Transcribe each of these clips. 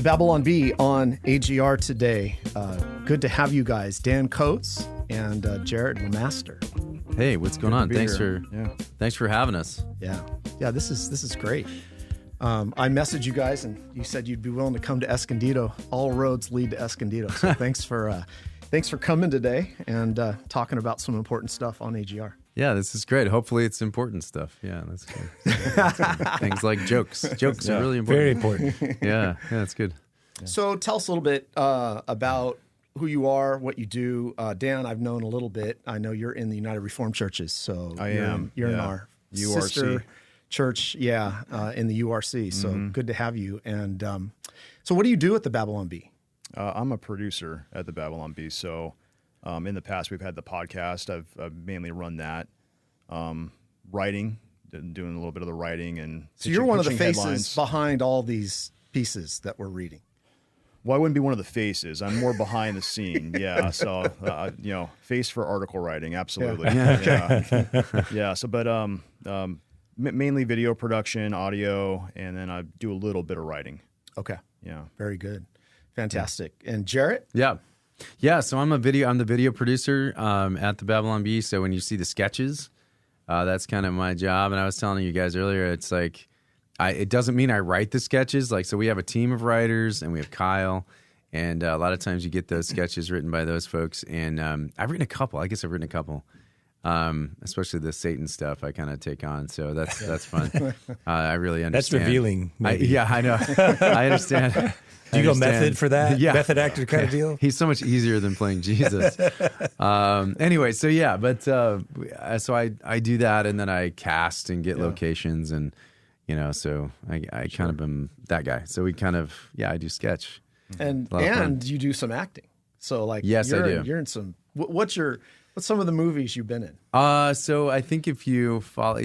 Babylon Bee on AGR today. Good to have you guys, Dan Coates and Jarret LeMaster. Hey, what's going on? Thanks for having us. Yeah. This is great. I messaged you guys, and you said you'd be willing to come to Escondido. All roads lead to Escondido. So thanks for coming today and talking about some important stuff on AGR. Yeah, this is great. Hopefully it's important stuff. Yeah, that's good. Things like jokes. Jokes are really important. Very important. Yeah, that's good. Yeah. So tell us a little bit about who you are, what you do. Dan, I've known a little bit. I know you're in the United Reformed Churches. So you're in our URC. Sister church, in the URC. So good to have you. And so what do you do at the Babylon Bee? I'm a producer at the Babylon Bee. So in the past, we've had the podcast. I've mainly run that. Writing, doing a little bit of the writing. And so you're one of the faces headlines behind all these pieces that we're reading. Well, I wouldn't be one of the faces. I'm more behind the scene. Yeah. So, face for article writing. Absolutely. Yeah. So, but mainly video production, audio, and then I do a little bit of writing. Okay. Yeah. Very good. Fantastic. And Jarret? Yeah. So I'm the video producer at the Babylon Bee. So when you see the sketches, that's kind of my job. And I was telling you guys earlier, it's like, it doesn't mean I write the sketches. Like, so we have a team of writers, and we have Kyle, and a lot of times you get those sketches written by those folks. And I've written a couple. I guess I've written a couple, especially the Satan stuff I kind of take on. So that's fun. I really understand. That's revealing. I know. I understand. Do you go method for that? Yeah. Method actor kind of deal? He's so much easier than playing Jesus. Anyway, so so I do that, and then I cast and get locations, and so I kind of am that guy. So I do sketch. And you do some acting. So yes, I do. You're in some, what's some of the movies you've been in? So I think if you follow,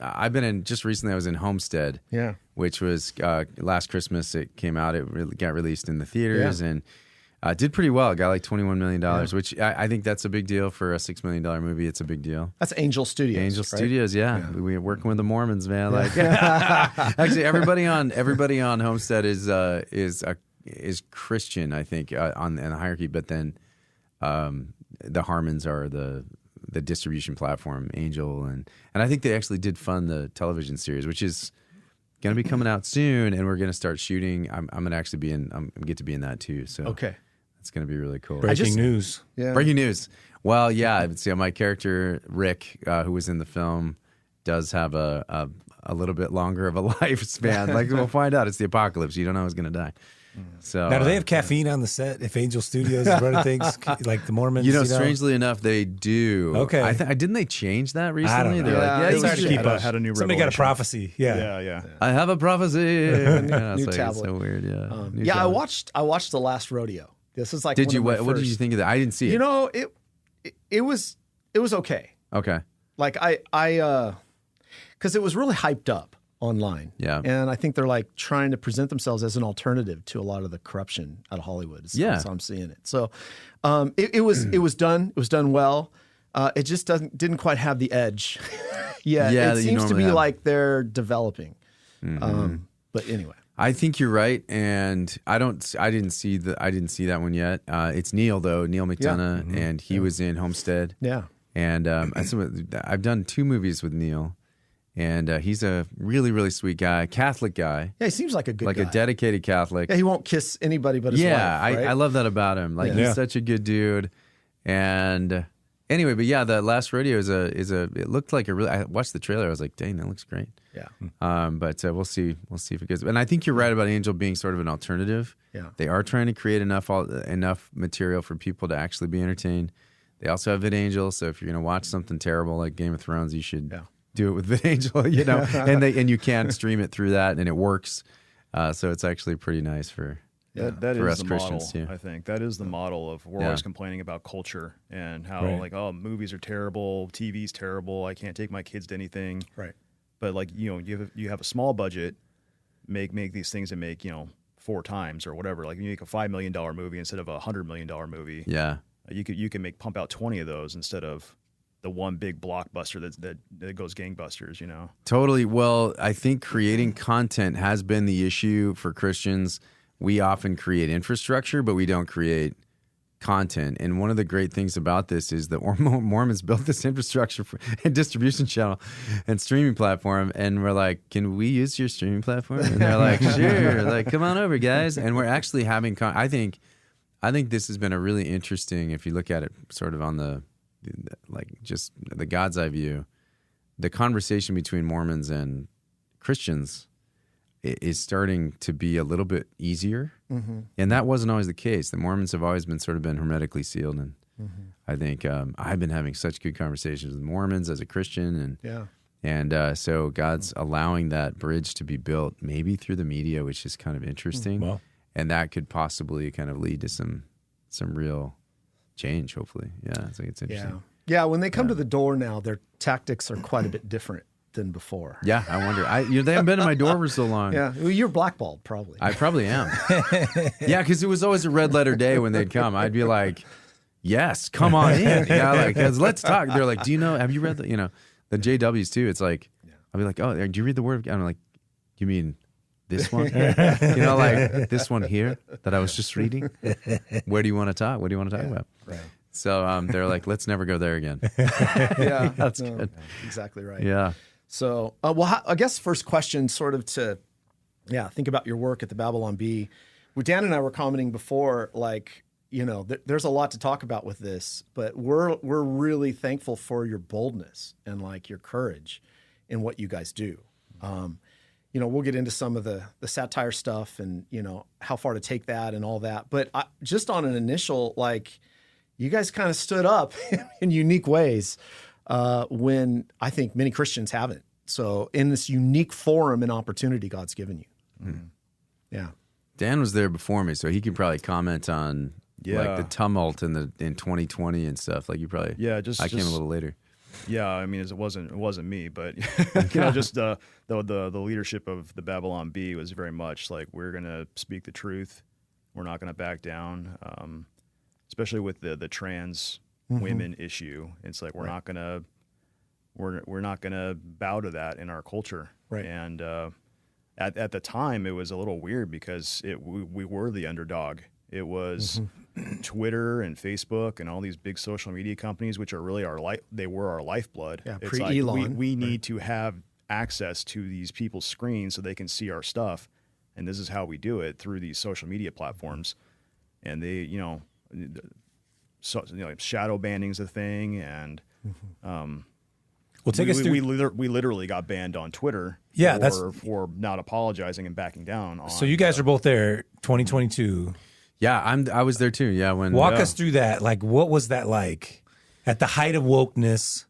I've been in, just recently I was in Homestead. Yeah. Which was last Christmas. It came out. It really got released in the theaters and did pretty well. It got like $21 million, which I think that's a big deal for a $6 million movie. It's a big deal. That's Angel Studios. Studios, yeah. We're working with the Mormons, man. Like, actually, everybody on Homestead is Christian, I think, on the hierarchy. But then the Harmons are the distribution platform, Angel, and I think they actually did fund the television series, which is going to be coming out soon, and we're going to start shooting. I'm going to actually get to be in that too. So okay, it's going to be really cool. Breaking news. Yeah. Breaking news. Well, yeah. See, my character Rick, who was in the film, does have a little bit longer of a lifespan. Like we'll find out. It's the apocalypse. You don't know who's going to die. So now, do they have caffeine on the set if Angel Studios is running things like the Mormons? Strangely enough, they do. Okay. Didn't they change that recently? I don't know. They're it's hard to keep up. Had a new Somebody revelation. got a prophecy. Yeah. I have a prophecy. New tablet. It's so weird. Yeah. I watched The Last Rodeo. This is like. Did you? What did you think of that? I didn't see it. It was okay. Okay. Like I because it was really hyped up online. Yeah. And I think they're like trying to present themselves as an alternative to a lot of the corruption out of Hollywood. That's how I'm seeing it. So it was done well. It just didn't quite have the edge yet. Yeah, it seems to be like they're developing. But anyway. I think you're right, and I didn't see that one yet. It's Neil though, Neil McDonough, and he was in Homestead. Yeah. And I've done 2 movies with Neil. And he's a really, really sweet guy, Catholic guy. Yeah, he seems like a good guy. Like a dedicated Catholic. Yeah, he won't kiss anybody but his wife, right? I love that about him. Like he's such a good dude. And anyway, but yeah, the Last Rodeo is it looked like I watched the trailer. I was like, dang, that looks great. Yeah. But we'll see if it goes. And I think you're right about Angel being sort of an alternative. Yeah. They are trying to create enough material for people to actually be entertained. They also have VidAngel, so if you're going to watch something terrible like Game of Thrones, you should do it with VidAngel, and you can stream it through that, and it works. So it's actually pretty nice for us the Christians model, too. I think that is the model of we're always complaining about culture and how movies are terrible, TV's terrible. I can't take my kids to anything. Right. But you have a small budget, make these things that make 4 times or whatever. Like you make a $5 million movie instead of a $100 million movie. Yeah. You can pump out 20 of those instead of the one big blockbuster that goes gangbusters, Totally. Well, I think creating content has been the issue for Christians we often create infrastructure, but we don't create content. And one of the great things about this is that Mormons built this infrastructure and distribution channel and streaming platform. And we're like, can we use your streaming platform? And they're like, sure. Like, come on over, guys. And we're actually having, I think this has been a really interesting, if you look at it sort of on the like just the God's eye view, the conversation between Mormons and Christians is starting to be a little bit easier. Mm-hmm. And that wasn't always the case. The Mormons have always been sort of been hermetically sealed. And I think I've been having such good conversations with Mormons as a Christian. And so God's allowing that bridge to be built, maybe through the media, which is kind of interesting. Well, and that could possibly kind of lead to some real change, hopefully. Yeah, I think it's interesting. Yeah, when they come to the door now, their tactics are quite a bit different than before. Yeah, I wonder. They haven't been at my door for so long. Yeah, well, you're blackballed, probably. I probably am. Yeah, because it was always a red letter day when they'd come. I'd be like, yes, come on in. Yeah, like, let's talk. They're like, have you read the JWs too? It's like, I'll be like, oh, do you read the Word of God? I'm like, you mean this one? Like this one here that I was just reading? Where do you want to talk? What do you want to talk about? Right. So they're like, let's never go there again. Yeah, that's good. Exactly right. Yeah. So, I guess first question sort of to, think about your work at the Babylon Bee. Dan and I were commenting before, like, there's a lot to talk about with this, but we're really thankful for your boldness and like your courage in what you guys do. We'll get into some of the satire stuff and, how far to take that and all that. But just on an initial, like, you guys kind of stood up in unique ways when I think many Christians haven't. So in this unique forum and opportunity God's given you. Mm-hmm. Yeah. Dan was there before me, so he can probably comment on like the tumult in 2020 and stuff. Like you probably I came a little later. Yeah, I mean, it wasn't me, but just the leadership of the Babylon Bee was very much like, we're gonna speak the truth. We're not gonna back down. Especially with the trans women issue, it's like we're not gonna bow to that in our culture. Right. And at the time, it was a little weird because we were the underdog. It was Twitter and Facebook and all these big social media companies, which are really they were our lifeblood. Yeah, it's pre-Elon. Like we need to have access to these people's screens so they can see our stuff, and this is how we do it through these social media platforms. And they, shadow banning's a thing, and well, take us through. We literally got banned on Twitter. Yeah, for not apologizing and backing down. So you guys are both there, 2022. Yeah, I was there too. Yeah, walk us through that. Like, what was that like at the height of wokeness?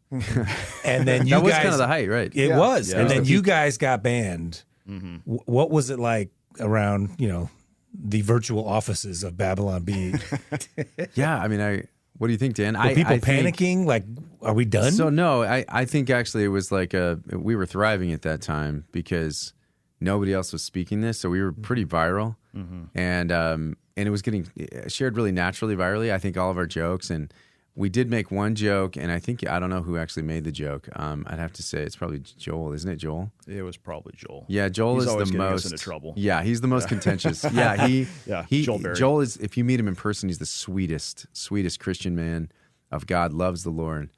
And then you that was guys, kind of the height, right? It was, and then you guys got banned. Mm-hmm. What was it like around the virtual offices of Babylon Bee? Yeah, I mean, what do you think, Dan? Were people panicking? Like, are we done? So no, I think actually it was like we were thriving at that time because nobody else was speaking this, so we were pretty viral, and it was getting shared really naturally virally. I think all of our jokes, and we did make one joke, and I don't know who actually made the joke. I'd have to say it's probably Joel, isn't it, Joel? It was probably Joel. Yeah, Joel he's is always the getting most us into trouble. Yeah, he's the most contentious. Yeah, Joel is. If you meet him in person, he's the sweetest Christian man of God, loves the Lord,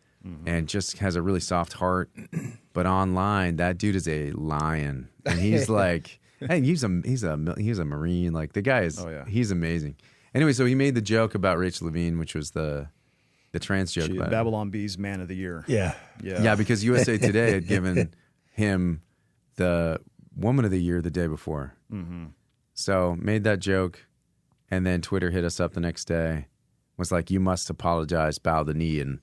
and just has a really soft heart. But online, that dude is a lion, and he's like, hey, he's a Marine. Like the guy is, he's amazing. Anyway, so he made the joke about Rachel Levine, which was the trans joke. Babylon Bee's Man of the Year. Yeah, because USA Today had given him the Woman of the Year the day before. Mm-hmm. So made that joke, and then Twitter hit us up the next day. Was like, you must apologize, bow the knee, and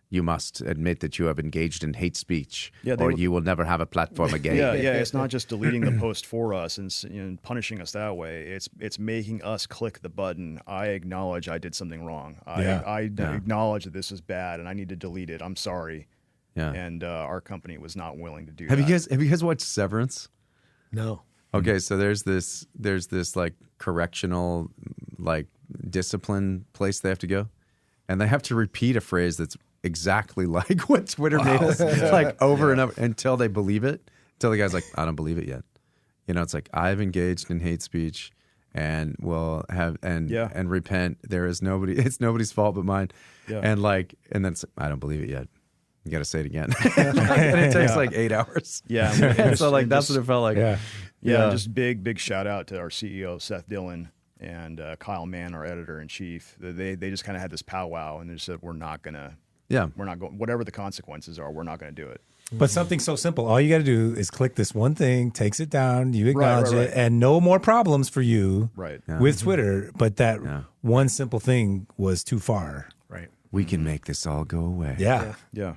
you must admit that you have engaged in hate speech, or you will never have a platform again. Yeah. It's not just deleting the post for us and punishing us that way. It's making us click the button. I acknowledge I did something wrong. I acknowledge that this is bad, and I need to delete it. I'm sorry. Yeah. And our company was not willing to do that. Have you guys watched Severance? No. Okay, so there's this like correctional like discipline place they have to go, and they have to repeat a phrase that's exactly like what Twitter made us like over and over until they believe it. Until the guy's like, I don't believe it yet. It's like, I've engaged in hate speech and will have and Yeah. and repent. There is nobody. It's nobody's fault but mine. Yeah. And then I don't believe it yet. You got to say it again. And it takes like 8 hours. Yeah. And so like that's what it felt like. Yeah, just big shout out to our CEO Seth Dillon and Kyle Mann, our editor in chief. They just kind of had this powwow and they said we're not going, whatever the consequences are, we're not going to do it. But something so simple, all you got to do is click this one thing, takes it down, you acknowledge right. it, and no more problems for you with Twitter. But that one simple thing was too far. Right. We can make this all go away. Yeah.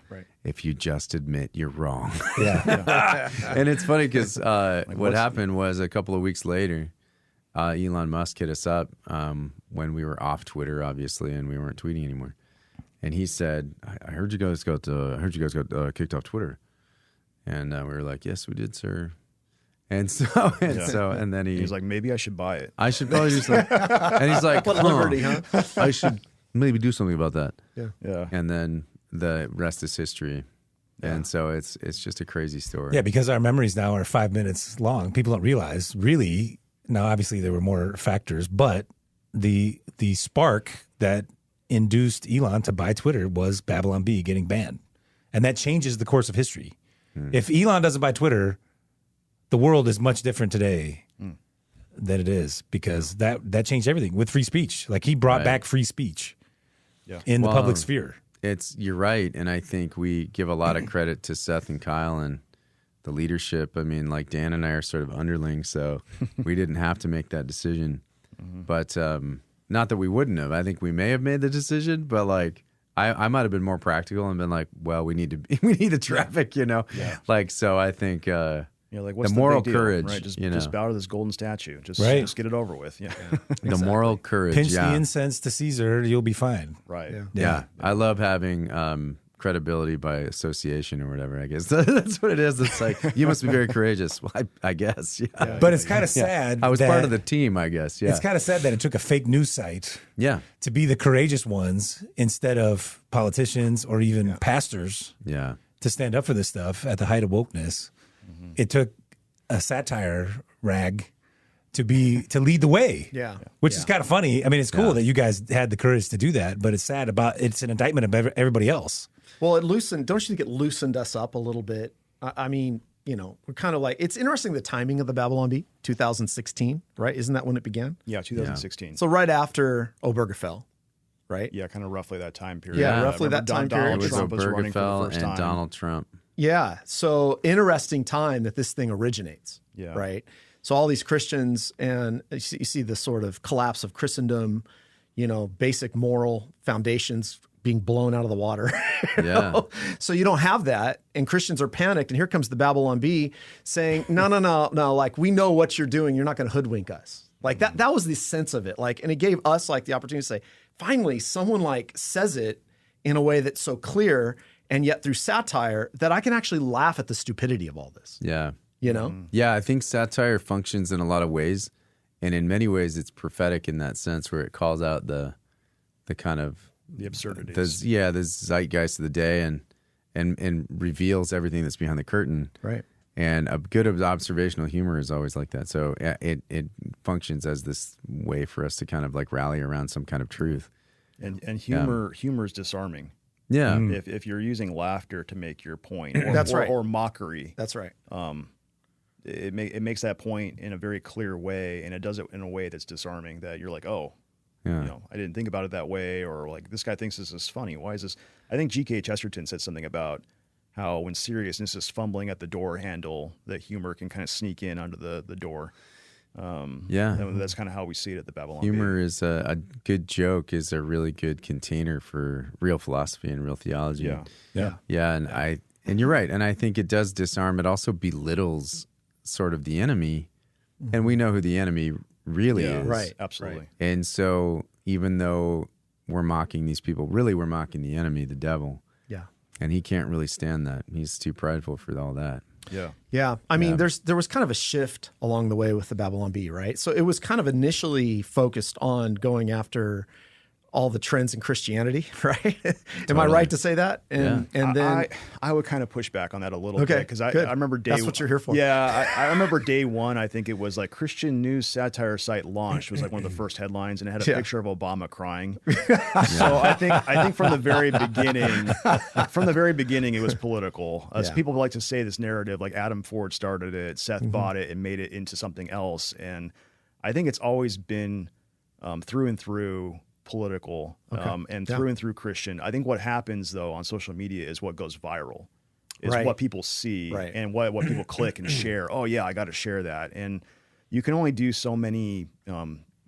Right. If you just admit you're wrong. Yeah. And it's funny because what happened was a couple of weeks later, Elon Musk hit us up when we were off Twitter, obviously, and we weren't tweeting anymore. And he said, "I heard you guys got kicked off Twitter." And we were like, "Yes, we did, sir." And and then he's like, "Maybe I should buy it. I should probably do something." And he's like, What liberty, huh? I should maybe do something about that. Yeah. And then the rest is history. And so it's just a crazy story. Yeah, because our memories now are 5 minutes long. People don't realize, really, now obviously there were more factors, but the spark that induced Elon to buy Twitter was Babylon Bee getting banned. And that changes the course of history. If Elon doesn't buy Twitter, the world is much different today than it is, because that changed everything with free speech. Like, he brought back free speech in the public sphere. You're right, and I think we give a lot of credit to Seth and Kyle and the leadership. I mean, like, Dan and I are sort of underlings, so we didn't have to make that decision. But not that we wouldn't have. I think we may have made the decision, but like I might have been more practical and been like, well, we need the traffic, you know. Like, so I think like, what's the moral big deal, courage, right? Just just bow to this golden statue. Just get it over with. Yeah. The moral courage. Pinch the incense to Caesar, you'll be fine. Right. Yeah. I love having credibility by association or whatever, I guess. That's what it is. It's like, you must be very courageous. Well, I guess. Yeah. But it's kind of sad. I was part of the team, I guess. Yeah. It's kind of sad that it took a fake news site to be the courageous ones instead of politicians or even pastors to stand up for this stuff at the height of wokeness. It took a satire rag to lead the way. Which is kind of funny. I mean, it's cool that you guys had the courage to do that, but it's sad it's an indictment of everybody else. Well, don't you think it loosened us up a little bit? I mean, we're kind of like, it's interesting the timing of the Babylon Bee, 2016, right? Isn't that when it began? Yeah, 2016. So right after Obergefell, right? Yeah, kind of roughly that time period. Yeah, roughly that time period. Donald Trump was running for the first time. Donald Trump. Yeah, so interesting time that this thing originates, right? So all these Christians, and you see the sort of collapse of Christendom, basic moral foundations being blown out of the water. So you don't have that, and Christians are panicked, and here comes the Babylon Bee saying, no, like, we know what you're doing. You're not going to hoodwink us. Like, that was the sense of it. Like, and it gave us like the opportunity to say, finally, someone like says it in a way that's so clear, and yet through satire that I can actually laugh at the stupidity of all this. Yeah. Yeah, I think satire functions in a lot of ways, and in many ways it's prophetic in that sense, where it calls out the kind of the absurdities. The zeitgeist of the day, and reveals everything that's behind the curtain. Right. And a good observational humor is always like that. So it functions as this way for us to kind of like rally around some kind of truth. And humor is disarming. Yeah. If you're using laughter to make your point, or mockery. That's right. It makes that point in a very clear way, and it does it in a way that's disarming, that you're like, oh, I didn't think about it that way, or like, this guy thinks this is funny. Why is this? I think G.K. Chesterton said something about how when seriousness is fumbling at the door handle, that humor can kind of sneak in under the door. And that's kind of how we see it at the Babylon Bee. Humor is a good joke is a really good container for real philosophy and real theology. And you're right. And I think it does disarm. It also belittles sort of the enemy, and we know who the enemy really is. Right. Absolutely. Right. And so even though we're mocking these people, really we're mocking the enemy, the devil. Yeah. And he can't really stand that. He's too prideful for all that. Yeah. I mean, there was kind of a shift along the way with the Babylon Bee, right? So it was kind of initially focused on going after all the trends in Christianity, right? Am I right to say that? And then I would kind of push back on that a little Okay, bit because I good. remember That's what you're here for. Yeah, I remember day one. I think it was like Christian news satire site launched was like one of the first headlines, and it had a picture of Obama crying. So I think from the very beginning, it was political. So people like to say this narrative, like Adam Ford started it, Seth bought it, and made it into something else. And I think it's always been through and through political and through and through Christian. I think what happens though on social media is what goes viral, is what people see and what people click and share. Oh yeah, I got to share that. And you can only do so many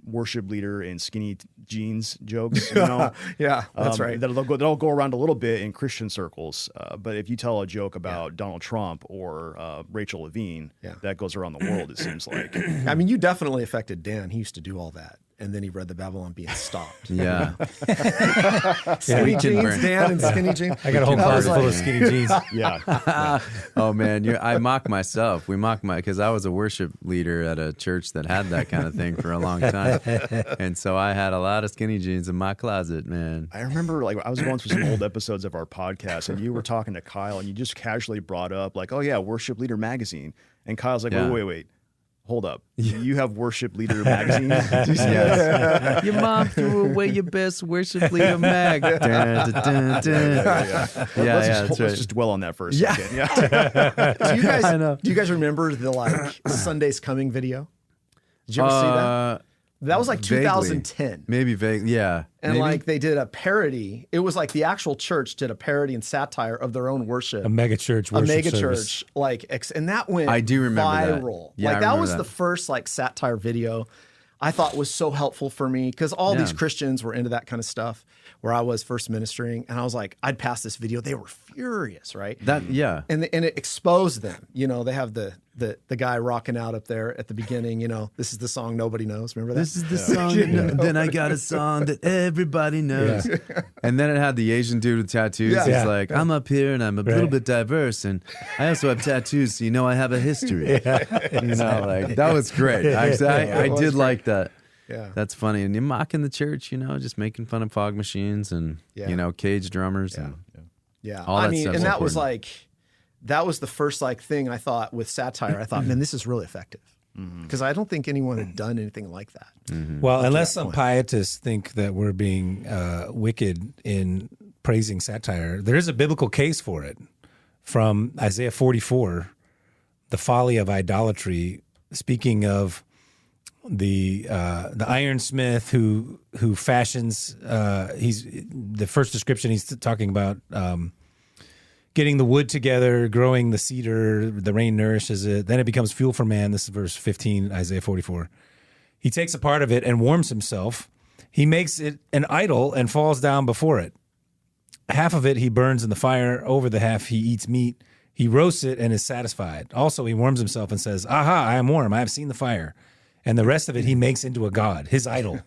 worship leader in skinny jeans jokes, you know? That's right. That'll go around a little bit in Christian circles. But if you tell a joke about Donald Trump or Rachel Levine, that goes around the world, it seems like. I mean, you definitely affected Dan. He used to do all that. And then he read the Babylon Bee and stopped. Yeah. Skinny jeans, Dan, and skinny jeans. I got a whole closet full of skinny jeans. Oh man, I mock myself. We mock because I was a worship leader at a church that had that kind of thing for a long time, and so I had a lot of skinny jeans in my closet, man. I remember, like, I was going through some old episodes of our podcast, and you were talking to Kyle, and you just casually brought up, like, "Oh yeah, Worship Leader magazine," and Kyle's like, "Wait. Hold up. You have Worship Leader magazine?" Yes. Your mom threw away your best Worship Leader mag. Dun, dun, dun, dun. Let's just dwell on that for a second. Yeah. Do you guys remember the like Sunday's Coming video? Did you ever see that? That was like 2010. Vaguely. Maybe vague. Yeah. And maybe? like they did a parody. It was like the actual church did a parody and satire of their own worship. A mega church worship A mega service. church. Like, and that went I do remember viral. That. Yeah, like that was the first like satire video I thought was so helpful for me because all these Christians were into that kind of stuff where I was first ministering. And I was like, I'd pass this video. They were furious, right? And it exposed them. You know, they have the guy rocking out up there at the beginning, you know, this is the song nobody knows. Remember that? This is the song. Then I got a song that everybody knows. Yeah. And then it had the Asian dude with tattoos. Yeah. He's like, I'm up here and I'm a little bit diverse. And I also have tattoos, so you know I have a history. You know, like that was great. I did like that. Yeah. That's funny. And you're mocking the church, you know, just making fun of fog machines and, you know, cage drummers. And all that stuff. And that was like, that was the first like thing I thought with satire. I thought, man, this is really effective. Because I don't think anyone had done anything like that. Well, unless some pietists think that we're being wicked in praising satire, there is a biblical case for it. From Isaiah 44, the folly of idolatry, speaking of the ironsmith who fashions. He's the first description. He's talking about getting the wood together, growing the cedar. The rain nourishes it. Then it becomes fuel for man. This is verse 15, Isaiah 44. He takes a part of it and warms himself. He makes it an idol and falls down before it. Half of it he burns in the fire. Over the half he eats meat. He roasts it and is satisfied. Also he warms himself and says, "Aha, I am warm. I have seen the fire." And the rest of it he makes into a god, his idol,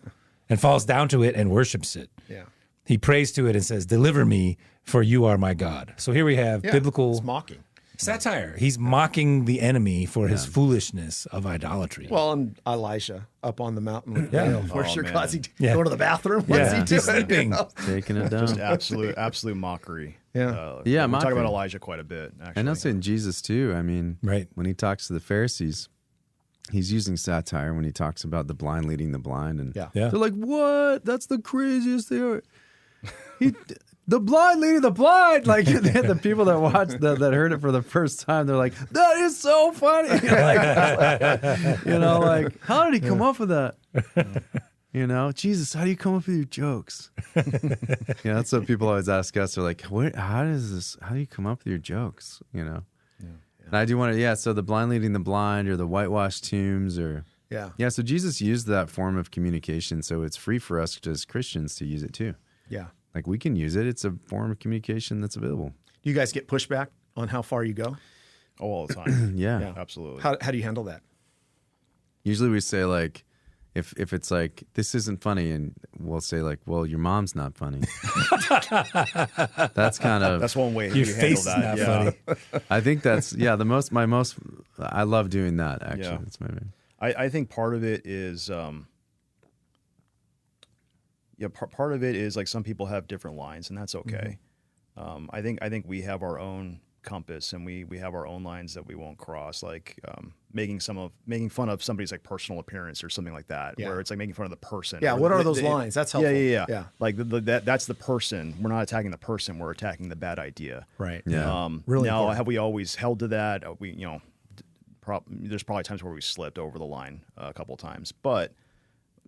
and falls down to it and worships it. Yeah. He prays to it and says, "Deliver me, for you are my God." So here we have biblical it's mocking. satire. He's mocking the enemy for his foolishness of idolatry. Well, and Elijah up on the mountain. Where's your man. God? Is he going to the bathroom? What's he doing? Sleeping. taking it down. Just absolute mockery. Yeah. Yeah, we talk mockery. about Elijah quite a bit, actually. And that's in Jesus too. I mean, Right. when he talks to the Pharisees, he's using satire when he talks about the blind leading the blind. And they're like, "What? That's the craziest thing." The blind leading the blind. Like the people that watched that heard it for the first time, they're like, "That is so funny." Like, how did he come up with that? You know, Jesus, how do you come up with your jokes? That's what people always ask us. They're like, how do you come up with your jokes? You know? And I do want to, so the blind leading the blind or the whitewashed tombs or. Yeah, so Jesus used that form of communication. So it's free for us as Christians to use it too. Yeah. Like we can use it. It's a form of communication that's available. Do you guys get pushback on how far you go? Oh, all the time. Yeah, absolutely. How do you handle that? Usually we say like, if it's like, this isn't funny, and we'll say like, well, your mom's not funny. That's kind of... That's one way your you face handle that. is not funny. I think that's, I love doing that, actually. That's my main. I think part of it is... yeah, part of it is like some people have different lines, and that's okay. I think we have our own compass, and we have our own lines that we won't cross, like making fun of somebody's like personal appearance or something like that, where it's like making fun of the person. Yeah, what are those lines? That's helpful. Yeah. Like that's the person. We're not attacking the person. We're attacking the bad idea. Right. Yeah. Really now, important. have we always held to that? There's probably times where we slipped over the line a couple of times, but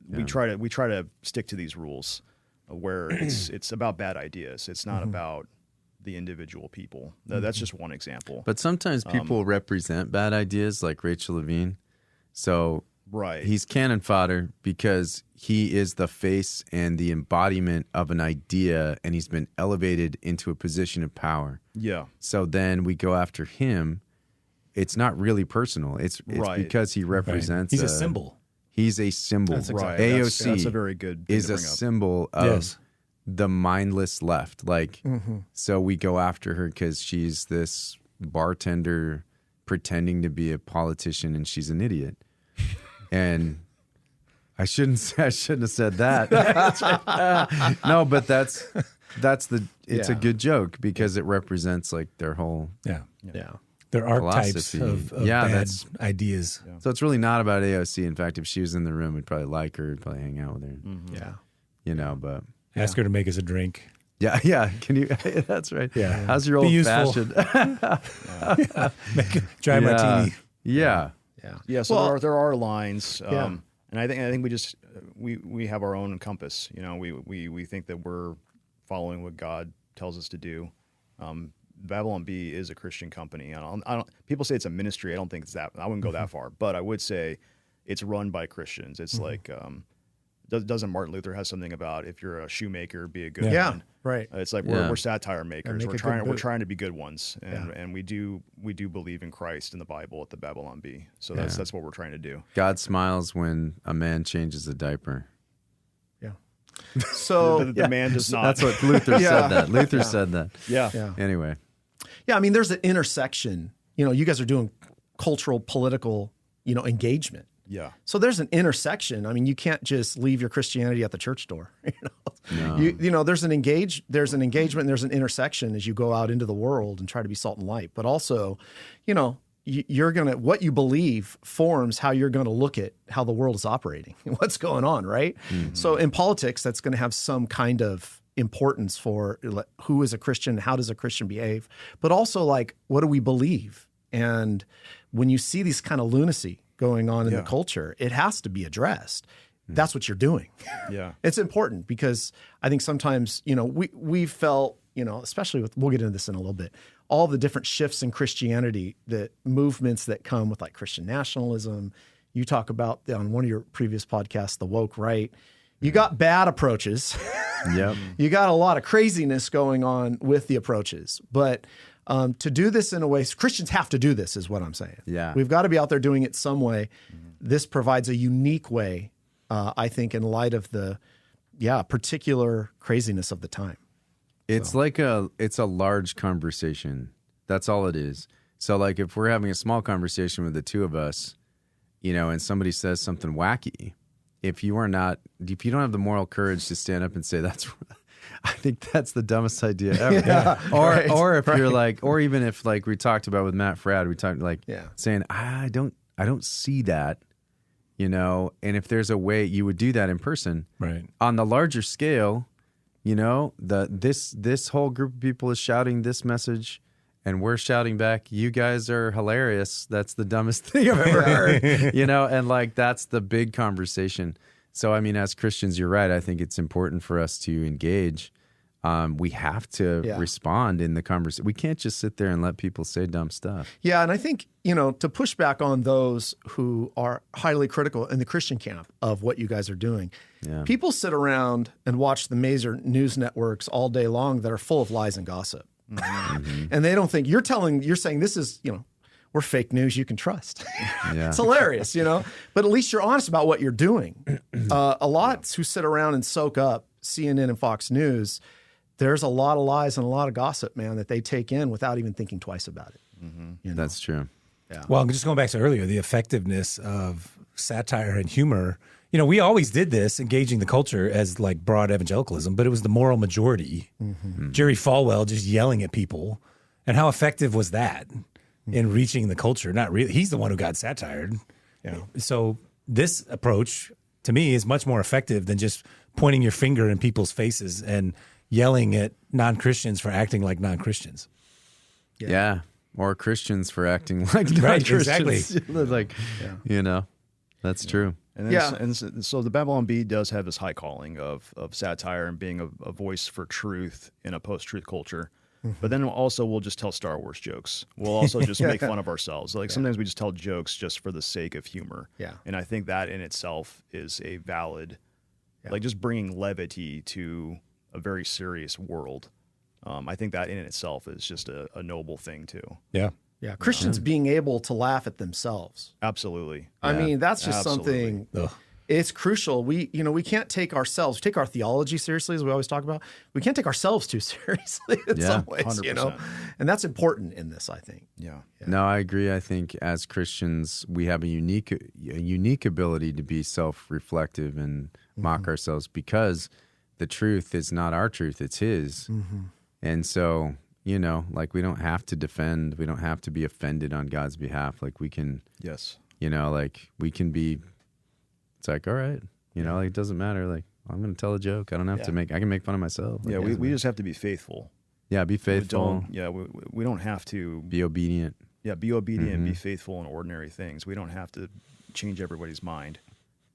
we try to stick to these rules where it's about bad ideas. It's not about the individual people. That's just one example. But sometimes people represent bad ideas, like Rachel Levine. So he's cannon fodder because he is the face and the embodiment of an idea, and he's been elevated into a position of power. Yeah. So then we go after him. It's not really personal. It's because he represents. He's a symbol. He's a symbol. That's Right. AOC That's a very good thing is to a bring up. symbol of the mindless left. Like, so we go after her because she's this bartender pretending to be a politician, and she's an idiot. And I shouldn't have said that. No, but it's a good joke because it represents like their whole. Yeah. Yeah. They're archetypes philosophy. of Yeah, bad that's- ideas. So it's really not about AOC. In fact, if she was in the room, we'd probably like her, we'd probably hang out with her. Yeah. You know, but Ask her to make us a drink. yeah. Can you? That's right. Yeah. How's your Be old useful. fashioned? Make a dry martini. Yeah. Yeah. Yeah, so Well, there are lines, Yeah. and I think we just we have our own compass. You know, we think that we're following what God tells us to do. Babylon Bee is a Christian company. I don't. People say it's a ministry. I don't think it's that. I wouldn't go that far, but I would say it's run by Christians. It's like doesn't Martin Luther has something about if you're a shoemaker, be a good Yeah. one. Right. It's like Yeah. we're satire makers. make We're a good boot. trying to be good ones, and we do believe in Christ and the Bible at the Babylon Bee. So that's what we're trying to do. God smiles when a man changes a diaper. Yeah. So The man does not. That's what Luther said that. Luther said that. Yeah. Yeah. Anyway. Yeah, I mean, there's an intersection. You know, you guys are doing cultural, political, engagement. Yeah. So there's an intersection. I mean, you can't just leave your Christianity at the church door. There's an engagement, and there's an intersection as you go out into the world and try to be salt and light. But also, what you believe forms how you're going to look at how the world is operating and what's going on, right? Mm-hmm. So in politics, that's going to have some kind of importance for who is a Christian, how does a Christian behave, but also like, what do we believe? And when you see these kind of lunacy going on in the culture, it has to be addressed. That's what you're doing. Yeah. It's important because I think sometimes, we felt, especially we'll get into this in a little bit, all the different shifts in Christianity, the movements that come with like Christian nationalism. You talk about on one of your previous podcasts, the woke right. You got bad approaches. Yep. You got a lot of craziness going on with the approaches. But to do this in a way, Christians have to do this is what I'm saying. Yeah. We've got to be out there doing it some way. This provides a unique way, I think, in light of the, particular craziness of the time. It's it's a large conversation. That's all it is. So like if we're having a small conversation with the two of us, and somebody says something wacky, if you don't have the moral courage to stand up and say I think that's the dumbest idea ever. Or if you're like, or even if like we talked about with Matt Fradd, we talked like saying, I don't see that, and if there's a way you would do that in person, Right. on the larger scale, this whole group of people is shouting this message and we're shouting back, you guys are hilarious. That's the dumbest thing I've ever heard, and like, that's the big conversation. So, I mean, as Christians, you're right. I think it's important for us to engage. We have to respond in the conversation. We can't just sit there and let people say dumb stuff. Yeah, and I think, to push back on those who are highly critical in the Christian camp of what you guys are doing, people sit around and watch the major news networks all day long that are full of lies and gossip. Mm-hmm. And they don't think, you're saying this is, we're fake news you can trust. It's hilarious, but at least you're honest about what you're doing. A lot who sit around and soak up CNN and Fox News, there's a lot of lies and a lot of gossip, man, that they take in without even thinking twice about it. That's true. Yeah. Well, just going back to earlier, the effectiveness of satire and humor you know, we always did this, engaging the culture as like broad evangelicalism, but it was the moral majority. Jerry Falwell just yelling at people. And how effective was that in reaching the culture? Not really. He's the one who got satired. Yeah. So this approach, to me, is much more effective than just pointing your finger in people's faces and yelling at non-Christians for acting like non-Christians. Yeah. Or Christians for acting like Right, non-Christians. exactly. Like, you know, that's true. And then and so the Babylon Bee does have this high calling of satire and being a voice for truth in a post-truth culture. But then also we'll just tell Star Wars jokes. We'll also just make fun of ourselves. Like sometimes we just tell jokes just for the sake of humor. Yeah. And I think that in itself is a valid, like just bringing levity to a very serious world. I think that in itself is just a noble thing too. Yeah. Yeah. Christians being able to laugh at themselves. Absolutely. I mean, that's just Absolutely. something. It's crucial. We can't take ourselves, take our theology seriously, as we always talk about. We can't take ourselves too seriously in some ways, 100%. and that's important in this, I think. Yeah. No, I agree. I think as Christians, we have a unique ability to be self-reflective and mock ourselves because the truth is not our truth, it's His. And so, you know, like we don't have to defend, we don't have to be offended on God's behalf. Like we can, Yes. you know, like we can be, it's like, all right, you know, like it doesn't matter. Like I'm going to tell a joke. I don't have to I can make fun of myself. Like, Yeah, we just have to be faithful. Yeah, be faithful. We don't have to Be obedient. Yeah, be obedient, be faithful in ordinary things. We don't have to change everybody's mind.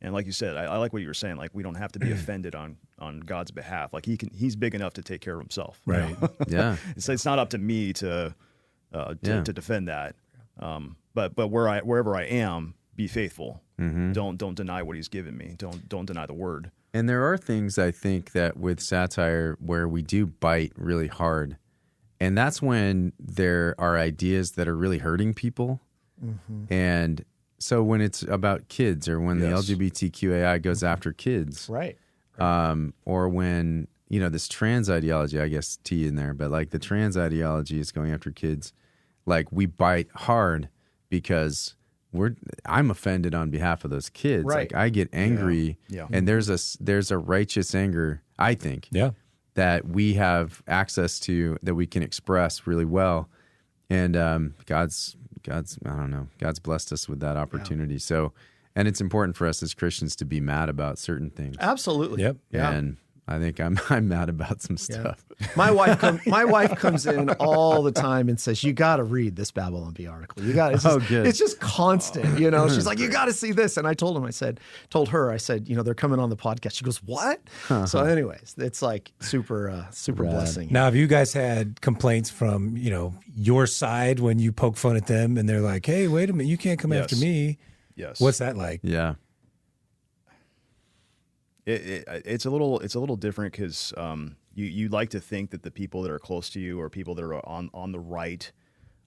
And like you said, I like what you were saying. Like we don't have to be offended on God's behalf. Like he's big enough to take care of himself. Right. Yeah. It's not up to me to defend that. But wherever I am, be faithful. Don't deny what He's given me. Don't deny the word. And there are things I think that with satire where we do bite really hard. And that's when there are ideas that are really hurting people. And so when it's about kids or when the LGBTQAI goes after kids. Right. Or when, you know, this trans ideology, I guess T in there, but like the trans ideology is going after kids. Like we bite hard because I'm offended on behalf of those kids. Right. Like I get angry, and there's a righteous anger, I think, that we have access to that we can express really well, and God's I don't know, God's blessed us with that opportunity. So, and it's important for us as Christians to be mad about certain things. Absolutely. Yep. Yeah. And I think I'm mad about some stuff. My wife comes in all the time and says, "You got to read this Babylon Bee article. You got good. It's just constant, you know." She's like, "You got to see this." And I told her, you know, they're coming on the podcast. She goes, "What?" So, anyways, it's like super blessing. Now, have you guys had complaints from, you know, your side when you poke fun at them and they're like, "Hey, wait a minute, you can't come after me"? Yes. What's that like? Yeah. It's a little different because you like to think that the people that are close to you or people that are on the right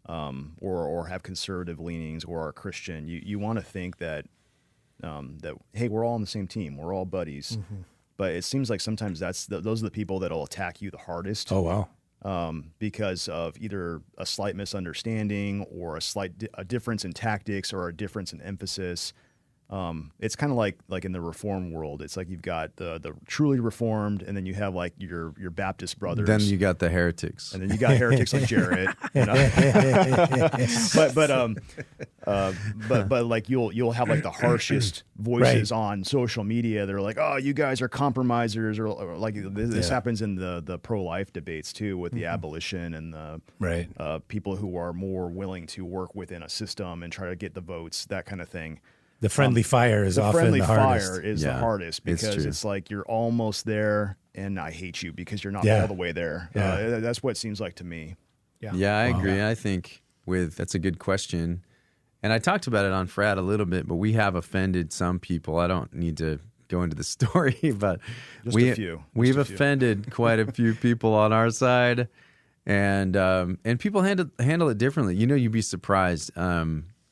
or have conservative leanings or are Christian, you want to think that hey, we're all on the same team, we're all buddies. But it seems like sometimes those are the people that'll attack you the hardest. Oh, wow. Because of either a slight misunderstanding or a difference in tactics or a difference in emphasis. It's kind of like in the reform world. It's like you've got the truly reformed, and then you have like your Baptist brothers. Then you got the heretics, and then you got heretics like Jarret. You know? but like you'll have like the harshest voices on social media. They're like, "Oh, you guys are compromisers," or like this happens in the pro-life debates too, with the abolition and the people who are more willing to work within a system and try to get the votes, that kind of thing. The friendly fire is often the hardest. The friendly fire is the hardest because it's like you're almost there, and I hate you because you're not all the way there. That's what it seems like to me. Yeah, I agree. I think that's a good question. And I talked about it on Fradd a little bit, but we have offended some people. I don't need to go into the story, but we've offended quite a few people on our side, and people handle it differently. You know, you'd be surprised.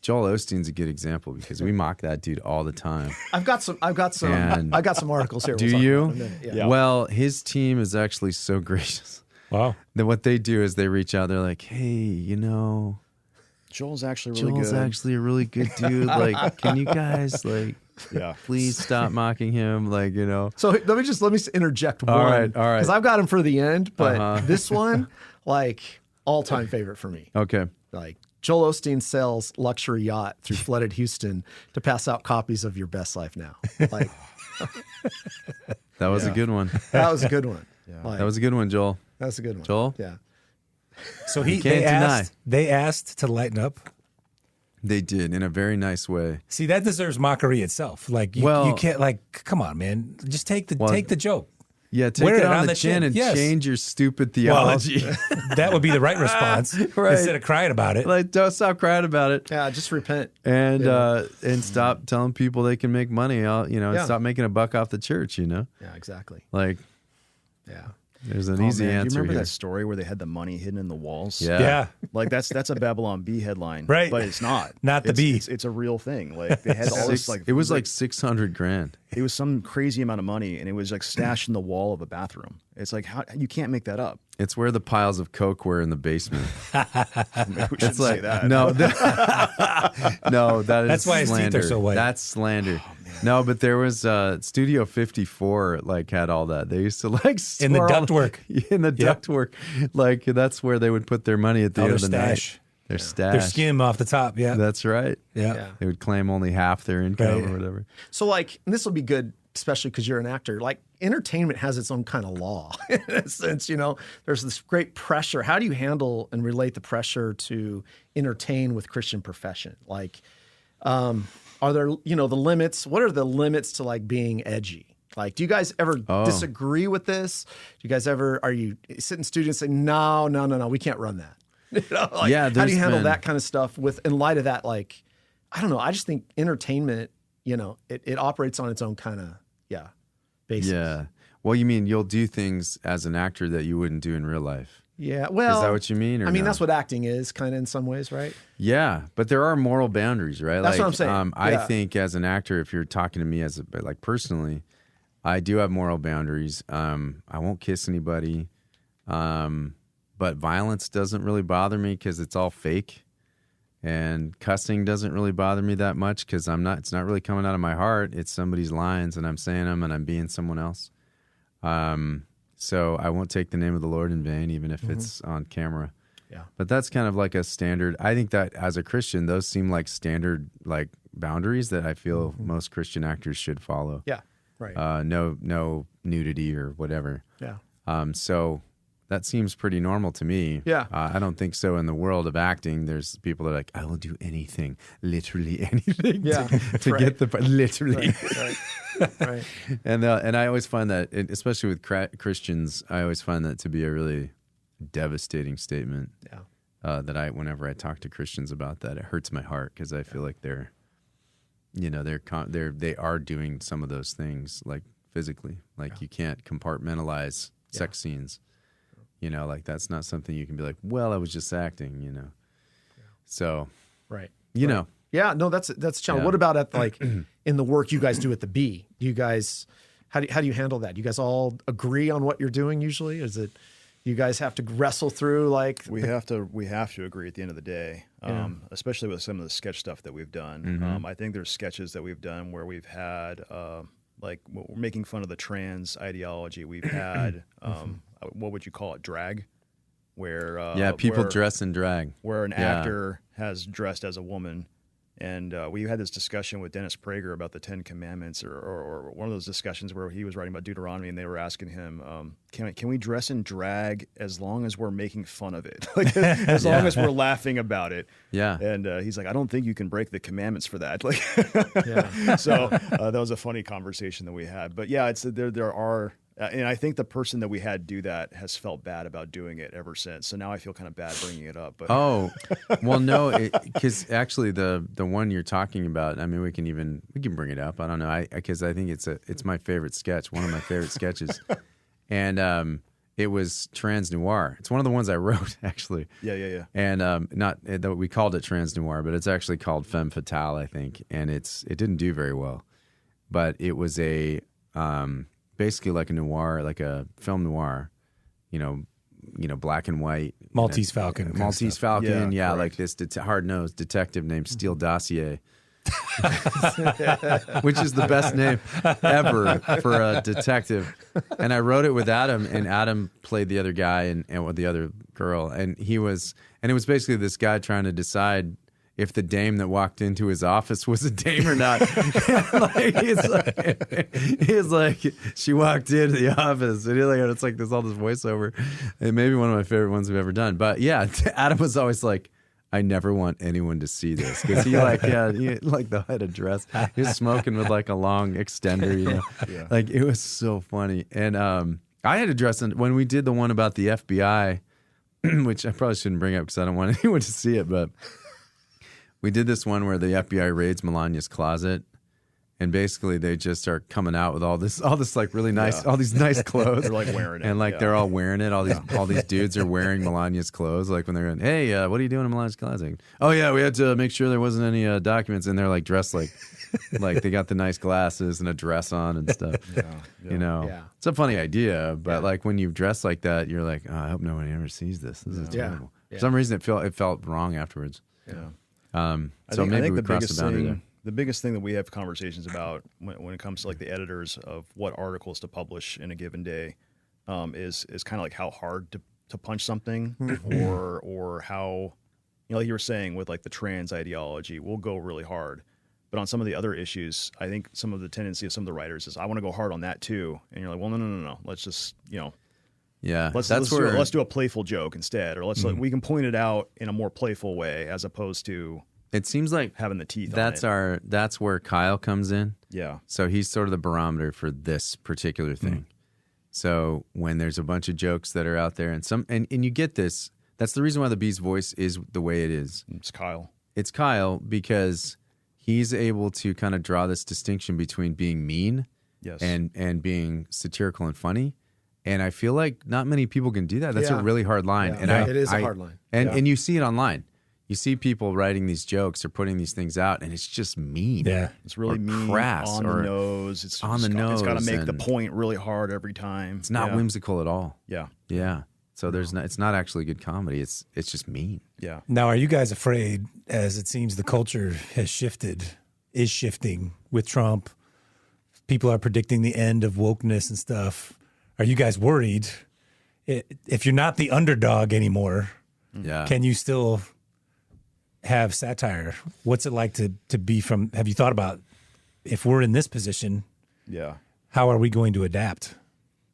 Joel Osteen's a good example because we mock that dude all the time. I've got some articles here. Do you? Yeah. Well, his team is actually so gracious. Wow. That what they do is they reach out. They're like, "Hey, you know, Joel's actually a really good dude. Like, can you guys like Yeah. Please stop mocking him. Like, you know. So let me interject one. All right. Because I've got him for the end, but this one, like, all-time favorite for me. Okay. Like, Joel Osteen sells luxury yacht through flooded Houston to pass out copies of Your Best Life Now. Like, that was a good one. that was a good one. Yeah. Like, That was a good one, Joel. that's a good one. Joel? Yeah. So can't deny. they asked to lighten up. They did in a very nice way. See, that deserves mockery itself. Like you can't, like, come on, man. Just take the joke. Yeah, take Wear it it on on the the chin chin. and Yes. change your stupid theology. That would be the right response Right. instead of crying about it. Like, don't stop crying about it. Yeah, just repent. And stop telling people they can make money. And stop making a buck off the church. You know, Yeah, exactly. like Yeah. there's an Oh, easy man, answer do you remember here. that story where they had the money hidden in the walls? Yeah. Like that's a Babylon Bee headline, Right. But it's not. Not the bee. It's a real thing. Like they had all this like It was like $600,000. it was some crazy amount of money, and it was like stashed in the wall of a bathroom. It's like how you can't make that up. It's where the piles of coke were in the basement. Maybe we should It's like say that. no, no, that is That's why his teeth are slander. so white. That's slander. No, but there was Studio 54 like had all that. They used to like In the store all- ductwork. in the Yep. ductwork. Like that's where they would put their money at the All end their of the stash. night. Their stash. Their skim off the top. Yeah. That's right. yeah. Yeah. They would claim only half their income Right. or whatever. So, like, and this will be good, especially because you're an actor. Like, entertainment has its own kind of law in a sense. You know, there's this great pressure. How do you handle and relate the pressure to entertain with Christian profession? Like, are there, the limits? What are the limits to like being edgy? Like, do you guys ever disagree with this? Do you guys ever, are you sit in studio and say, no, we can't run that? Like, Yeah, how do there's you handle been- that kind of stuff in light of that? Like, I don't know. I just think entertainment, it operates on its own kind of, basis. Yeah. Well, you mean you'll do things as an actor that you wouldn't do in real life? Yeah. Well, Is that what you mean? Or I mean, no? that's what acting is kind of in some ways, right? Yeah, but there are moral boundaries, right? That's what I'm saying. I Yeah. think as an actor, if you're talking to me like personally, I do have moral boundaries. I won't kiss anybody, but violence doesn't really bother me because it's all fake, and cussing doesn't really bother me that much because it's not really coming out of my heart. It's somebody's lines, and I'm saying them, and I'm being someone else. So I won't take the name of the Lord in vain, even if it's on camera. Yeah. But that's kind of like a standard. I think that as a Christian, those seem like standard like boundaries that I feel most Christian actors should follow. Yeah. Right. No nudity or whatever. yeah. So that seems pretty normal to me. Yeah. I don't think so in the world of acting. There's people that are like, I will do anything, literally anything Yeah. to Right. get the literally. Right. And I always find that, especially with Christians, I always find that to be a really devastating statement. Yeah. Whenever I talk to Christians about that, it hurts my heart because I feel like they are doing some of those things like physically. Like you can't compartmentalize sex scenes. Like that's not something you can be like, well, I was just acting. So Right. know. Yeah. No, that's a challenge. Yeah. What about at like in the work you guys do at the Bee? Do you guys, how do you handle that? Do you guys all agree on what you're doing usually? Is it, you guys have to wrestle through like We have to agree at the end of the day, especially with some of the sketch stuff that we've done. I think there's sketches that we've done where we've had like we're making fun of the trans ideology. We've had what would you call it, drag, where people where, dress in drag. where an actor has dressed as a woman. And we had this discussion with Dennis Prager about the 10 Commandments, or one of those discussions where he was writing about Deuteronomy, and they were asking him, "Can we dress in drag as long as we're making fun of it, like as long as we're laughing about it?" Yeah. And he's like, "I don't think you can break the commandments for that." Like, Yeah. so that was a funny conversation that we had. But yeah, it's there are. And I think the person that we had do that has felt bad about doing it ever since. So now I feel kind of bad bringing it up. But Oh, well, no, because actually the one you're talking about, I mean, we can bring it up. I don't know, because I think it's my favorite sketch, one of my favorite sketches, and it was trans noir. It's one of the ones I wrote actually. Yeah. And we called it trans noir, but it's actually called femme fatale, I think, and it didn't do very well, but it was a basically like a noir, like a film noir, black and white. Maltese Falcon. Maltese Falcon, Yeah, like this hard-nosed detective named Steele Dossier. which is the best name ever for a detective. And I wrote it with Adam, and Adam played the other guy and with the other girl. And it was basically this guy trying to decide if the dame that walked into his office was a dame or not. He's like, she walked into the office, and it's like there's all this voiceover. It may be one of my favorite ones we've ever done. But yeah, Adam was always like, I never want anyone to see this, because he the head of dress. He was smoking with like a long extender, Yeah. Like it was so funny. And I had to dress in when we did the one about the FBI, which I probably shouldn't bring up because I don't want anyone to see it, but. We did this one where the FBI raids Melania's closet, and basically they just are coming out with all this like really nice, all these nice clothes. They're like wearing it, and like they're all wearing it. All these dudes are wearing Melania's clothes. Like when they're going, hey, what are you doing in Melania's closet? Oh yeah, we had to make sure there wasn't any documents, and they're like dressed like they got the nice glasses and a dress on and stuff. Yeah. It's a funny idea, but like when you dress like that, you're like, oh, I hope nobody ever sees this. This is terrible. Yeah. For some reason, it felt wrong afterwards. Yeah. So I think maybe we the crossed biggest the boundary thing, there. the biggest thing that we have conversations about when it comes to like the editors of what articles to publish in a given day is kind of like how hard to punch something or how, like you were saying with like the trans ideology, we'll go really hard. But on some of the other issues, I think some of the tendency of some of the writers is I want to go hard on that too. And you're like, well, no. Let's just, Yeah, let's do a playful joke instead, or we can point it out in a more playful way as opposed to it seems like having the teeth on it. That's where Kyle comes in. Yeah. So he's sort of the barometer for this particular thing. So when there's a bunch of jokes that are out there and you get this, that's the reason why the Bee's voice is the way it is. It's Kyle. It's Kyle because he's able to kind of draw this distinction between being mean and being satirical and funny. And I feel like not many people can do that. That's a really hard line. Yeah. And It is a hard line. And you see it online. You see people writing these jokes or putting these things out, and it's just mean. Yeah. It's really mean, crass, on or the nose. It's on the nose. It's got to make the and point really hard every time. It's not whimsical at all. Yeah. Yeah. So it's not actually good comedy. It's just mean. Yeah. Now, are you guys afraid, as it seems the culture is shifting with Trump? People are predicting the end of wokeness and stuff. Are you guys worried? If you're not the underdog anymore, can you still have satire? What's it like to be from? Have you thought about if we're in this position? Yeah. How are we going to adapt?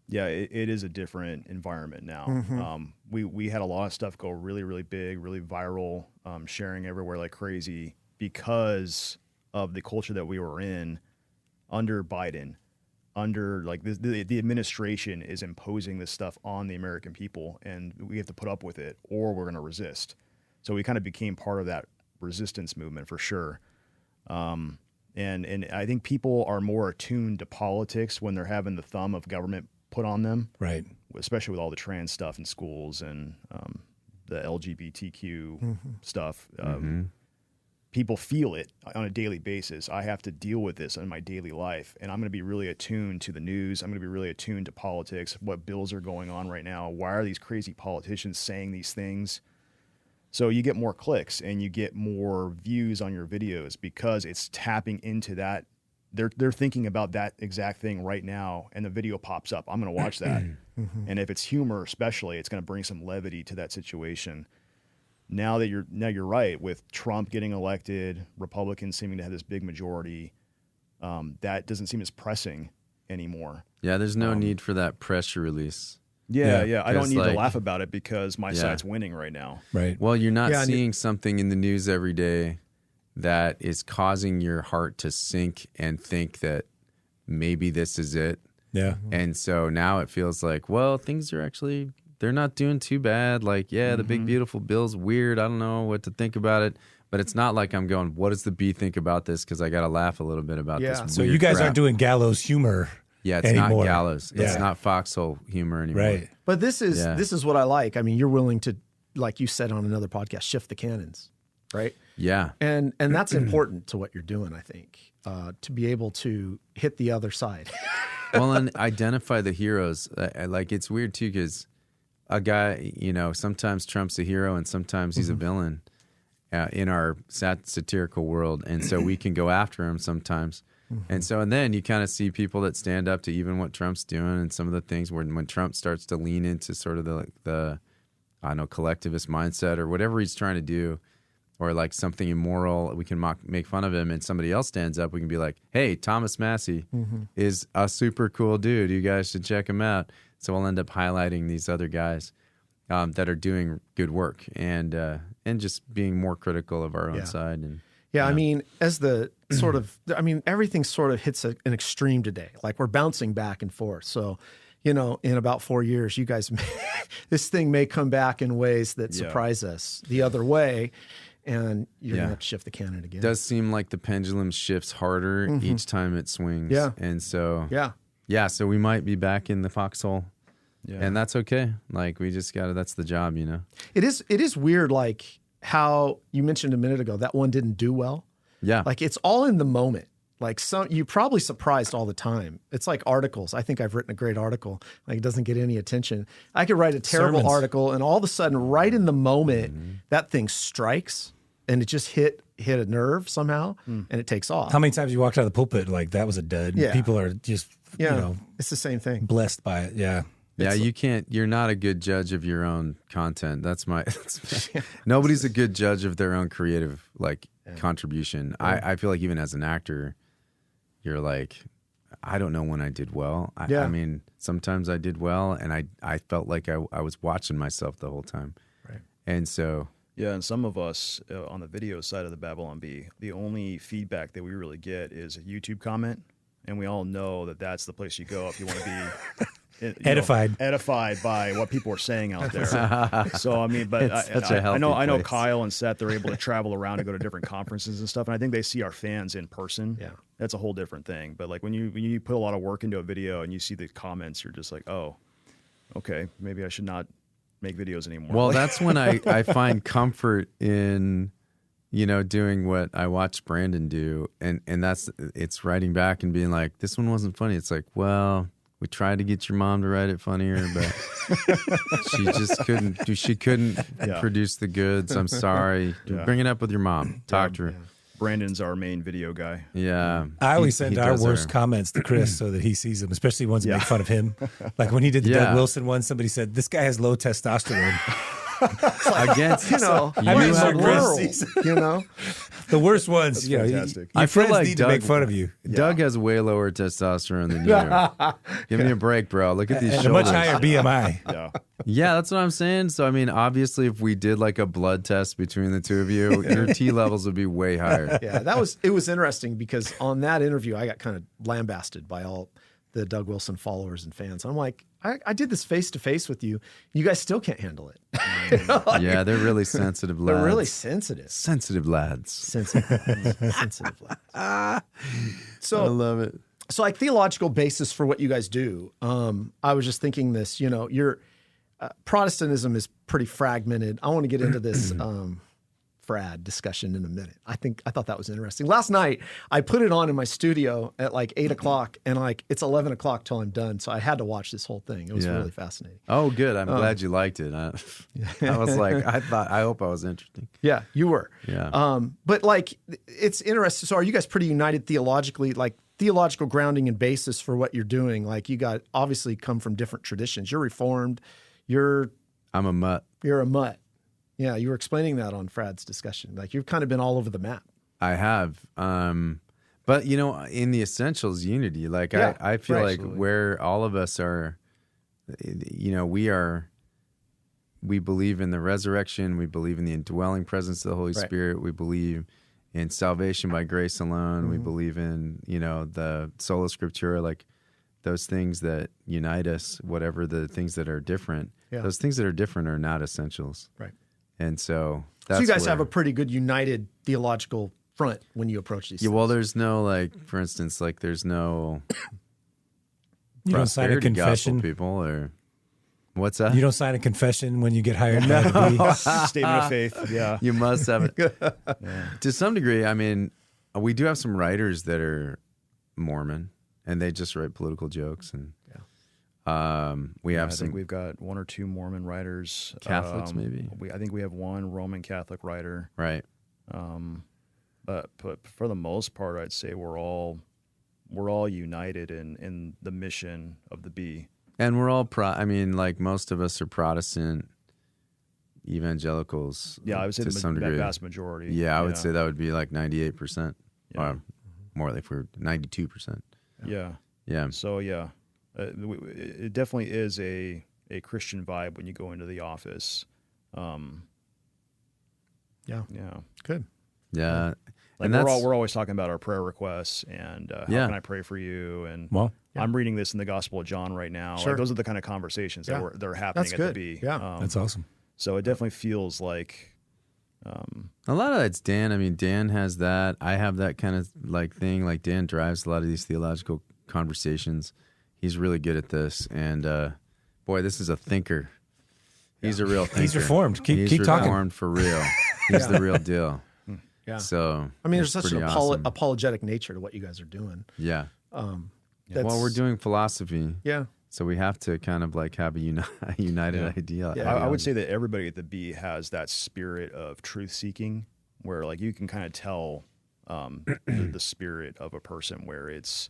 Yeah, it is a different environment now. We had a lot of stuff go really, really big, really viral, sharing everywhere like crazy because of the culture that we were in under Biden. Under like the administration is imposing this stuff on the American people, and we have to put up with it, or we're going to resist. So we kind of became part of that resistance movement for sure. And I think people are more attuned to politics when they're having the thumb of government put on them, right? Especially with all the trans stuff in schools and the LGBTQ stuff. People feel it on a daily basis. I have to deal with this in my daily life, and I'm going to be really attuned to the news. I'm going to be really attuned to politics, what bills are going on right now. Why are these crazy politicians saying these things? So you get more clicks and you get more views on your videos because it's tapping into that. They're thinking about that exact thing right now, and the video pops up. I'm going to watch that. And if it's humor especially, it's going to bring some levity to that situation. Now you're right, with Trump getting elected, Republicans seeming to have this big majority, that doesn't seem as pressing anymore. Yeah, there's no need for that pressure release. Yeah. I don't need to laugh about it because my side's winning right now. Right. Well, you're not seeing something in the news every day that is causing your heart to sink and think that maybe this is it. Yeah. And so now it feels like, well, things are actually... they're not doing too bad. Like, the big, beautiful bill's weird. I don't know what to think about it. But it's not like I'm going, what does the Bee think about this? Because I got to laugh a little bit about this. So you guys aren't doing gallows humor it's anymore. not gallows. It's not foxhole humor anymore. Right. But this is what I like. I mean, you're willing to, like you said on another podcast, shift the cannons, right? Yeah. And that's important to what you're doing, I think, to be able to hit the other side. Well, and identify the heroes. Like, it's weird, too, because... a guy, sometimes Trump's a hero and sometimes he's a villain. in our satirical world, and so we can go after them sometimes. And then you kind of see people that stand up to even what Trump's doing and some of the things when Trump starts to lean into sort of the I don't know, collectivist mindset or whatever he's trying to do, or like something immoral, we can make fun of him, and somebody else stands up, we can be like, hey, Thomas Massey is a super cool dude. You guys should check him out. So we'll end up highlighting these other guys that are doing good work and just being more critical of our own side. And I mean, as the sort of, I mean, everything sort of hits an extreme today. Like we're bouncing back and forth. So, you know, in about 4 years, you guys, this thing may come back in ways that surprise us the other way. And you're going to have to shift the cannon again. It does seem like the pendulum shifts harder each time it swings. Yeah. And so, so we might be back in the foxhole. Yeah. And that's okay. Like, we just got to, that's the job, you know? It is weird, like how you mentioned a minute ago, that one didn't do well. Yeah. Like, it's all in the moment. Like, you're probably surprised all the time. It's like articles. I think I've written a great article. Like, it doesn't get any attention. I could write a terrible article, and all of a sudden, right in the moment, that thing strikes, and it just hit a nerve somehow, and it takes off. How many times you walked out of the pulpit like that was a dud? Yeah. People are just, you know, it's the same thing. Blessed by it. Yeah. Yeah, you're not a good judge of your own content. Nobody's a good judge of their own creative, contribution. Yeah. I feel like even as an actor, you're like, I don't know when I did well. I mean, sometimes I did well, and I felt like I was watching myself the whole time. Right. And so... Yeah, and some of us on the video side of the Babylon Bee, the only feedback that we really get is a YouTube comment, and we all know that that's the place you go if you want to be... edified by what people are saying out there. So I mean, but I know Kyle and Seth, they're able to travel around and go to different conferences and stuff, and I think they see our fans in person. Yeah, that's a whole different thing. But like when you put a lot of work into a video and you see the comments, you're just like, oh, okay, maybe I should not make videos anymore. Well, that's when I find comfort in doing what I watched Brandon do, and it's writing back and being like, this one wasn't funny. It's like, well, we tried to get your mom to write it funnier, but she just couldn't. She couldn't produce the goods. I'm sorry. Bring it up with your mom. Talk to her. Yeah. Brandon's our main video guy. Yeah. I always send our worst comments to Chris so that he sees them, especially ones that make fun of him. Like when he did the Doug Wilson one, somebody said, this guy has low testosterone. Against, the worst ones. I feel like need Doug, to make fun of you. Doug has way lower testosterone than you. Give me a break, bro. Look at these shoulders. A much higher BMI. Yeah, that's what I'm saying. So I mean, obviously, if we did like a blood test between the two of you, your T levels would be way higher. Yeah, it was interesting because on that interview, I got kind of lambasted by all the Doug Wilson followers and fans. I'm like, I did this face to face with you. You guys still can't handle it. Yeah, they're really sensitive lads. They're really sensitive. Sensitive lads. Sensitive lads. So I love it. So like theological basis for what you guys do. I was just thinking this, your Protestantism is pretty fragmented. I want to get into this Fradd discussion in a minute. I thought that was interesting. Last night, I put it on in my studio at like 8 o'clock, and it's 11 o'clock till I'm done. So I had to watch this whole thing. It was really fascinating. Oh, good. I'm glad you liked it. I was like, I hope I was interesting. Yeah, you were. Yeah. But like, it's interesting. So are you guys pretty united theologically, like theological grounding and basis for what you're doing? Like you got obviously come from different traditions. You're Reformed. I'm a mutt. You're a mutt. Yeah, you were explaining that on Fradd's discussion. Like you've kind of been all over the map. I have. But, in the essentials, unity. Like I feel like where all of us are, we believe in the resurrection. We believe in the indwelling presence of the Holy Spirit. We believe in salvation by grace alone. Mm-hmm. We believe in, the Sola Scriptura, like those things that unite us, whatever the things that are different. Yeah. Those things that are different are not essentials. Right. And so you guys have a pretty good united theological front when you approach these things. Well, there's no, for instance, there's no you don't sign a confession, people, or what's that? You don't sign a confession when you get hired by the bee. Statement of faith. Yeah, you must have it. Yeah. To some degree, I mean, we do have some writers that are Mormon, and they just write political jokes and. We have I think we've got one or two Mormon writers. Catholics, maybe. I think we have one Roman Catholic writer. Right. But for the most part, I'd say we're all united in the mission of the bee. And we're all like most of us are Protestant evangelicals. Yeah, I would say to some degree. vast majority. Yeah, I would say that would be like 98%, or more if we're 92%. Yeah. Yeah. So it definitely is a Christian vibe when you go into the office. Yeah. Good. Yeah. Like and we're always talking about our prayer requests and how can I pray for you? And I'm reading this in the Gospel of John right now. Sure. Like, those are the kind of conversations that are happening at the Bee. Yeah, that's awesome. So it definitely feels like a lot of that's Dan. I mean, Dan has that. I have that kind of like thing. Like Dan drives a lot of these theological conversations. He's really good at this. And boy, this is a thinker. He's a real thinker. He's reformed. Keep He's talking. Reformed for real. He's the real deal. Yeah. So I mean, there's such an awesome. apologetic nature to what you guys are doing. Yeah. Well, we're doing philosophy. Yeah. So we have to kind of like have a united idea. Yeah. I would say that everybody at the Bee has that spirit of truth seeking, where like you can kind of tell the spirit of a person, where it's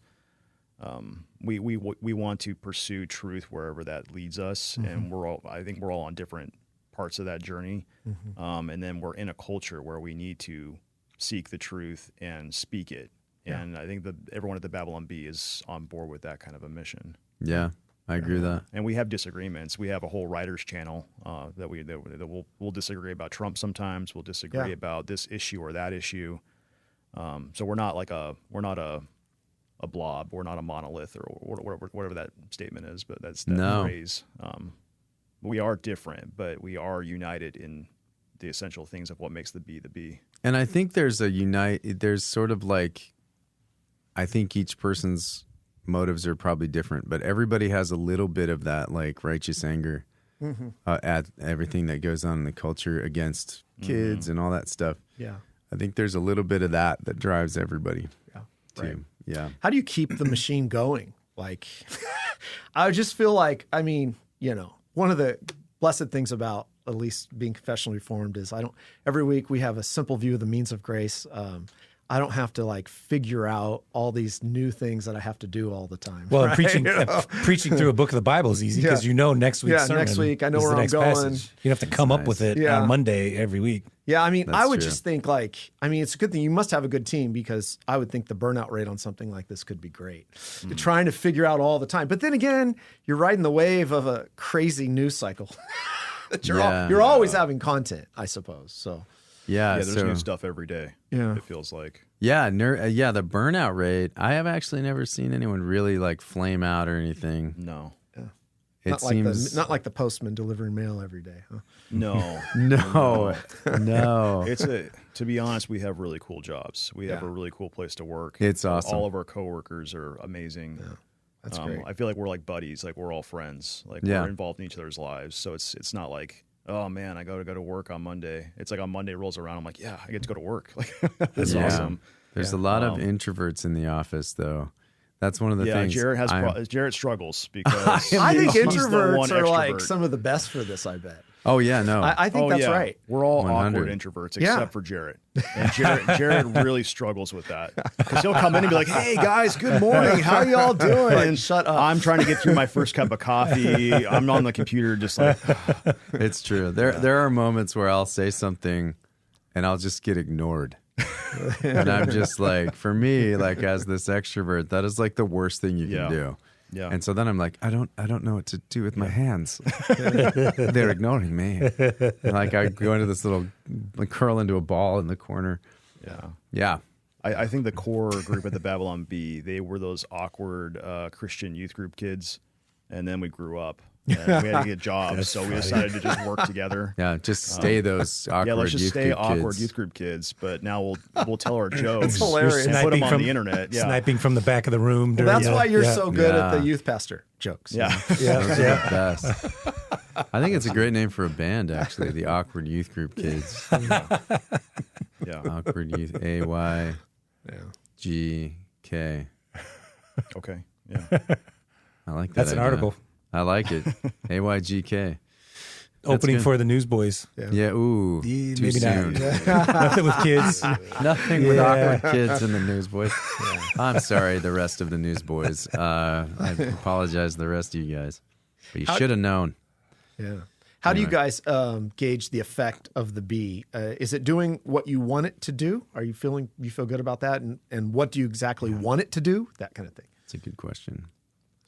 we want to pursue truth wherever that leads us, and I think we're all on different parts of that journey, and then we're in a culture where we need to seek the truth and speak it. And I think that everyone at the Babylon Bee is on board with that kind of a mission. Yeah, I agree with that. And we have disagreements. We have a whole writers channel that we'll disagree about Trump sometimes. We'll disagree about this issue or that issue. So we're not a blob. We're not a monolith or whatever that statement is. But that's that phrase. We are different, but we are united in the essential things of what makes the Bee the Bee. And I think there's sort of like, I think each person's motives are probably different, but everybody has a little bit of that like righteous anger at everything that goes on in the culture against kids and all that stuff. Yeah. I think there's a little bit of that drives everybody. Yeah. Too. Right. Yeah. How do you keep the machine going? Like, I just feel like, I mean, one of the blessed things about at least being confessionally reformed is every week we have a simple view of the means of grace. I don't have to like figure out all these new things that I have to do all the time. Well, right? preaching through a book of the Bible is easy because next week's sermon. Next week I know is where the I'm next going. Passage. You don't have to come up with it on Monday every week. Yeah, I mean, I would true. just think like, I mean, it's a good thing. You must have a good team, because I would think the burnout rate on something like this could be great. You're trying to figure out all the time. But then again, you're riding the wave of a crazy news cycle. You're always having content, I suppose. So there's new stuff every day. Yeah. It feels like. Yeah, the burnout rate. I have actually never seen anyone really like flame out or anything. No. It not like the postman delivering mail every day, huh? No. No. To be honest, we have really cool jobs. We have a really cool place to work. It's awesome. All of our coworkers are amazing. Yeah. That's great. I feel like we're like buddies. Like we're all friends. Like we're involved in each other's lives. So it's not like, oh man, I got to go to work on Monday. It's like on Monday rolls around, I'm like, yeah, I get to go to work. Like that's awesome. There's a lot of introverts in the office, though. That's one of the things. Jarret struggles because I think he's the introverts one are like extrovert. some of the best for this, I bet. Oh yeah, no. I think that's right. We're all 100. awkward introverts except for Jarret. And Jarret really struggles with that, because he'll come in and be like, "Hey guys, good morning. How y'all doing?" Like, shut up. I'm trying to get through my first cup of coffee. I'm on the computer, just like. It's true. There are moments where I'll say something, and I'll just get ignored. And I'm just like, for me, like as this extrovert, that is like the worst thing you can do. Yeah. And so then I'm like, I don't know what to do with my hands. They're ignoring me. And like I go into this little, like curl into a ball in the corner. Yeah. Yeah. I think the core group at the Babylon Bee, they were those awkward Christian youth group kids, and then we grew up. And we had to get jobs, so we decided to just work together. Yeah, just stay those awkward let's just youth stay group awkward kids. youth group kids. But now we'll tell our jokes. It's hilarious. And put them on the internet. Yeah. Sniping from the back of the room. Well, that's why you're so good at Yeah. the youth pastor jokes. Yeah. Those are the best. I think it's a great name for a band, actually. The Awkward Youth Group Kids. Yeah. Awkward Youth. AYGK. Okay. Yeah. I like that. That's an idea. article. I like it. AYGK. opening good. for the Newsboys. Yeah, ooh, Yeah, too maybe soon. not. Nothing with kids. Nothing with awkward kids in the Newsboys. I'm sorry, the rest of the Newsboys. I apologize to the rest of you guys. But you should have known. Yeah. How do you guys gauge the effect of the bee? Is it doing what you want it to do? You feel good about that? And what do you exactly want it to do? That kind of thing. That's a good question.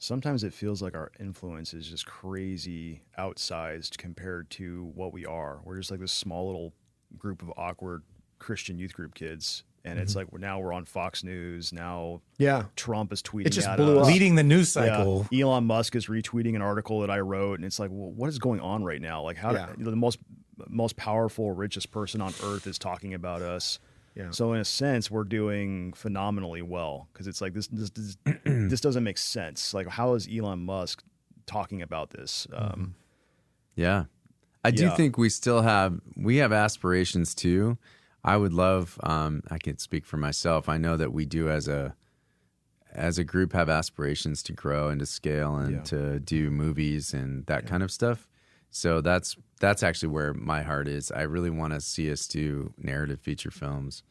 Sometimes it feels like our influence is just crazy outsized compared to what we are. We're just like this small little group of awkward Christian youth group kids. And it's like now we're on Fox News. Now Trump is tweeting it just at blew us. up. Leading the news cycle. Yeah. Elon Musk is retweeting an article that I wrote. And it's like, well, what is going on right now? Like the most powerful, richest person on earth is talking about us. Yeah. So in a sense, we're doing phenomenally well because it's like this doesn't make sense. Like, how is Elon Musk talking about this? Yeah, I do think we have aspirations too. I would love. I can speak for myself. I know that we do as a group have aspirations to grow and to scale and to do movies and that kind of stuff. So that's actually where my heart is. I really want to see us do narrative feature films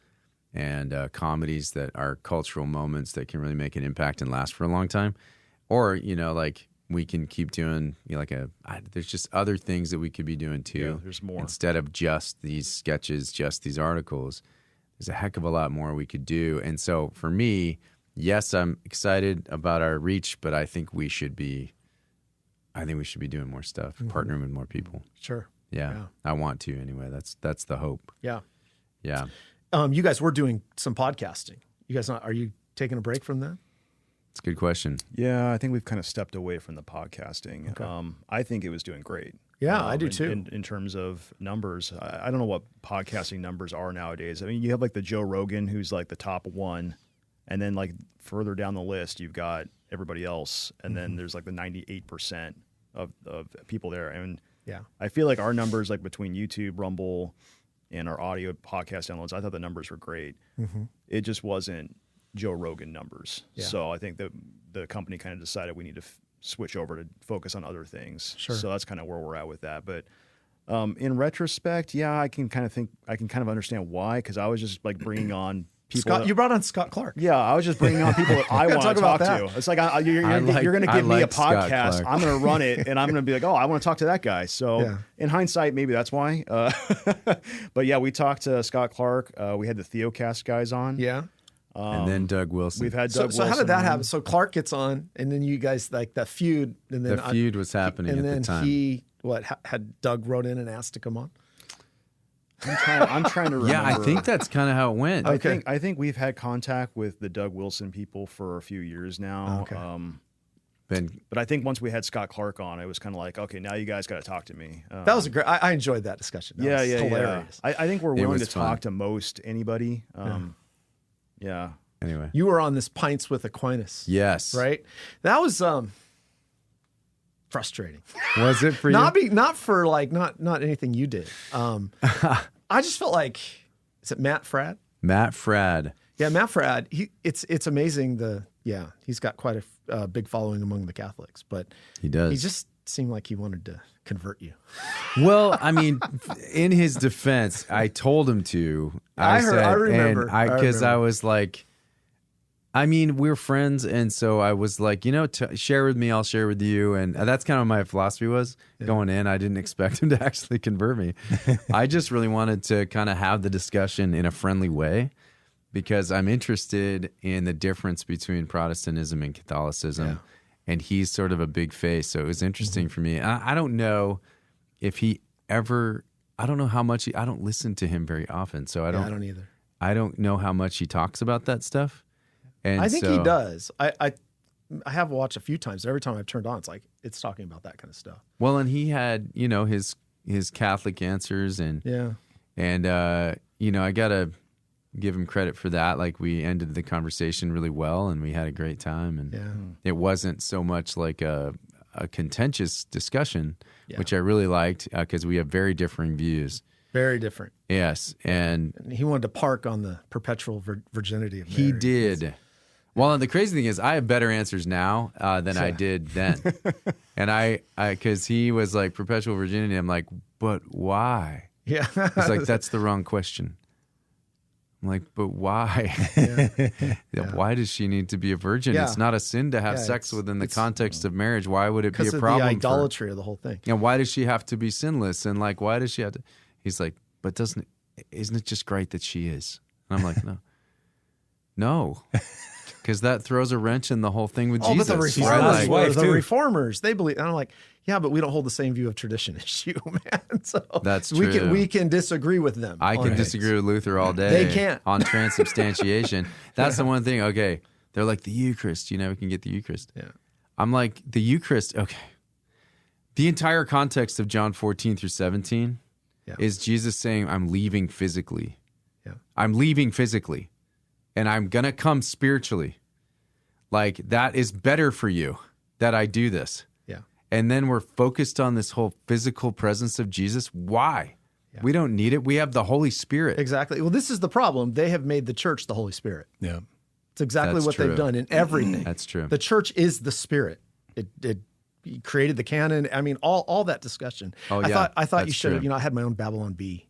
and comedies that are cultural moments that can really make an impact and last for a long time. Or, like we can keep doing there's just other things that we could be doing too. Yeah, there's more. Instead of just these sketches, just these articles, there's a heck of a lot more we could do. And so for me, yes, I'm excited about our reach, but I think we should be doing more stuff, partnering with more people. Sure. Yeah. I want to anyway. That's the hope. Yeah. Yeah. You guys were doing some podcasting. You guys are you taking a break from that? It's a good question. Yeah, I think we've kind of stepped away from the podcasting. Okay. I think it was doing great. Yeah, I do too. In terms of numbers, I don't know what podcasting numbers are nowadays. I mean, you have like the Joe Rogan, who's like the top one, and then like further down the list, you've got everybody else, and then there's like the 98% of people there. And I feel like our numbers, like between YouTube, Rumble, and our audio podcast downloads, I thought the numbers were great. It just wasn't Joe Rogan numbers. So I think that the company kind of decided we need to switch over to focus on other things. Sure. So that's kind of where we're at with that. But in retrospect, I can kind of understand why, because I was just like bringing on people. You brought on Scott Clark. Yeah, I was just bringing on people that I want to talk to. It's like you're going to give me a podcast. I'm going to run it, and I'm going to be like, oh, I want to talk to that guy. So in hindsight, maybe that's why. But yeah, we talked to Scott Clark. We had the Theocast guys on. Yeah. And then Doug Wilson. We've had Doug Wilson. So how did that happen? So Clark gets on, and then you guys like the feud, and then the feud was happening at the time. And then had Doug wrote in and asked to come on? I'm trying to remember. Yeah, I think that's kind of how it went. Okay. I think we've had contact with the Doug Wilson people for a few years now. Okay. But I think once we had Scott Clark on, it was kind of like, okay, now you guys got to talk to me. That was a great. I enjoyed that discussion. That was hilarious. I think we're willing to talk to most anybody. Yeah. Anyway, you were on this Pints with Aquinas. Yes. Right. That was frustrating. Was it for you? Not for not anything you did. I just felt like, is it Matt Fradd? Matt Fradd. Yeah, Matt Fradd. It's amazing. He's got quite a big following among the Catholics, but he does. He just seemed like he wanted to convert you. Well, I mean, in his defense, I told him to. I remember. Because I was like, I mean, we're friends, and so I was like, share with me, I'll share with you, and that's kind of my philosophy was going in. I didn't expect him to actually convert me. I just really wanted to kind of have the discussion in a friendly way, because I'm interested in the difference between Protestantism and Catholicism, and he's sort of a big face, so it was interesting for me. I don't know if he ever. I don't know how much I don't listen to him very often, so I don't either. I don't know how much he talks about that stuff. And I think he does. I have watched a few times. Every time I've turned on, it's talking about that kind of stuff. Well, and he had his Catholic answers, and I gotta give him credit for that. Like, we ended the conversation really well, and we had a great time, and it wasn't so much like a contentious discussion, which I really liked, because we have very differing views. Very different. Yes, and he wanted to park on the perpetual virginity of Mary. He did. Well, and the crazy thing is, I have better answers now than I did then. And because he was like perpetual virginity, I'm like, but why? Yeah. He's like, that's the wrong question. I'm like, but why? Why does she need to be a virgin? Yeah. It's not a sin to have sex within the context of marriage. Why would it be a Because problem? of the idolatry of the whole thing. And why does she have to be sinless? And like, why does she have to? He's like, but isn't it just great that she is? And I'm like, no. Because that throws a wrench in the whole thing with Jesus. But the right? reformers, reformers, they believe. And I'm like, yeah, but we don't hold the same view of tradition as you, man. So that's true. We can disagree with them. I can disagree with Luther all day. They can't on transubstantiation. That's the one thing. Okay, they're like the Eucharist. You never can get the Eucharist. Yeah, I'm like the Eucharist. Okay, the entire context of John 14 through 17 is Jesus saying, "I'm leaving physically. Yeah, I'm leaving physically, and I'm gonna come spiritually. Like that is better for you that I do this." And then we're focused on this whole physical presence of Jesus. Why? Yeah. We don't need it. We have the Holy Spirit. Exactly. Well, this is the problem. They have made the church the Holy Spirit. Yeah. It's exactly what they've done in everything. That's true. The church is the Spirit. It created the canon. I mean, all that discussion. Oh, yeah. I thought you should have, true. I had my own b'Babylonbee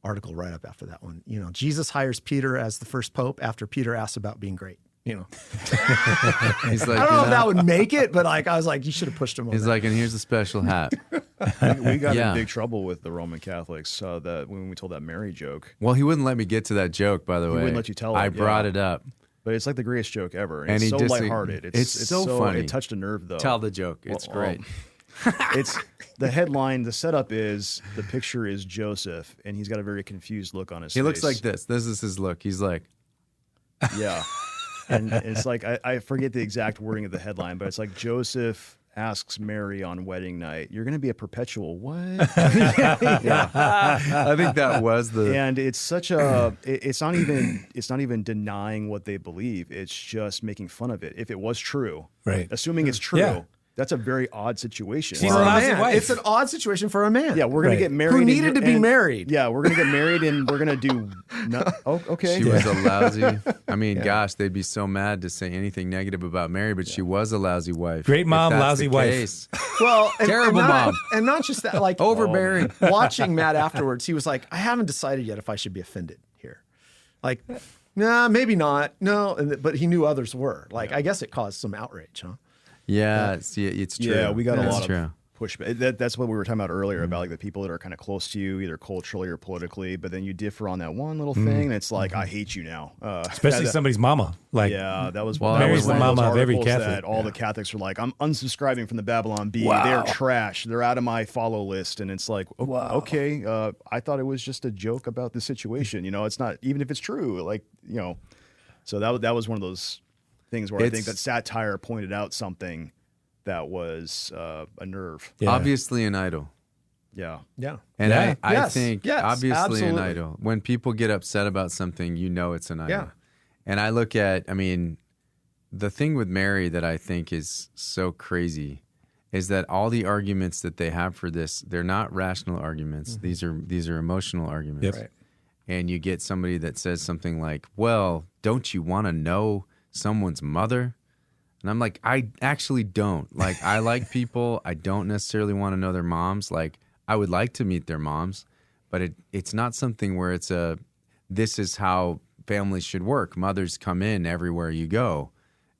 article right up after that one. Jesus hires Peter as the first pope after Peter asks about being great. He's like, I don't know if that would make it, but I was like, you should have pushed him on He's that. like, and here's a special hat. We got in big trouble with the Roman Catholics that when we told that Mary joke. Well, he wouldn't let me get to that joke, by the way. He wouldn't let you tell it. I brought it up. But it's like the greatest joke ever. And it's so he lighthearted. It's so funny. It touched a nerve, though. Tell the joke. It's great. It's the headline. The setup is the picture is Joseph, and he's got a very confused look on his face. He looks like this. This is his look. He's like, yeah. And it's like, I forget the exact wording of the headline, but it's like Joseph asks Mary on wedding night, "You're going to be a perpetual what?" Yeah. I think that was the. And it's such a. It's not even denying what they believe. It's just making fun of it. If it was true, right? Assuming it's true. Yeah. That's a very odd situation. She's a lousy wife. It's an odd situation for a man. Yeah, we're going to get married. Who needed to be married. Yeah, we're going to get married and we're going to do... okay. She was a lousy... I mean, gosh, they'd be so mad to say anything negative about Mary, but she was a lousy wife. Great mom, If that's lousy the wife. case. Well, Terrible mom. And not just that, like... Overbearing. Watching Matt afterwards, he was like, I haven't decided yet if I should be offended here. Like, nah, maybe not. No, but he knew others were. Like, I guess it caused some outrage, huh? Yeah, it's true. Yeah, we got a lot true. of pushback. That's what we were talking about earlier about like the people that are kind of close to you, either culturally or politically, but then you differ on that one little thing, and it's like, I hate you now. Especially somebody's mama. Like, yeah, that was Mary's the one of those mama of every articles Catholic. that all the Catholics are like, I'm unsubscribing from the b'Babylonbee. They're trash. They're out of my follow list. And it's like, okay, I thought it was just a joke about the situation. It's not, even if it's true, like, so that was one of those things where I think that Satire pointed out something that was a nerve. Yeah. Obviously an idol. Yeah. Yeah. And Yeah. I think obviously absolutely. an idol. When people get upset about something, it's an idol. Yeah. And I look at, the thing with Mary that I think is so crazy is that all the arguments that they have for this, they're not rational arguments. Mm-hmm. These are emotional arguments. Yep. Right. And you get somebody that says something like, well, don't you want to know someone's mother? And I'm like, I actually don't. Like, I like people. I don't necessarily want to know their moms. Like, I would like to meet their moms, but it's not something where this is how families should work. Mothers come in everywhere you go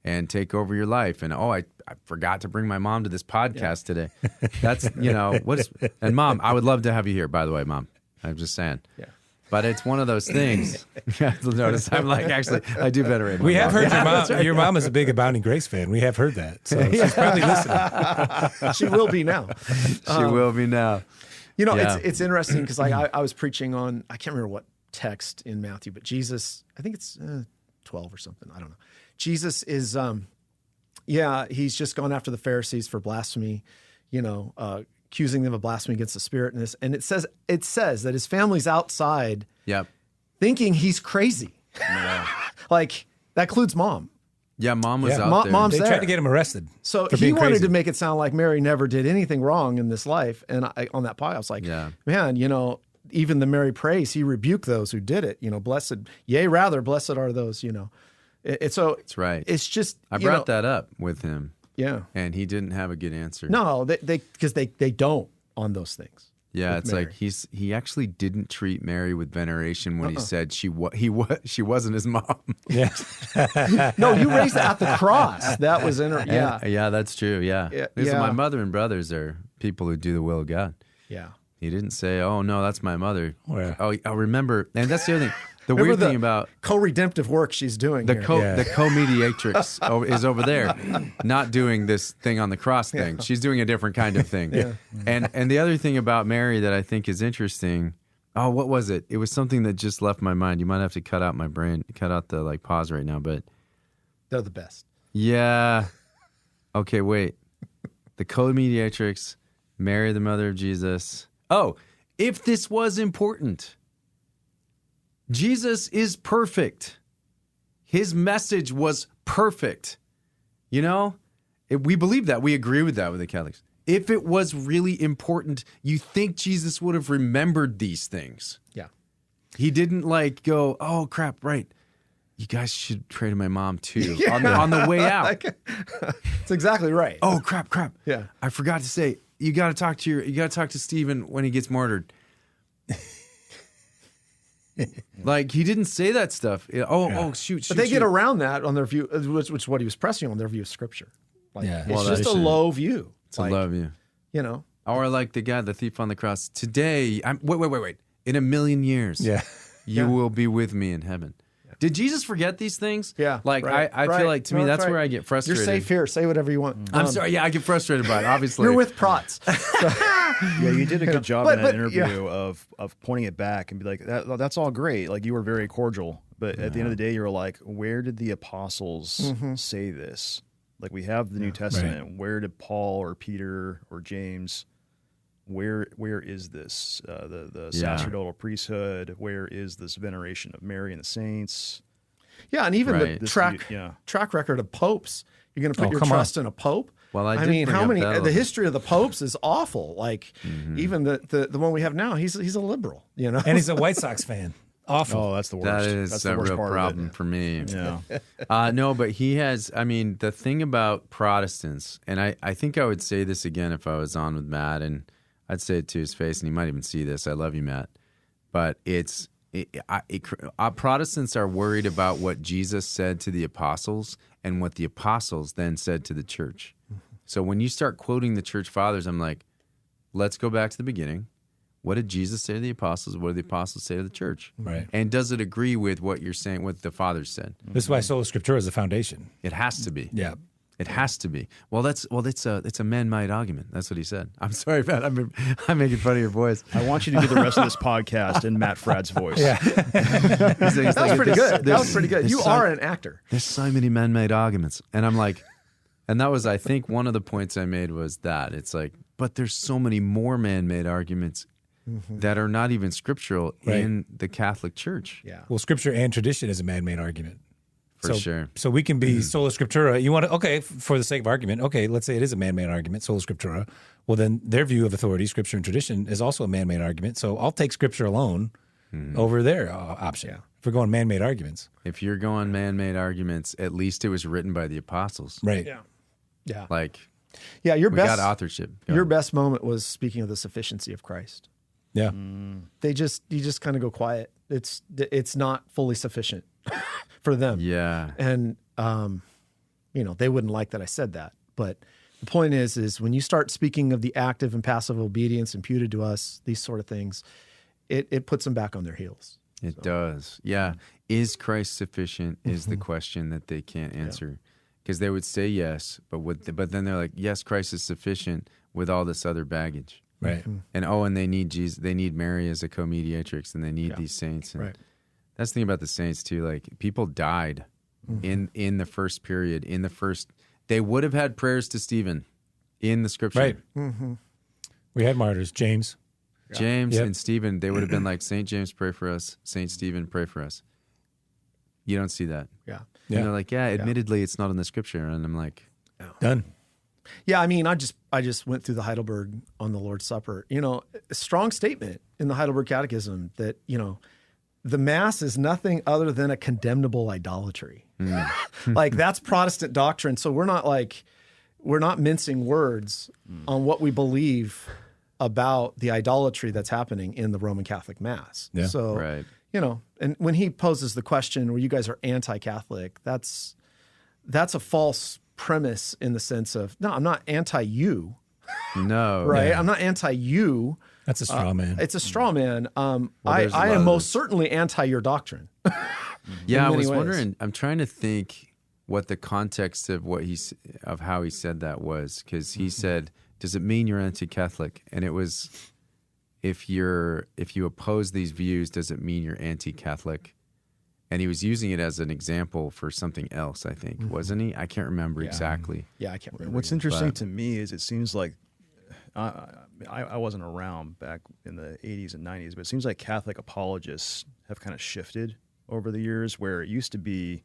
and take over your life. And, I forgot to bring my mom to this podcast today. That's, and Mom, I would love to have you here, by the way, Mom. I'm just saying. Yeah. But it's one of those things. You'll notice I'm like, actually, I do better. We have heard your mom. Your mom is a big Abounding Grace fan. We have heard that. So she's probably listening. She will be now. She will be now. It's interesting because I was preaching on, I can't remember what text in Matthew, but Jesus, I think it's 12 or something. I don't know. Jesus is, he's just gone after the Pharisees for blasphemy, accusing them of blasphemy against the Spirit. And it says that his family's outside thinking he's crazy. Yeah. Like, that includes Mom. Yeah, Mom was out there. Mom's they there. tried to get him arrested. So for he being wanted crazy. to make it sound like Mary never did anything wrong in this life. And on that pod, I was like, man, even the Mary prays, he rebuked those who did it. Blessed, blessed are those, So That's right. It's just I brought that up with him. Yeah. And he didn't have a good answer. No, because they don't on those things. Yeah, it's Mary. like he actually didn't treat Mary with veneration when he said she wasn't his mom. Yeah. No, you raised it at the cross. That was Yeah, that's true. Yeah. Yeah. My mother and brothers are people who do the will of God. Yeah. He didn't say, "Oh no, that's my mother." Yeah. Oh, I remember. And that's the other thing. The Remember weird thing about co-redemptive work she's doing the here. the co-mediatrix is over there, not doing this thing on the cross thing. She's doing a different kind of thing. And the other thing about Mary that I think is interesting. Oh, what was it? It was something that just left my mind. You might have to cut out my brain, cut out the pause right now. But They're the best. yeah. Okay, wait. The co-mediatrix, Mary, the mother of Jesus. Oh, if this was important. Jesus is perfect. His message was perfect. You know, we believe that. We agree with that with the Catholics. If it was really important, you think Jesus would have remembered these things. Yeah. He didn't go, oh, crap, right. You guys should pray to my mom too on the way out. That's exactly right. Oh, crap. Yeah. I forgot to say, you got to talk to Stephen when he gets martyred. He didn't say that stuff. Oh, shoot. But they get around that on their view, which is what he was pressing on their view of Scripture. It's just a low view. It's a low view. You know. Or like the guy, the thief on the cross. Today, wait. In 1,000,000 years, you will be with me in heaven. Yeah. Did Jesus forget these things? Yeah. I feel like to me, that's where I get frustrated. You're safe here. Say whatever you want. I'm sorry. Yeah, I get frustrated by it, obviously. You're with Prots. Yeah, you did a good job in that interview of pointing it back and be like, that's all great. Like, you were very cordial. But at the end of the day, you're like, where did the apostles say this? Like, we have the New Testament. Right. Where did Paul or Peter or James, where is this? The sacerdotal priesthood, where is this veneration of Mary and the saints? Yeah, and even the track record of popes. You're going to put your trust in a pope? Well, I mean, how many? The history of the popes is awful. Like, even the one we have now, he's a liberal, you know? And he's a White Sox fan. Awful. Oh, that's the worst. That's a real problem for me. Yeah. No, but he has, the thing about Protestants, and I think I would say this again if I was on with Matt, and I'd say it to his face, and he might even see this. I love you, Matt. But Protestants are worried about what Jesus said to the apostles and what the apostles then said to the church. So when you start quoting the church fathers, I'm like, let's go back to the beginning. What did Jesus say to the apostles? What did the apostles say to the church? Right. And does it agree with what you're saying, what the fathers said? This is why Sola Scriptura is the foundation. It has to be. Yeah. It has to be. It's a man-made argument. That's what he said. I'm sorry, Matt. I'm making fun of your voice. I want you to do the rest of this podcast in Matt Fradd's voice. Yeah. That was pretty good. That was pretty good. You are an actor. There's so many man-made arguments. And I'm like, and that was, I think, one of the points I made was that. It's like, but there's so many more man-made arguments that are not even scriptural in the Catholic Church. Yeah. Well, Scripture and tradition is a man-made argument. For sure. So we can be Sola Scriptura. You want to, for the sake of argument, let's say it is a man-made argument, Sola Scriptura. Well, then their view of authority, Scripture and tradition, is also a man-made argument. So I'll take Scripture alone over their option. Yeah. If we're going man-made arguments. If you're going man-made arguments, at least it was written by the apostles. Right. Yeah. Yeah. We got authorship. Your best moment was speaking of the sufficiency of Christ. Yeah. You just kind of go quiet. It's not fully sufficient for them. Yeah. And they wouldn't like that I said that. But the point is when you start speaking of the active and passive obedience imputed to us, these sort of things, it puts them back on their heels. It does. Yeah. Is Christ sufficient is the question that they can't answer. Because they would say yes, but then they're like, yes, Christ is sufficient with all this other baggage. Right. And they need Jesus, they need Mary as a co-mediatrix, and they need these saints. And that's the thing about the saints too. Like, people died in the first period. They would have had prayers to Stephen in the scripture. Right. We had martyrs, James and Stephen. They would have been like, Saint James, pray for us. Saint Stephen, pray for us. You don't see that. Yeah. And they're like, admittedly, it's not in the scripture. And I'm like, done. Yeah, I just went through the Heidelberg on the Lord's Supper. A strong statement in the Heidelberg Catechism that, the Mass is nothing other than a condemnable idolatry. Like, that's Protestant doctrine. So we're not mincing words on what we believe about the idolatry that's happening in the Roman Catholic Mass. Yeah. So, Right. And when he poses the question where you guys are anti-Catholic, that's a false premise in the sense of, no, I'm not anti-you, No. right? Yeah. I'm not anti-you. That's a straw man. It's a straw man. there's a I lot am of most this. certainly anti your doctrine. Yeah, I many was ways. wondering. I'm trying to think what the context of of how he said that was, because he said, "Does it mean you're anti-Catholic?" And it was, if you oppose these views, does it mean you're anti-Catholic? And he was using it as an example for something else, I think, wasn't he? I can't remember exactly. Yeah, I can't remember. What's interesting to me is it seems like I wasn't around back in the 80s and 90s, but it seems like Catholic apologists have kind of shifted over the years, where it used to be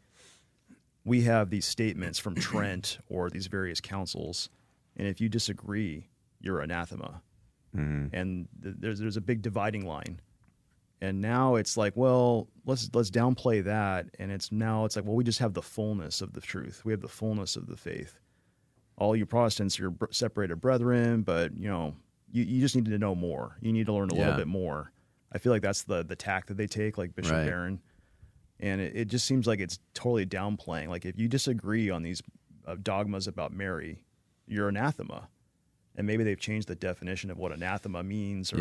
we have these statements from Trent or these various councils, and if you disagree, you're anathema. And there's a big dividing line. And now it's like, well, let's downplay that, and it's like, well, we just have the fullness of the truth. We have the fullness of the faith. All you Protestants, you're separated brethren, but you just need to know more. You need to learn a little bit more. I feel like that's the tack that they take, like Bishop Right. Barron. And it just seems like it's totally downplaying. Like, if you disagree on these dogmas about Mary, you're anathema. And maybe they've changed the definition of what anathema means.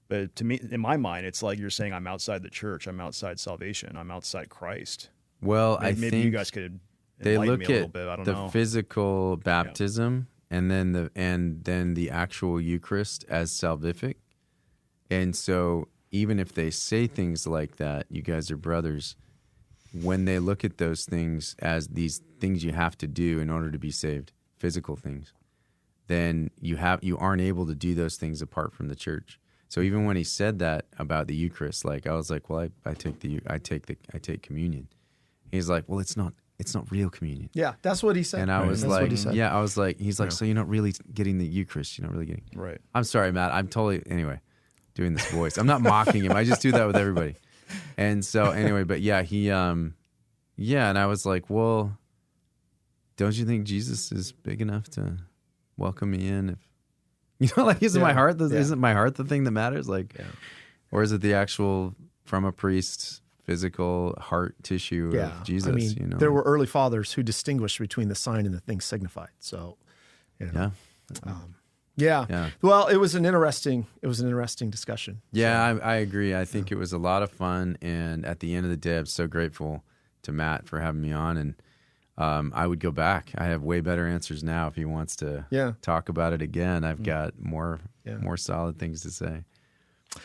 But to me, in my mind, it's like you're saying, I'm outside the church. I'm outside salvation. I'm outside Christ. Well, Maybe I think you guys could they enlighten look me a little at bit. I don't the know. physical baptism and then the actual Eucharist as salvific. And so even if they say things like that, you guys are brothers, when they look at those things as these things you have to do in order to be saved, physical things, then you aren't able to do those things apart from the church. So even when he said that about the Eucharist, like, I was like, well, I take communion. He's like, well, it's not real communion. Yeah, that's what he said. And I was That's like, what he said. yeah, I was like, he's like, so you're not really getting the Eucharist. You're not really getting. Right. I'm sorry, Matt. I'm totally, anyway, doing this voice. I'm not mocking him. I just do that with everybody. And so anyway, but yeah, and I was like, well, don't you think Jesus is big enough to welcome me in? Like, isn't my heart the thing that matters? Like, or is it the actual, from a priest, physical heart tissue of Jesus? I mean, there were early fathers who distinguished between the sign and the thing signified. So, yeah. Well, it was an interesting discussion. Yeah, I agree. I think it was a lot of fun, and at the end of the day, I'm so grateful to Matt for having me on, and I would go back. I have way better answers now if he wants to talk about it again. I've got more solid things to say.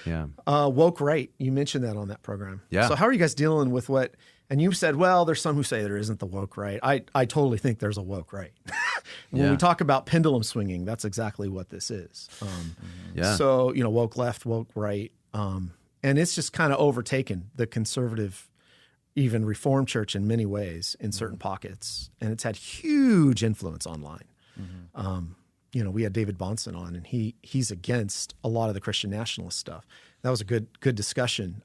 Yeah. Woke right. You mentioned that on that program. Yeah. So how are you guys dealing with what, and you said, well, there's some who say there isn't the woke right. I totally think there's a woke right. When we talk about pendulum swinging, that's exactly what this is. So, woke left, woke right. And it's just kind of overtaken the conservative, even Reformed church in many ways in certain pockets. And it's had huge influence online. We had David Bonson on, and he's against a lot of the Christian nationalist stuff. That was a good discussion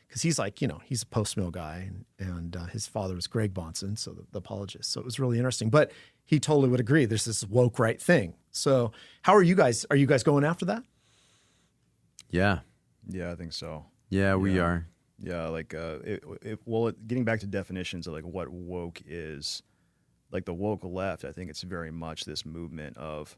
because he's like, he's a post-mill guy, and his father was Greg Bonson, so the apologist. So it was really interesting. But he totally would agree. There's this woke right thing. So how are you guys? Are you guys going after that? Yeah, I think so. Yeah, we are. Yeah, like getting back to definitions of like what woke is, like the woke left, I think it's very much this movement of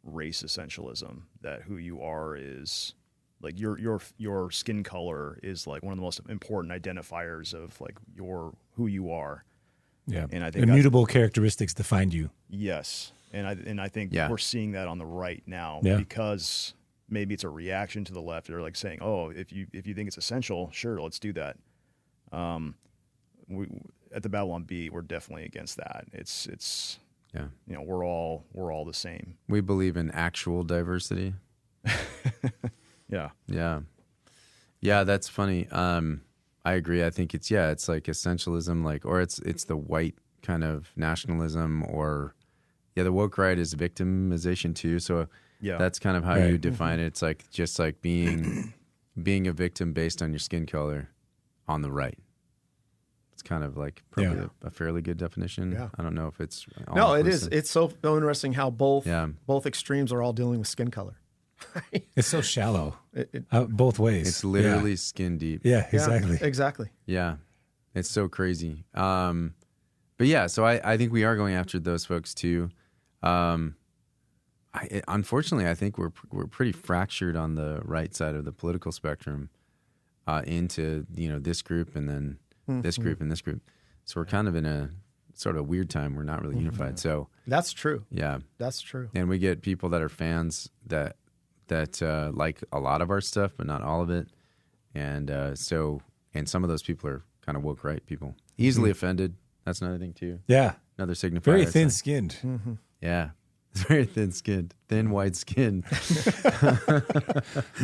race essentialism, that who you are is like your skin color is like one of the most important identifiers of like who you are. Yeah, and I think immutable characteristics defined you. Yes, and I think we're seeing that on the right now because maybe it's a reaction to the left. They're like saying, "Oh, if you think it's essential, sure, let's do that." We at the Babylonbee, we're definitely against that. It's we're all the same. We believe in actual diversity. Yeah. That's funny. I agree. I think it's like essentialism, like, or it's the white kind of nationalism, or the woke right is victimization too. So that's kind of how you define it. It's like just like being a victim based on your skin color. on the right. It's kind of like probably a fairly good definition. Yeah. I don't know if it's No, it is. It's so interesting how both extremes are all dealing with skin color. It's so shallow both ways. It's literally skin deep. Yeah, exactly. Yeah, exactly. Yeah, it's so crazy. But yeah, so I think we are going after those folks too. Unfortunately, I think we're pretty fractured on the right side of the political spectrum into this group and then this group and this group. So we're kind of in a sort of weird time. We're not really unified. So that's true. Yeah, that's true. And we get people that are fans that like a lot of our stuff, but not all of it. And and some of those people are kind of woke right people, easily offended. That's another thing too. Yeah, another signifier. Very thin-skinned. Mm-hmm. Yeah, it's very thin-skinned, thin white skin.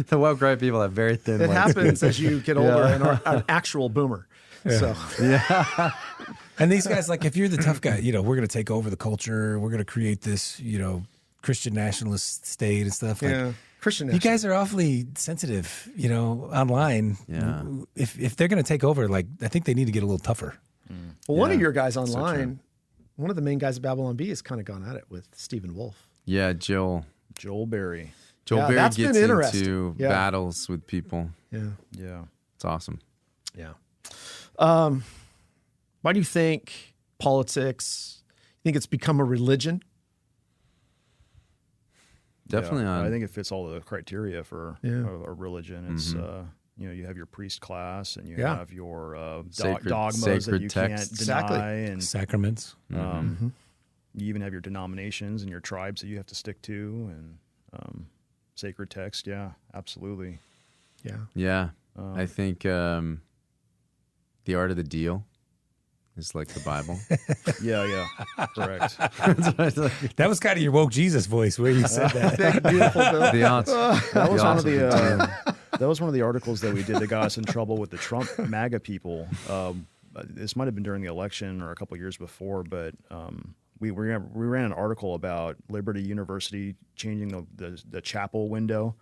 The woke right people have very thin. It white happens skin. as you get older and are an actual boomer. Yeah. So yeah. And these guys, like, if you're the tough guy, we're going to take over the culture. We're going to create this, Christian nationalist state and stuff. Yeah. Christian. You guys are awfully sensitive, online. Yeah. If they're going to take over, like, I think they need to get a little tougher. Well, one of your guys online, one of the main guys at Babylon Bee has kind of gone at it with Stephen Wolf. Yeah, Joel Berry. Joel Berry that's gets been interesting. into battles with people. Yeah. Yeah. It's awesome. Yeah. Why do you think politics, you think it's become a religion? Definitely Yeah, on. I think it fits all the criteria for a religion. It's you have your priest class and you have your dogmas that you texts. can't deny, and sacraments. You even have your denominations and your tribes that you have to stick to, and sacred text. Yeah, absolutely. Yeah. Yeah, I think the art of the deal is like the Bible. Yeah, correct. That was kind of your woke Jesus voice where you said that. Big, beautiful Bill. That was one of the articles that we did that got us in trouble with the Trump MAGA people. This might have been during the election or a couple years before, but we ran an article about Liberty University changing the chapel window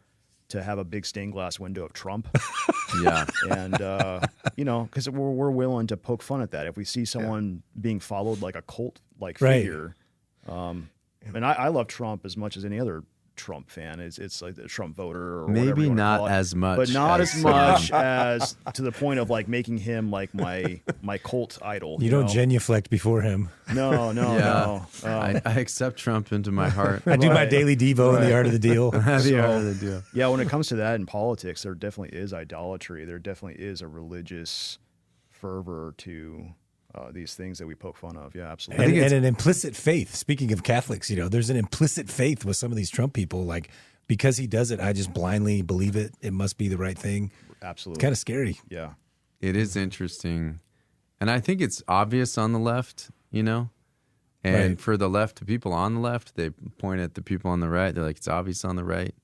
to have a big stained glass window of Trump. Yeah. And, because we're willing to poke fun at that. If we see someone being followed like a cult-like figure. And I love Trump as much as any other Trump fan. It's like the Trump voter or whatever maybe you not call it. as much. But not as much as to the point of like making him like my cult idol. You don't genuflect before him. No. I accept Trump into my heart. I do my daily Devo in the art of the deal. The art of the deal. Yeah, when it comes to that in politics, there definitely is idolatry. There definitely is a religious fervor to these things that we poke fun of. Yeah, absolutely. And an implicit faith. Speaking of Catholics, there's an implicit faith with some of these Trump people. Like, because he does it, I just blindly believe it. It must be the right thing. Absolutely. It's kind of scary. Yeah. It is interesting. And I think it's obvious on the left, And for the left, people on the left, they point at the people on the right. They're like, it's obvious on the right.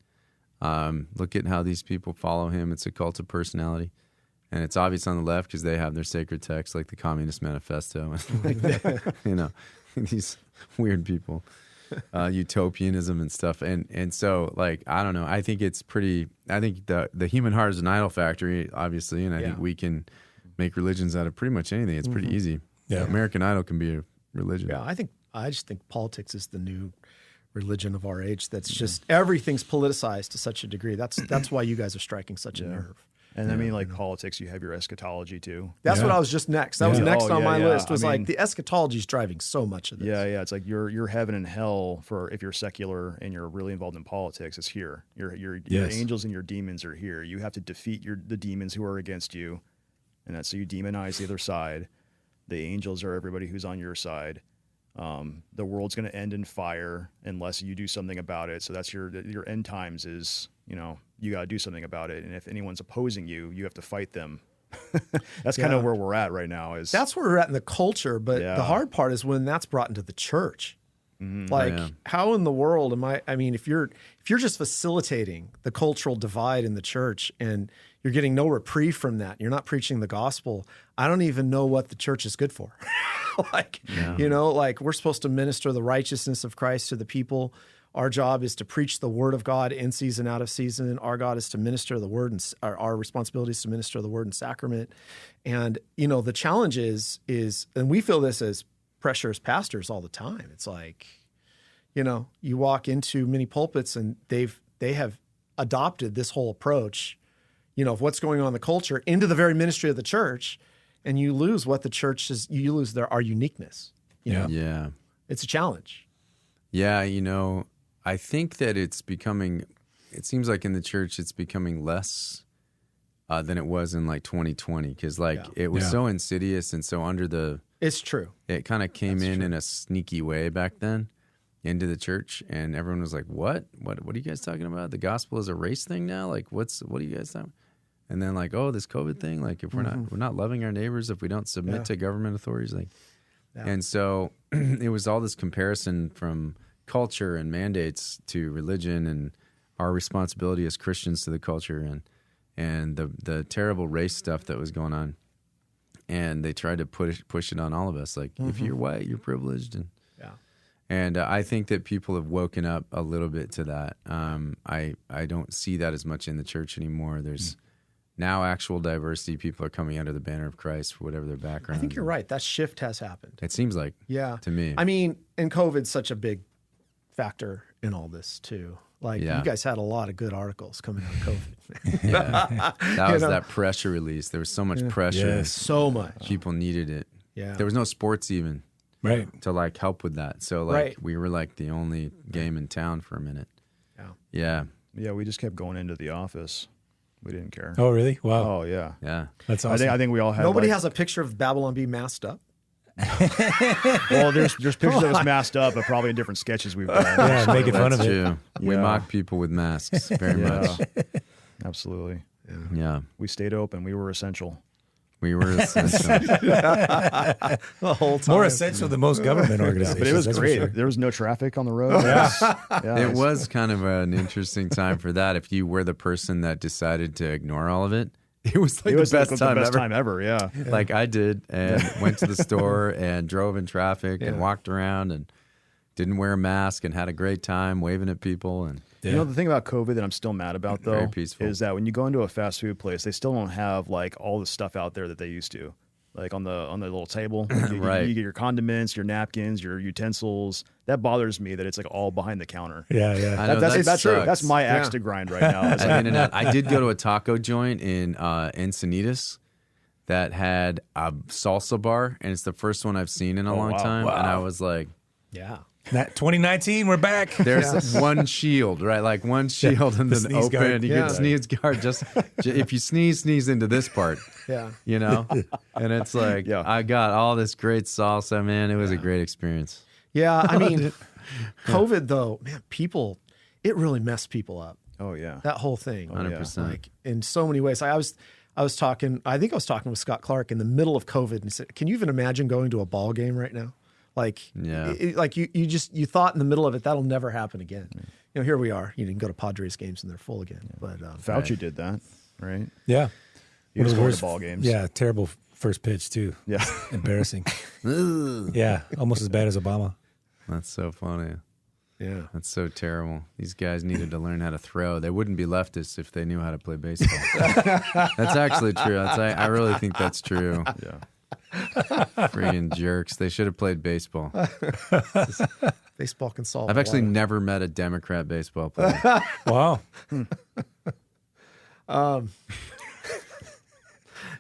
Look at how these people follow him. It's a cult of personality. And it's obvious on the left because they have their sacred texts like the Communist Manifesto. These weird people, utopianism and stuff. And so, like, I don't know. I think it's pretty, I think the human heart is an idol factory, obviously. And I think we can make religions out of pretty much anything. It's pretty easy. Yeah. American Idol can be a religion. Yeah, I just think politics is the new religion of our age. That's just everything's politicized to such a degree. That's why you guys are striking such a nerve. And I mean, like politics, you have your eschatology too. That's what I was just next. That was next on my list. Was like the eschatology is driving so much of this. Yeah. It's like your heaven and hell for if you're secular and you're really involved in politics is here. Your angels and your demons are here. You have to defeat the demons who are against you, and that's so you demonize the other side. The angels are everybody who's on your side. The world's going to end in fire unless you do something about it. So that's your end times is, you got to do something about it. And if anyone's opposing you, you have to fight them. That's kind of where we're at right now. That's where we're at in the culture. But the hard part is when that's brought into the church. Like, how in the world am I mean, if you're just facilitating the cultural divide in the church and you're getting no reprieve from that, you're not preaching the gospel, I don't even know what the church is good for. Like, like we're supposed to minister the righteousness of Christ to the people. Our job is to preach the word of God in season, out of season. Our God is to minister the word, and our responsibility is to minister the word and sacrament. And, the challenge is, and we feel this as pressure as pastors all the time. It's like, you walk into many pulpits and they have adopted this whole approach, of what's going on in the culture into the very ministry of the church, and you lose what the church is. You lose our uniqueness. Yeah. It's a challenge. Yeah, I think that it seems like in the church it's becoming less than it was in like 2020, because it was so insidious and so It's true. It kind of came in a sneaky way back then into the church, and everyone was like, what are you guys talking about? The gospel is a race thing now? Like, what are you guys talking? And then like, oh, this COVID thing, like if we're not loving our neighbors, if we don't submit to government authorities, like, and so it was all this comparison from culture and mandates to religion and our responsibility as Christians to the culture and the terrible race stuff that was going on. And they tried to push it on all of us. Like, if you're white, you're privileged. And I think that people have woken up a little bit to that. I don't see that as much in the church anymore. There's now actual diversity. People are coming under the banner of Christ for whatever their background. I think you're right. That shift has happened. It seems like, to me. I mean, and COVID's such a big factor in all this too. Like, you guys had a lot of good articles coming out of COVID. That was that pressure release. There was so much pressure. Yes, so much. People needed it. Yeah. There was no sports even. Right. To like help with that. So like we were like the only game in town for a minute. Yeah. Yeah, we just kept going into the office. We didn't care. Oh, really? Wow. Oh, yeah. Yeah. That's awesome. I think we all had. Nobody has a picture of Babylon Bee masked up. Well, there's pictures of us masked up, but probably in different sketches we've done. Yeah, making fun of it. True. We mock people with masks very much. Absolutely. Yeah. We stayed open. We were essential. We were essential. The whole time. More essential than most government organizations. But it was that's for great. sure. There was no traffic on the road. It was kind of an interesting time for that. If you were the person that decided to ignore all of it, it was like the best time ever. Yeah. Like I did, and went to the store and drove in traffic and walked around and didn't wear a mask and had a great time waving at people. And the thing about COVID that I'm still mad about, though, Very peaceful. is that when you go into a fast food place, they still don't have like all the stuff out there that they used to. Like on the little table, you get your condiments, your napkins, your utensils. That bothers me that it's like all behind the counter. Yeah. I know, That's my axe to grind right now. It's like, I did go to a taco joint in Encinitas that had a salsa bar, and it's the first one I've seen in a long time. Wow. And I was like, That 2019, we're back. there's one shield, right? Like one shield and the then sneeze open. guard. You get sneeze guard. Just if you sneeze into this part. Yeah. And it's like, I got all this great salsa, man. It was a great experience. Yeah, I mean, COVID though, man, it really messed people up. oh yeah. That whole thing, 100%. like in so many ways. I was talking with Scott Clark in the middle of COVID, and he said, "Can you even imagine going to a ball game right now? Like, you thought in the middle of it that'll never happen again. Here we are. You can go to Padres games and they're full again. But Fauci did that, right? Yeah. He was going to ball games. Yeah, terrible first pitch, too. Yeah. Embarrassing. Yeah, almost as bad as Obama. That's so funny. yeah, That's so terrible. These guys needed to learn how to throw. They wouldn't be leftists if they knew how to play baseball. That's actually true. I really think that's true. Yeah. Freaking jerks. They should have played baseball. baseball can solve. I've a actually lot. never met a Democrat baseball player. Wow.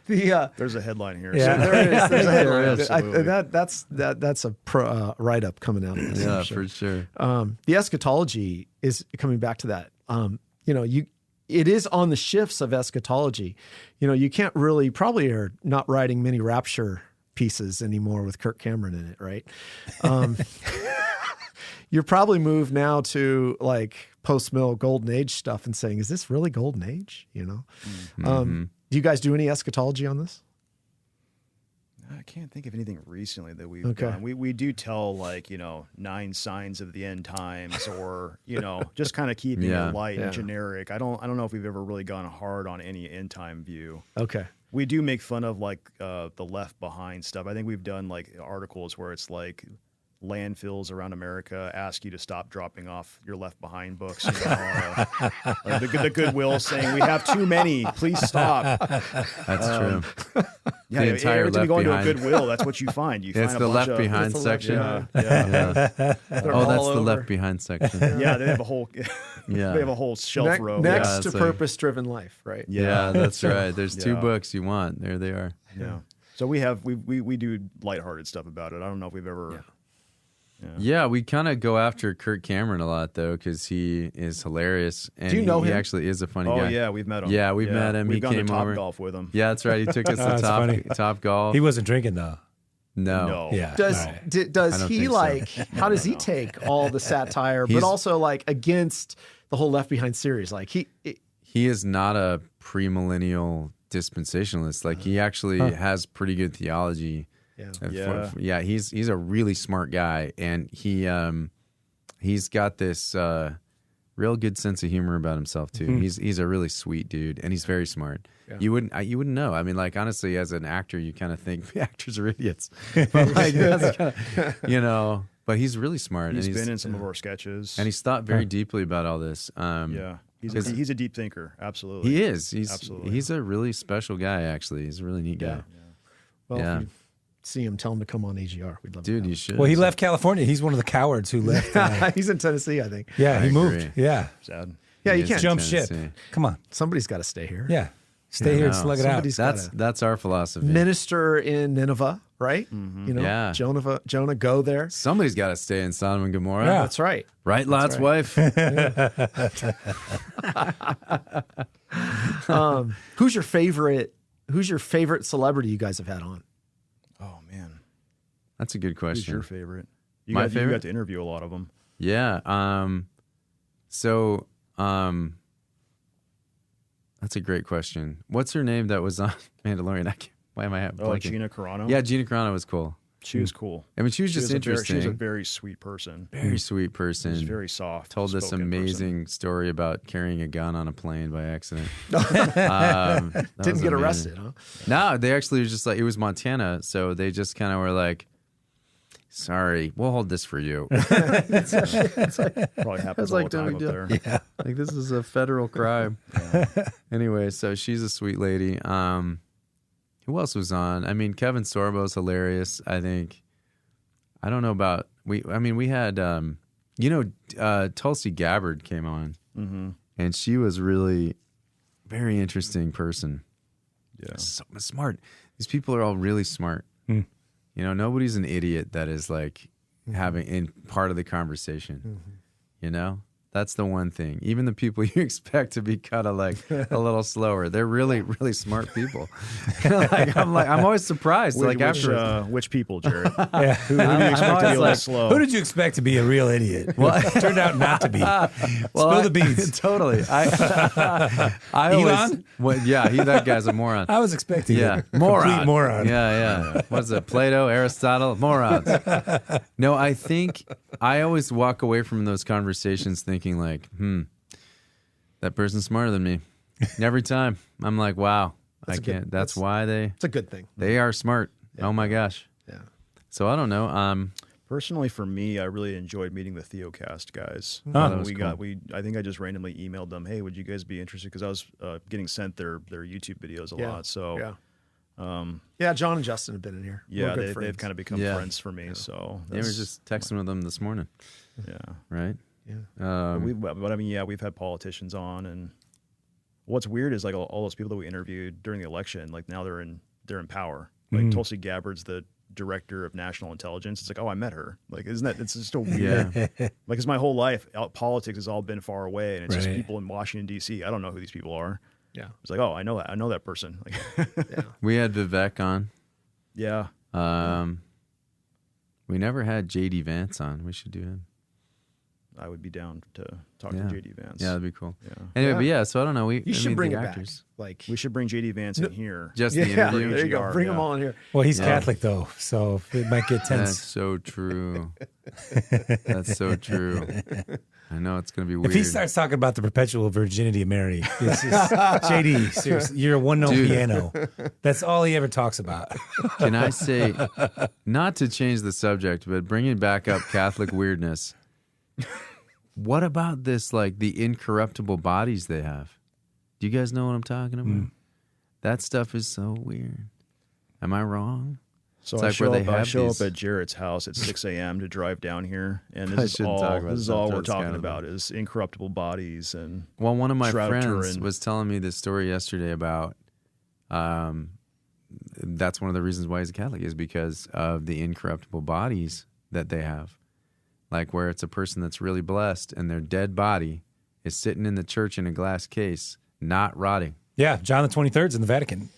There's a headline here. Yeah. There is. There's a headline. Absolutely. That's a write up coming out of this. Yeah, for sure. The eschatology is coming back to that. It is on the shifts of eschatology. You can't really, probably are not writing many rapture pieces anymore with Kirk Cameron in it, right? You're probably moved now to like post-mill golden age stuff and saying, is this really golden age? Do you guys do any eschatology on this? I can't think of anything recently that we've done. We do tell 9 signs of the end times, or just kind of keeping it light and generic. I don't know if we've ever really gone hard on any end time view. Okay. We do make fun of the Left Behind stuff. I think we've done articles where it's like landfills around America ask you to stop dropping off your Left Behind books. You know, the Goodwill saying we have too many. Please stop. That's true. Yeah, The entire every time you go Left into a Behind. Goodwill, that's what you find. You It's find a the bunch Left of, Behind It's the section. Yeah, They're Oh, that's all the over. Left Behind section. yeah. They have a whole, Yeah. they have a whole shelf row. Next Yeah, to it's like- purpose-driven life, right? Yeah, that's right. There's two Yeah. books you want. There they are. Yeah. So we do lighthearted stuff about it. I don't know if we've ever. Yeah, we kind of go after Kirk Cameron a lot though, because he is hilarious. And Do you know he him? actually is a funny Oh guy. yeah, we've met him. Yeah, we've met him. We've He gone came to Top over. Golf with him. Yeah, that's right. He took us to That's funny. top golf. He wasn't drinking though. No. No. Yeah. Does all right. d- I does don't he think so. like? How does he take all the satire, but He's- also like against the whole Left Behind series? Like he He is not a premillennial dispensationalist. Like he actually has pretty good theology. Yeah. Yeah. He's a really smart guy, and he's got this real good sense of humor about himself too. He's a really sweet dude, and he's very smart. Yeah. You wouldn't know. I mean, like honestly, as an actor, you kind of think actors are idiots, but like that's kinda, But he's really smart. He's and been in some of our sketches. and he's thought very deeply about all this. yeah, he's a deep thinker. Absolutely. He is. Absolutely. He's a really special guy. Actually, he's a really neat guy. well, Yeah. if you see him, tell him to come on AGR. We'd love Dude, to you should. Well, he left California. He's one of the cowards who left. He's in Tennessee, I think. Yeah, I he moved. agree. Yeah, Sad. Yeah, He you is can't in jump ship. Tennessee. Come on. Somebody's got to stay here. Yeah, stay here and know. slug it out. Somebody's That's gotta that's our philosophy. minister in Nineveh, right? You know, Yeah. Jonah, go there. Somebody's got to stay in Sodom and Gomorrah. Yeah. That's right. Right, Lot's right. wife. Who's your favorite celebrity you guys have had on? Oh man, That's a good who's question. your favorite? You My got, favorite? You got to interview a lot of them. Yeah. That's a great question. What's her name that was on Mandalorian? Why am I blanking? Oh, Gina Carano. Yeah, Gina Carano was cool. she was cool. I mean, she was She just was interesting. she was a very sweet person. Very sweet person. She's very soft. Told this spoken amazing story about carrying a gun on a plane by accident. Didn't get arrested, huh? No, they actually was just like, it was Montana, so they just kind of were like, sorry, we'll hold this for you. Probably happens all like, the no time big up deal. there. Like, this is a federal crime. Anyway, so she's a sweet lady. Who else was on? I mean, Kevin Sorbo's hilarious, I think. I don't know about, we had, Tulsi Gabbard came on, and she was really very interesting person. Yeah. So smart. These people are all really smart. You know, nobody's an idiot that is like having in part of the conversation. You know, that's the one thing. Even the people you expect to be kind of like a little slower, they're really, really smart people. I'm always surprised. Which people, Jared? Yeah. Who do you expect to be a little slow? Who did you expect to be a real idiot? Well, it turned out not to be. Spill the beans. Totally. I Elon? always, that guy's a moron. I was expecting Yeah, a moron. complete moron. Yeah. What's it? Plato, Aristotle, morons. No, I think I always walk away from those conversations thinking like, that person's smarter than me. And every time I'm like, wow, That's why It's a good thing. they are smart. Yeah. Oh my gosh. Yeah. So I don't know. Personally, for me, I really enjoyed meeting the Theocast guys. that was I think I just randomly emailed them, hey, would you guys be interested? Because I was getting sent their YouTube videos a lot. So yeah, John and Justin have been in here. yeah, We're good they've friends. kind of become Yeah. friends for me. So They were just texting with them this morning, yeah. right? Yeah. But I mean, yeah, we've had politicians on, and what's weird is like all those people that we interviewed during the election, like now they're in power. Like Tulsi Gabbard's the director of national intelligence. It's like, oh, I met her. Like, isn't that? It's just so weird. Like, it's my whole life. Politics has all been far away, and it's just Right. people in Washington D.C. I don't know who these people are. Yeah. It's like, oh, I know that person. Like, Yeah. We had Vivek on. yeah. We never had JD Vance on. We should do him. I would be down to talk Yeah. to JD Vance. Yeah, that'd be cool. Yeah. Anyway, Yeah. but yeah, so I don't know. You should bring the it actors. back. Like, We should bring JD Vance in here. Just the yeah, interview. there you go. AGR, Bring them yeah. all in here. Well, he's Yeah. Catholic though, so it might get That's tense. so true. That's so true. I know it's going to be weird. If he starts talking about the perpetual virginity of Mary, it's just, JD, seriously, you're a one-note piano. That's all he ever talks about. Can I say, not to change the subject, but bringing back up Catholic weirdness, what about this, like, the incorruptible bodies they have? Do you guys know what I'm talking about? That stuff is so weird. Am I wrong? So It's I like show, where up, they I have show these- up at Jarrett's house at 6 a.m. to drive down here, and I this is shouldn't all, talk about this is stuff all we're that's talking kind of- about is incorruptible bodies. And Well, one of my Shroud of friends Turin. was telling me this story yesterday about that's one of the reasons why he's a Catholic is because of the incorruptible bodies that they have. Like where it's a person that's really blessed and their dead body is sitting in the church in a glass case, not rotting. Yeah, John the 23rd's in the Vatican.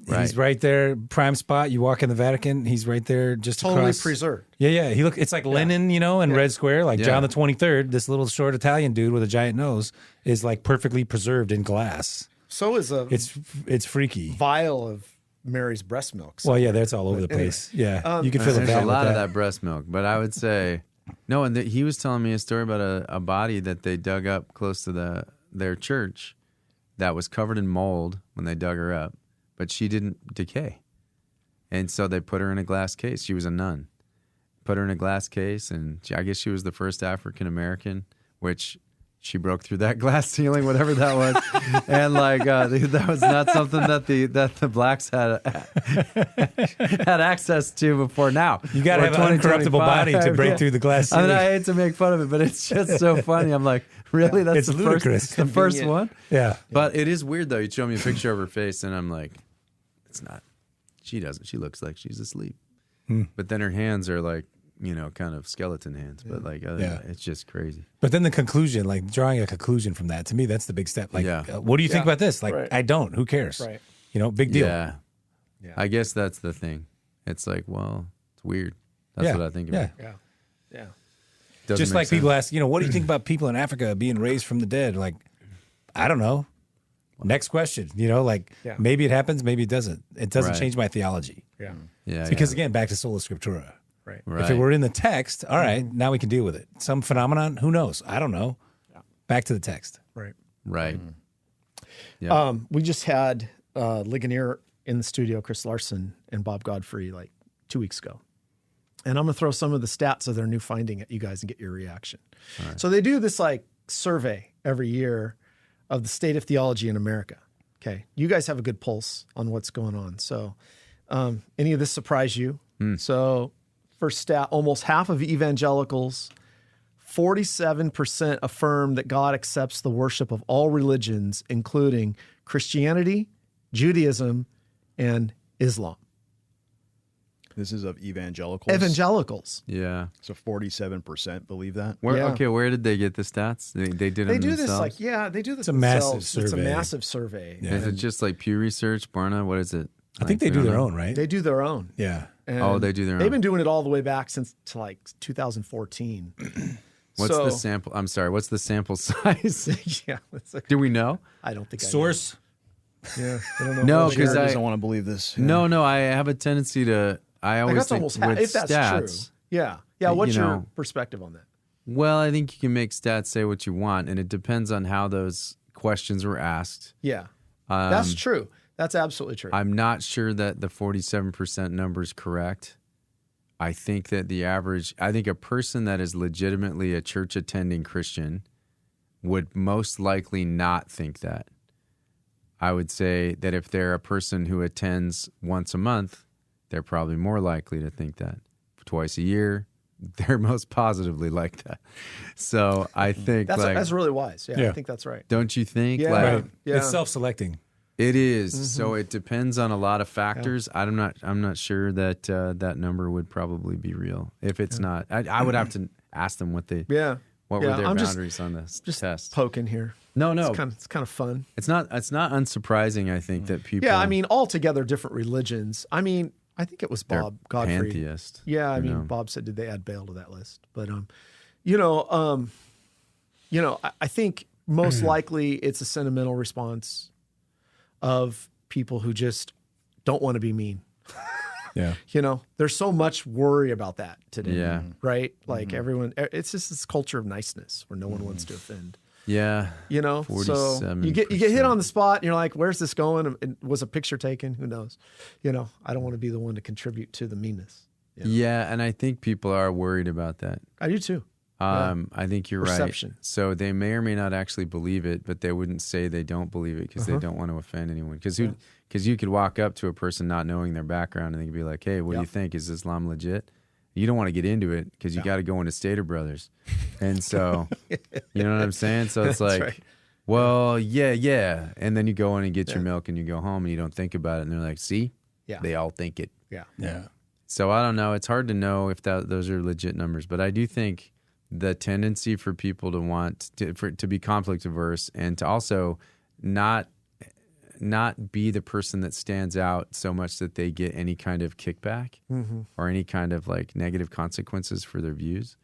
Right. He's right there, prime spot. You walk in the Vatican, he's right there, just Totally across. preserved. Yeah. It's like Lenin, in Red Square. Like Yeah. John the 23rd, this little short Italian dude with a giant nose is like perfectly preserved in glass. So is a It's freaky. vial of Mary's breast milk. So Well, yeah, that's all over the place. Yeah, you can fill a There's vat a with lot of that. that breast milk, but I would say no. And he was telling me a story about a body that they dug up close to their church that was covered in mold when they dug her up, but she didn't decay, and so they put her in a glass case. She was a nun. Put her in a glass case, and I guess she was the first African American, which she broke through that glass ceiling, whatever that was, and like that was not something that the blacks had access to before. Now You got to We're have an incorruptible 2025. body to break Yeah. through the glass I mean, ceiling. I hate to make fun of it, but it's just so funny. I'm like, really? That's It's the ludicrous. first, the first one? Yeah. But it is weird though. You show me a picture of her face, and I'm like, it's not. She doesn't. She looks like she's asleep. But then her hands are like, kind of skeleton hands. But like, other than that, it's just crazy. But then the conclusion, like drawing a conclusion from that, to me, that's the big step. Like, Yeah. What do you think about this? Like, Right. I don't. Who cares? Right. Big deal. Yeah. Yeah. I guess that's the thing. It's like, well, it's weird. That's Yeah. what I think about. Yeah. yeah. Doesn't Just make like people sense. ask, what do you think about people in Africa being raised from the dead? Like, I don't know. Next question. Maybe it happens, maybe it doesn't. It doesn't Right. change my theology. Yeah. Yeah. Because again, back to Sola Scriptura. Right. Right. If it were in the text, all right, now we can deal with it. Some phenomenon, who knows? I don't know. Back to the text. Right. Right. Yeah. We just had Ligonier in the studio, Chris Larson and Bob Godfrey, like 2 weeks ago. And I'm going to throw some of the stats of their new finding at you guys and get your reaction. So they do this like survey every year of the state of theology in America. Okay. You guys have a good pulse on what's going on. So any of this surprise you? So first stat, almost half of evangelicals, 47% affirm that God accepts the worship of all religions, including Christianity, Judaism, and Islam. this is of evangelicals. Evangelicals. Yeah. So 47% believe that. Where, Yeah. Okay, where did they get the stats? They did They them do this themselves? like, yeah, they do this It's a massive themselves. It's a survey. massive survey. Yeah. Is it just like Pew Research, Barna? What is it? I think they do their own, right? They do their own. Yeah. And Oh, they do their They've own. been doing it all the way back since to like 2014. What's So- the sample? I'm sorry. What's the sample size? Yeah, it's like, Do we know? I don't think Source. I know. Yeah, I don't know. No, What- because Jared I doesn't want to believe this. no. I have a tendency to. I like, always that's think almost with if that's stats. true. Yeah, yeah. What's you your know, perspective on that? Well, I think you can make stats say what you want, and it depends on how those questions were asked. Yeah, that's true. That's absolutely true. I'm not sure that the 47% number is correct. I think that I think a person that is legitimately a church attending Christian would most likely not think that. I would say that if they're a person who attends once a month, they're probably more likely to think that. Twice a year, they're most positively like that. So I think that's really wise. Yeah, Yeah. I think that's right. don't you think? Yeah. Like, Right. Right. Yeah. It's self-selecting. it is. So it depends on a lot of factors. I'm not sure that that number would probably be real. If it's not, I would have to ask them what Yeah. what Yeah, were their I'm boundaries on this Just test. poking here. No, It's kind of fun. it's not unsurprising. I think that people. Yeah, I mean, altogether different religions. I mean, I think it was they're Bob Godfrey. pantheist. Yeah, I you mean, know. Bob said, did they add Baal to that list? But I think most likely it's a sentimental response of people who just don't want to be mean. Yeah. You know, there's so much worry about that today. Yeah. Right? Like everyone, it's just this culture of niceness where no one wants to offend. Yeah. You know, so you get hit on the spot and you're like, where's this going? And was a picture taken? Who knows? You know, I don't want to be the one to contribute to the meanness. You know? Yeah. And I think people are worried about that. I do too. I think you're Perception. right. So they may or may not actually believe it, but they wouldn't say they don't believe it because they don't want to offend anyone. Because you could walk up to a person not knowing their background and they could be like, hey, what do you think? Is Islam legit? You don't want to get into it because you got to go into Stater Brothers. And so, you know what I'm saying? So it's like, right. well, yeah. And then you go in and get your milk and you go home and you don't think about it. And they're like, see, they all think it. Yeah. Yeah. So I don't know. It's hard to know if those are legit numbers. But I do think the tendency for people to want to be conflict averse and to also not be the person that stands out so much that they get any kind of kickback or any kind of like negative consequences for their views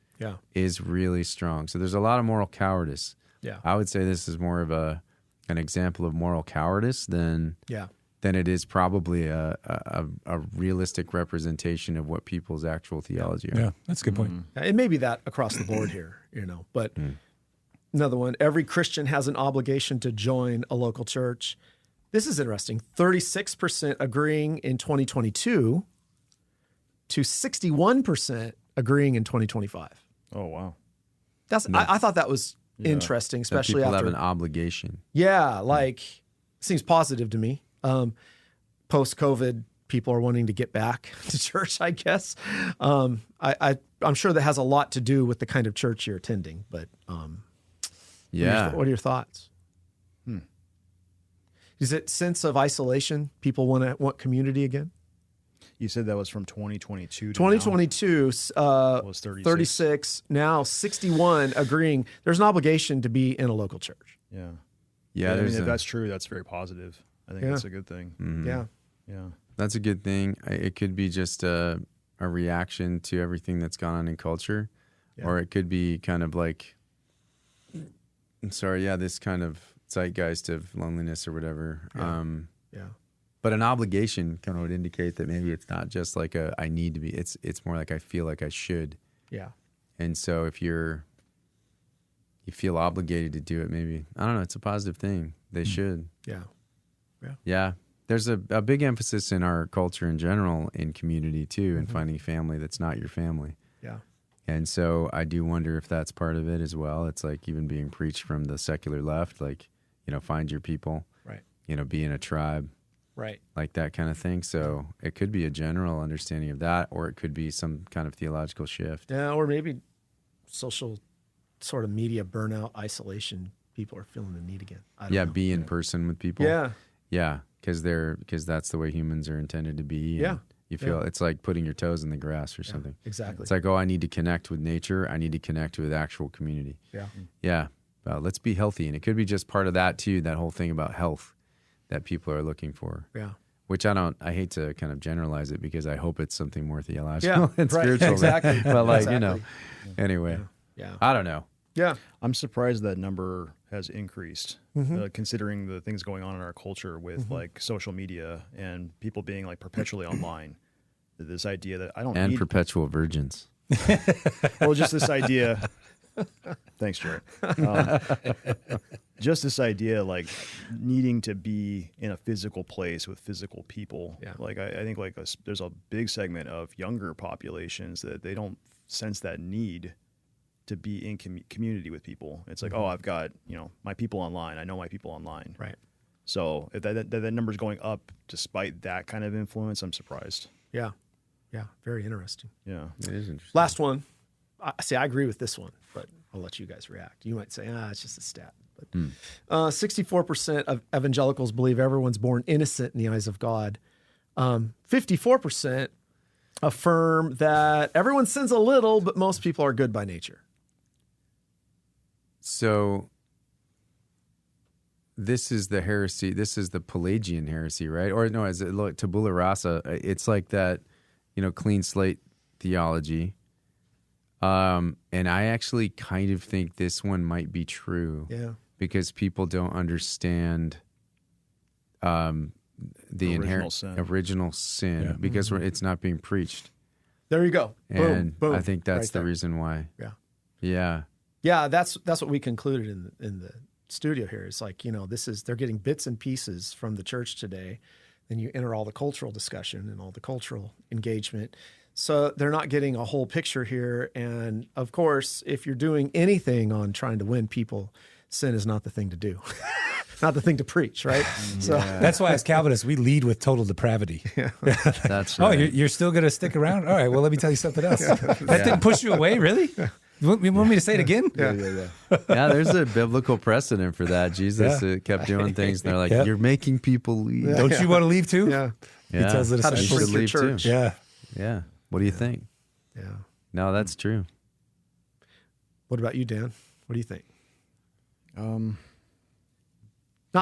is really strong. So there's a lot of moral cowardice. Yeah. I would say this is more of an example of moral cowardice than it is probably a realistic representation of what people's actual theology are. Yeah, that's a good point. It may be that across the board here, you know, but another one, every Christian has an obligation to join a local church. This is interesting. 36% agreeing in 2022 to 61% agreeing in 2025. Oh, wow. I thought that was interesting, especially that people after have an obligation. Yeah, like seems positive to me. Post-COVID, people are wanting to get back to church, I guess. I'm sure that has a lot to do with the kind of church you're attending, but what are your thoughts? Is it sense of isolation? People want community again? You said that was from 2022 to 2022 was 36, now 61 agreeing. There's an obligation to be in a local church. Yeah. Yeah, I mean, if that's true, that's very positive. I think that's a good thing. Yeah. Yeah. That's a good thing. It could be just a reaction to everything that's gone on in culture, or it could be kind of like, this kind of zeitgeist of loneliness or whatever. But an obligation kind of would indicate that maybe it's not just like I need to be. It's more like I feel like I should. Yeah. And so if you feel obligated to do it, maybe, I don't know, it's a positive thing. They should. Yeah. Yeah. There's a big emphasis in our culture in general in community too, and finding family that's not your family. Yeah. And so I do wonder if that's part of it as well. It's like even being preached from the secular left, like, find your people, Right. Be in a tribe, Right. like that kind of thing. So it could be a general understanding of that, or it could be some kind of theological shift. Yeah, or maybe social sort of media burnout, isolation. People are feeling the need again. I don't know. Be in person with people. Yeah. Yeah, because that's the way humans are intended to be. Yeah. You feel it's like putting your toes in the grass or something. Exactly. It's like, I need to connect with nature. I need to connect with actual community. Yeah. Yeah. Let's be healthy. And it could be just part of that too, that whole thing about health that people are looking for. Yeah. Which I hate to kind of generalize it because I hope it's something more theological and right. spiritual. Exactly. But like, Exactly. Anyway. Yeah. I don't know. Yeah. I'm surprised that number has increased, considering the things going on in our culture with like social media and people being like perpetually online. This idea that I don't And need perpetual virgins. well, just this idea. Thanks, Jarret. Just this idea, like needing to be in a physical place with physical people. Yeah. Like I think like there's a big segment of younger populations that they don't sense that need to be in community with people. It's like, I've got my people online. I know my people online. Right. So if that number's going up despite that kind of influence, I'm surprised. Yeah. Yeah. Very interesting. Yeah. It is interesting. Last one. I agree with this one, but I'll let you guys react. You might say, it's just a stat. But 64% of evangelicals believe everyone's born innocent in the eyes of God. 54% affirm that everyone sins a little, but most people are good by nature. So this is the heresy. This is the Pelagian heresy, right? Or no, is it like tabula rasa? It's like that, clean slate theology. And I actually kind of think this one might be true. Yeah. Because people don't understand the Original original sin because it's not being preached. There you go. And boom. I think that's right the there. reason why. Yeah. Yeah. That's what we concluded in the studio here. It's like, they're getting bits and pieces from the church today. Then you enter all the cultural discussion and all the cultural engagement. So they're not getting a whole picture here. And of course, if you're doing anything on trying to win people, sin is not the thing to do. Not the thing to preach, right? So that's why as Calvinists, we lead with total depravity. That's Oh, right. you're still going to stick around? All right, well, let me tell you something else. That didn't push you away, really? You want me to say it again? Yeah, there's a biblical precedent for that. Jesus kept doing things, and they're like, "You're making people leave." Don't you want to leave too? yeah. He tells the How to disciples. shrink your leave too. church. Yeah. Yeah. What do you think? Yeah. No, that's true. What about you, Dan? What do you think? Not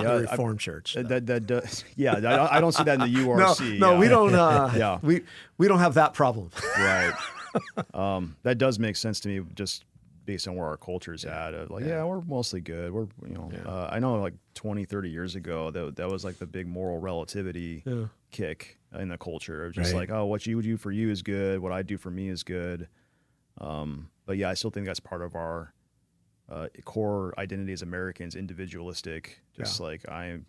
Yeah, the Reformed Church. though. That does, I don't see that in the URC. No, we don't. Yeah. we don't have that problem. Right. That does make sense to me, just based on where our culture's at. We're mostly good. We're, I know like 20, 30 years ago, that was like the big moral relativity kick in the culture. It was just Right. like, oh, what you do for you is good. What I do for me is good. But yeah, I still think that's part of our core identity as Americans, individualistic. Just like I'm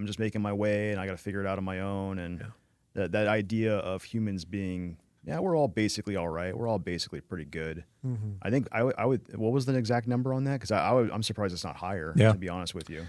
just making my way and I got to figure it out on my own. And that idea of humans being, we're all basically all right. We're all basically pretty good. Mm-hmm. I think I would. What was the exact number on that? Because I'm surprised it's not higher. To be honest with you.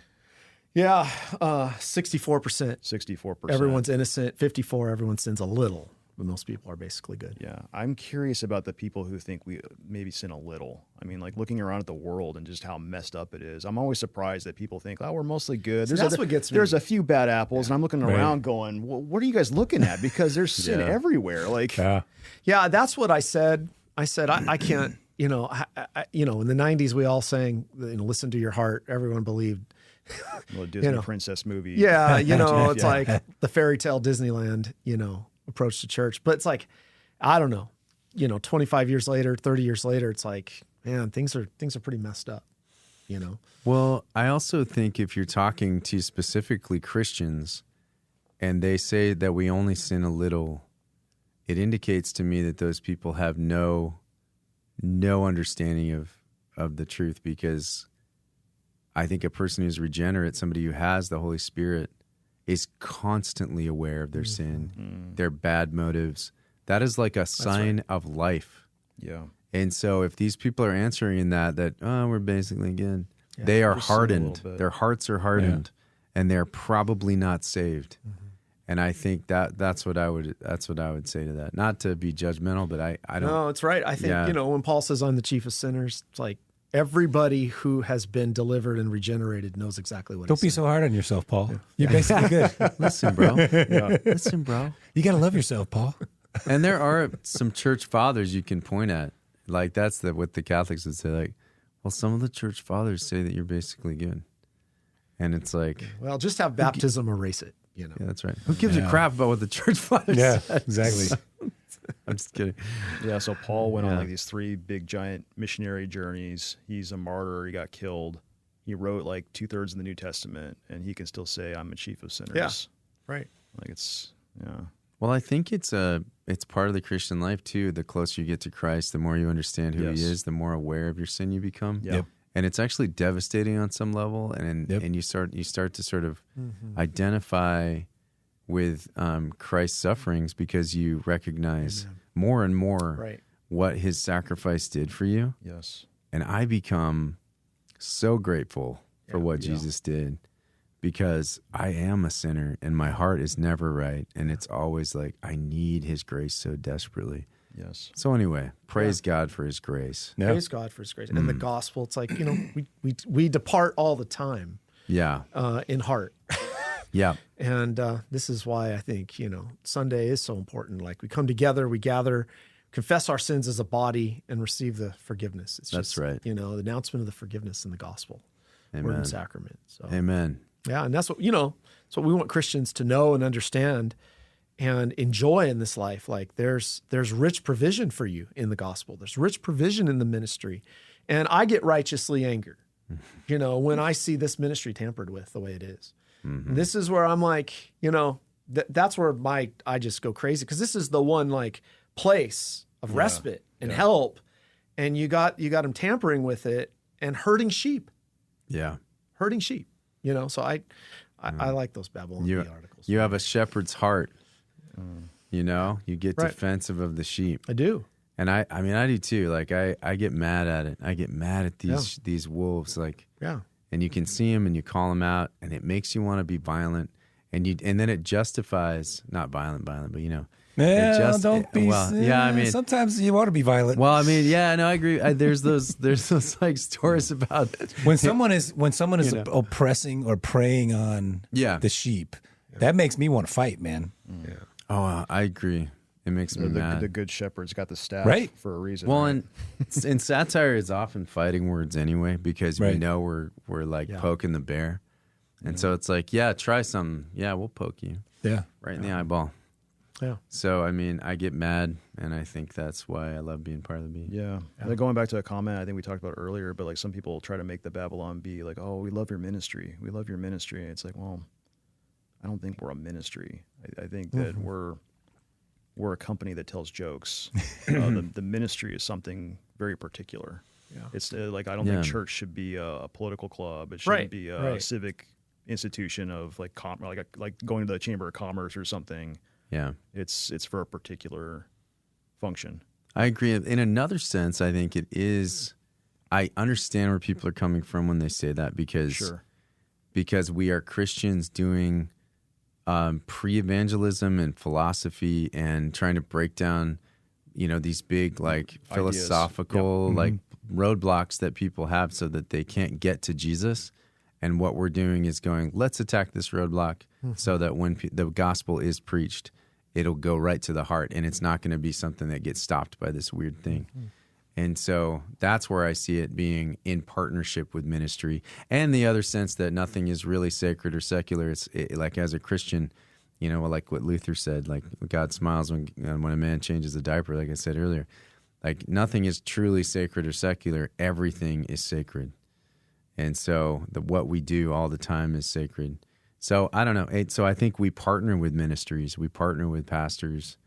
Yeah, 64%. 64%. Everyone's innocent. 54%. Everyone sins a little, but most people are basically good. Yeah, I'm curious about the people who think we maybe sin a little. I mean, like looking around at the world and just how messed up it is. I'm always surprised that people think, we're mostly good. That's what gets me. There's a few bad apples, and I'm looking around going, well, what are you guys looking at? Because there's sin everywhere. Like, yeah, that's what I said. I said I can't. In the '90s we all sang, "Listen to your heart." Everyone believed. Little Disney princess movie. Yeah, it's like the fairy tale Disneyland, approach to church. But it's like, I don't know, 25 years later, 30 years later, it's like, man, things are pretty messed up, Well, I also think if you're talking to specifically Christians and they say that we only sin a little, it indicates to me that those people have no understanding of the truth, because I think a person who's regenerate, somebody who has the Holy Spirit, is constantly aware of their sin, their bad motives. That is like a sign of life. Yeah. And so if these people are answering that we're basically good, they are hardened. Their hearts are hardened, and they're probably not saved. Mm-hmm. And I think that's what I would say to that. Not to be judgmental, but I don't. No, it's right. I think, when Paul says I'm the chief of sinners, it's like, everybody who has been delivered and regenerated knows exactly what. Don't be so hard on yourself, Paul. You're basically good. Listen, bro. Listen, bro. You got to love yourself, Paul. And there are some church fathers you can point at. Like that's what the Catholics would say. Like, well, some of the church fathers say that you're basically good, and it's like, well, just have baptism erase it. Yeah, that's right. Who gives a crap about what the church fathers? Yeah, said? exactly. I'm just kidding. Yeah, so Paul went on like these 3 big giant missionary journeys. He's a martyr. He got killed. He wrote like 2/3 of the New Testament, and he can still say, "I'm a chief of sinners." Yeah, right. Like it's Well, I think it's part of the Christian life too. The closer you get to Christ, the more you understand who He is, the more aware of your sin you become. Yep. And it's actually devastating on some level, and you start to sort of identify with Christ's sufferings, because you recognize more and more what His sacrifice did for you. Yes. And I become so grateful for what Jesus did, because I am a sinner and my heart is never right. And it's always like, I need His grace so desperately. Yes. So anyway, praise God for His grace. Yeah. Praise God for His grace. And the gospel, it's like, we depart all the time in heart. Yeah. And this is why I think, Sunday is so important. Like, we come together, we gather, confess our sins as a body, and receive the forgiveness. It's That's just, right. the announcement of the forgiveness in the gospel. Amen. Word and sacrament. So, Amen. yeah, and that's what, it's what we want Christians to know and understand and enjoy in this life. Like, there's rich provision for you in the gospel. There's rich provision in the ministry. And I get righteously angered, when I see this ministry tampered with the way it is. This is where I'm like, that's where I just go crazy, because this is the one like place of respite and help, and you got them tampering with it and hurting sheep. Yeah. Hurting sheep. So I like those Babylon Bee articles. You have a shepherd's heart. You get defensive of the sheep. I do. And I do too. Like I get mad at it. I get mad at these wolves. Like, and you can see them and you call them out, and it makes you want to be violent, and then it justifies not violent, but don't be. sometimes you want to be violent. Well, I agree. There's those like stories about when someone is oppressing or preying on the sheep. That makes me want to fight, man. Yeah. Oh, I agree. It makes me mad. The good shepherd's got the staff for a reason. Well, and satire is often fighting words anyway, because we know we're like poking the bear. And so it's like, try something. Yeah, we'll poke you. Yeah. Right in the eyeball. Yeah. So, I get mad, and I think that's why I love being part of the Bee. Yeah. Like going back to a comment I think we talked about earlier, but like some people try to make the Babylon Bee like, oh, we love your ministry. We love your ministry. It's like, well, I don't think we're a ministry. I think that we're a company that tells jokes. The ministry is something very particular. Yeah. It's like, I don't think church should be a political club. It shouldn't be a civic institution of like going to the Chamber of Commerce or something. Yeah. It's for a particular function. I agree. In another sense, I think it is. I understand where people are coming from when they say that, because we are Christians doing pre-evangelism and philosophy and trying to break down, these big like philosophical like roadblocks that people have so that they can't get to Jesus. And what we're doing is going, let's attack this roadblock so that when the gospel is preached, it'll go right to the heart, and it's not going to be something that gets stopped by this weird thing. And so that's where I see it being in partnership with ministry, and the other sense that nothing is really sacred or secular. It's like, as a Christian, like what Luther said, like God smiles when a man changes a diaper, like I said earlier. Like, nothing is truly sacred or secular. Everything is sacred. And so what we do all the time is sacred. So I don't know. So I think we partner with ministries. We partner with pastors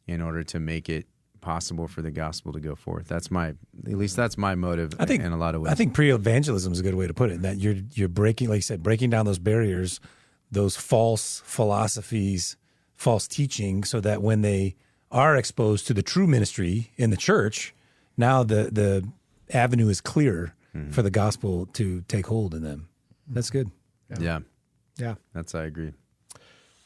in order to make it possible for the gospel to go forth. That's my motive. I think, in a lot of ways. I think pre-evangelism is a good way to put it. That you're breaking, like you said, breaking down those barriers, those false philosophies, false teaching, so that when they are exposed to the true ministry in the church, now the avenue is clear for the gospel to take hold in them. That's good. Yeah. That's, I agree.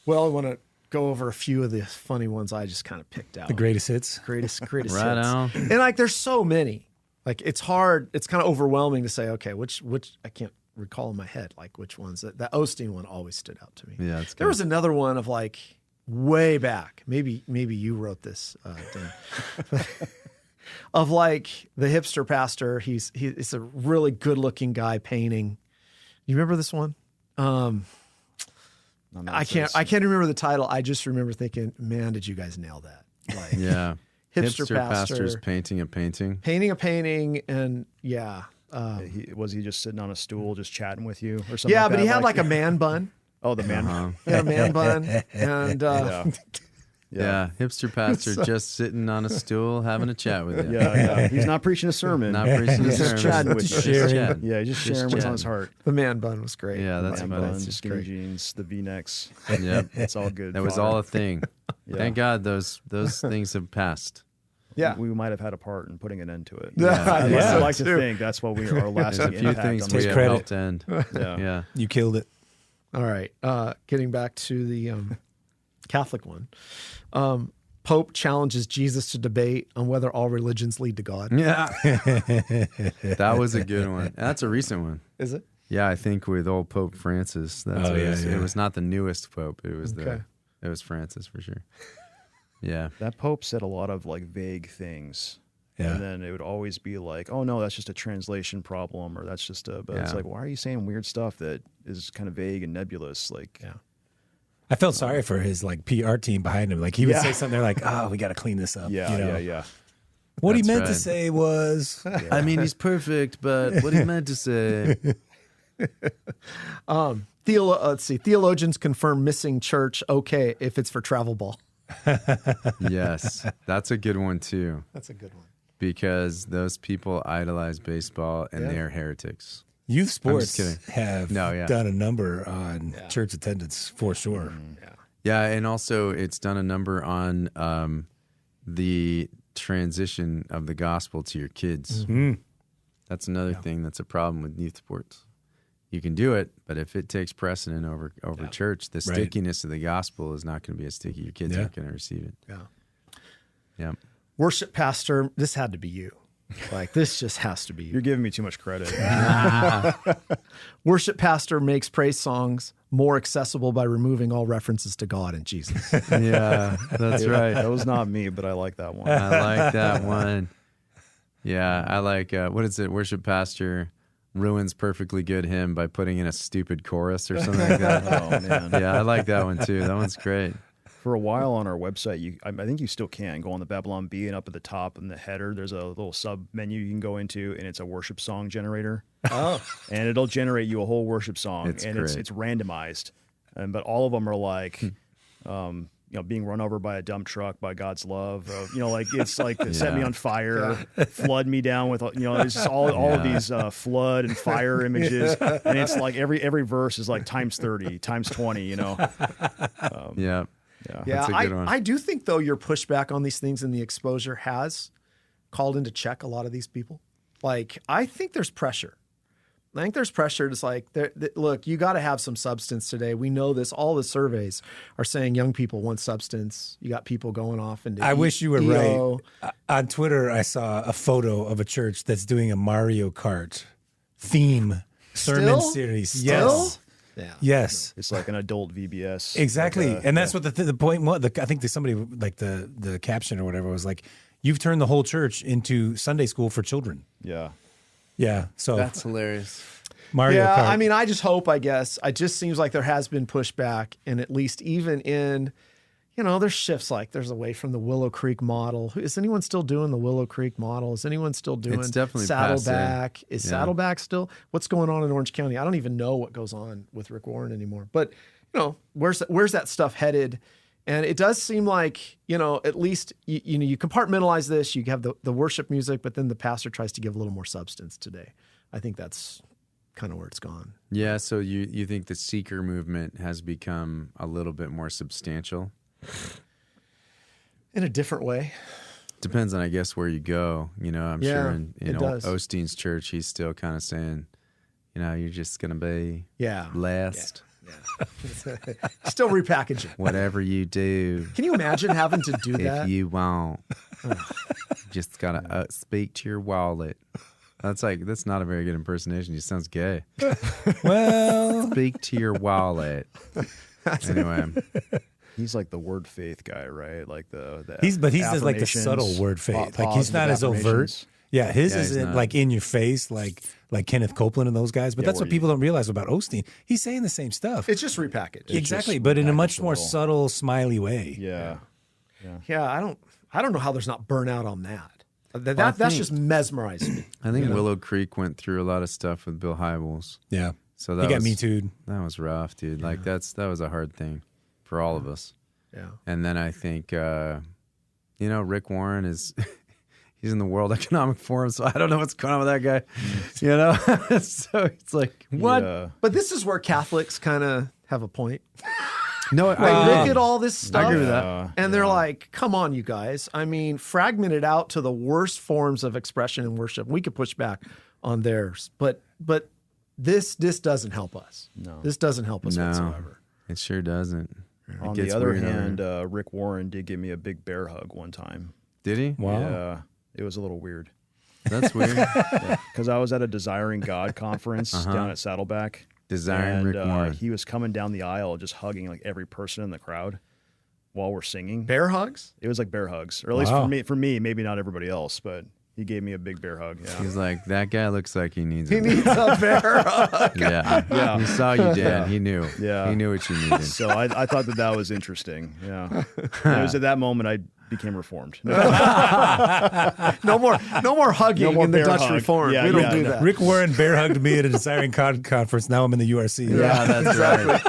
Well, I want to go over a few of the funny ones I just kind of picked out. The greatest hits. Greatest right hits. On. And like, there's so many. Like, it's hard. It's kind of overwhelming to say, okay, which I can't recall in my head, like which ones. That Osteen one always stood out to me. Yeah, there was another one of like way back. Maybe you wrote this, Dan. Of like the hipster pastor. He's a really good looking guy painting. You remember this one? I can't remember the title. I just remember thinking, man, did you guys nail that? Like, yeah. Hipster pastors painting a painting. And was he just sitting on a stool just chatting with you or something? Yeah, like but that? he had like a man bun. Oh, the man bun. He had a man bun. And yeah, hipster pastor just sitting on a stool having a chat with you. Yeah. He's not preaching a sermon. He's just chatting with you. Sharing. Yeah, just sharing what's on his heart. The man bun was great. Yeah, that's man funny. bun, skinny jeans, the V-necks. Yep. It's all good. That was all a thing. Yeah. Thank God those things have passed. Yeah, we might have had a part in putting an end to it. I like to think that's what our lasting There's a few impact things on we this have credit. helped end. Yeah. You killed it. All right. Getting back to the Catholic one. Pope challenges Jesus to debate on whether all religions lead to God. Yeah. That was a good one. That's a recent one. Is it? Yeah, I think with old Pope Francis. It was not the newest Pope. It was it was Francis for sure. Yeah. That Pope said a lot of like vague things. Yeah. And then it would always be like, oh no, that's just a translation problem, or that's just but it's like, why are you saying weird stuff that is kind of vague and nebulous? Like, I felt sorry for his like PR team behind him. Like he would say something, they're like, "Oh, we got to clean this up." Yeah. What That's he meant right. to say was, I mean, he's perfect, but what he meant to say. Let's see. Theologians confirm missing church okay if it's for travel ball. Yes, that's a good one too. That's a good one. Because those people idolize baseball and they're heretics. Youth sports have No, done a number on church attendance for sure. Yeah, and also it's done a number on the transition of the gospel to your kids. That's another thing that's a problem with youth sports. You can do it, but if it takes precedent over church, the stickiness of the gospel is not going to be as sticky. Your kids aren't going to receive it. Yeah. Worship pastor, this had to be you. Like, this just has to be you. You're giving me too much credit. Worship pastor makes praise songs more accessible by removing all references to God and Jesus. Yeah, that's right. That was not me, but I like that one. I like that one. Yeah, I like, what is it? Worship pastor ruins perfectly good hymn by putting in a stupid chorus or something like that. Oh, man. Yeah, I like that one too. That one's great. For a while on our website, I think you still can go on the Babylon Bee, and up at the top in the header, there's a little sub menu you can go into, and it's a worship song generator. Oh, and it'll generate you a whole worship song, It's and great. it's randomized. But all of them are like, being run over by a dump truck by God's love. It's like set me on fire, flood me down with, it's just all of these flood and fire images, and it's like every verse is like times 30, times 20. Yeah. yeah. That's a good one. I do think, though, your pushback on these things and the exposure has called into check a lot of these people. Like, I think there's pressure. I think there's pressure. It's like, look, you got to have some substance today. We know this. All the surveys are saying young people want substance. You got people going off into I wish you were right. On Twitter, I saw a photo of a church that's doing a Mario Kart theme sermon series. Still? Yes. Yeah. Yes. It's like an adult VBS. Exactly. Like and that's what the point was. I think somebody, like the caption or whatever, was like, you've turned the whole church into Sunday school for children. Yeah. Yeah. So That's hilarious. Mario Kart. I mean, I just hope, I guess, it just seems like there has been pushback, and at least even in, there's shifts, like there's away from the Willow Creek model. Is anyone still doing the Willow Creek model? Is anyone still doing It's definitely Saddleback? passé. Is Saddleback still? What's going on in Orange County? I don't even know what goes on with Rick Warren anymore. But, where's that stuff headed? And it does seem like, at least, you compartmentalize this. You have the worship music, but then the pastor tries to give a little more substance today. I think that's kind of where it's gone. Yeah, so you think the seeker movement has become a little bit more substantial? In a different way. Depends on, I guess, where you go. I'm sure in it does. Osteen's church, he's still kind of saying, you're just going to be last. Still repackaging. Whatever you do. Can you imagine having to do that? If you won't, just got to speak to your wallet. That's not a very good impersonation. He sounds gay. Well, Speak to your wallet. Anyway. He's like the word faith guy, right? Like he's just like the affirmations, subtle word faith. Like he's not as overt. affirmations. Yeah, his Yeah, he's isn't not. like in your face, like Kenneth Copeland and those guys. But that's where what people don't realize about Osteen. He's saying the same stuff. It's just repackaged. Exactly, just but in a repackaged much a more little. subtle, smiley way. Yeah. Yeah, I don't know how there's not burnout on that. That's just mesmerizing me. I think Willow Creek went through a lot of stuff with Bill Hybels. Yeah. So He got Me Too'd. That was rough, dude. Like that was a hard thing for all of us. Yeah. And then I think, Rick Warren is, he's in the World Economic Forum, so I don't know what's going on with that guy. So it's like, what? Yeah. But this is where Catholics kind of have a point. No, Like, look at all this stuff. I agree with that. And they're like, come on, you guys. I mean, fragmented out to the worst forms of expression and worship. We could push back on theirs. But this doesn't help us. No. This doesn't help us whatsoever. It sure doesn't. On gets the other weird over hand, Rick Warren did give me a big bear hug one time. Did he? Wow. Yeah, it was a little weird. That's weird. Because I was at a Desiring God conference down at Saddleback. Desiring and, Rick Warren. He was coming down the aisle just hugging like every person in the crowd while we're singing. Bear hugs? It was like bear hugs, or at least for me, maybe not everybody else, but He gave me a big bear hug. Yeah. He's like, that guy looks like he needs He needs a bear hug. Yeah. He saw you, Dan. He knew. Yeah. He knew what you needed. So I thought that was interesting. Yeah. And it was at that moment I became reformed. No more hugging more in the bear Dutch hug. Reformed. Yeah, we don't yeah, do no. that. Rick Warren bear hugged me at a Desiring conference. Now I'm in the URC. Yeah, that's right.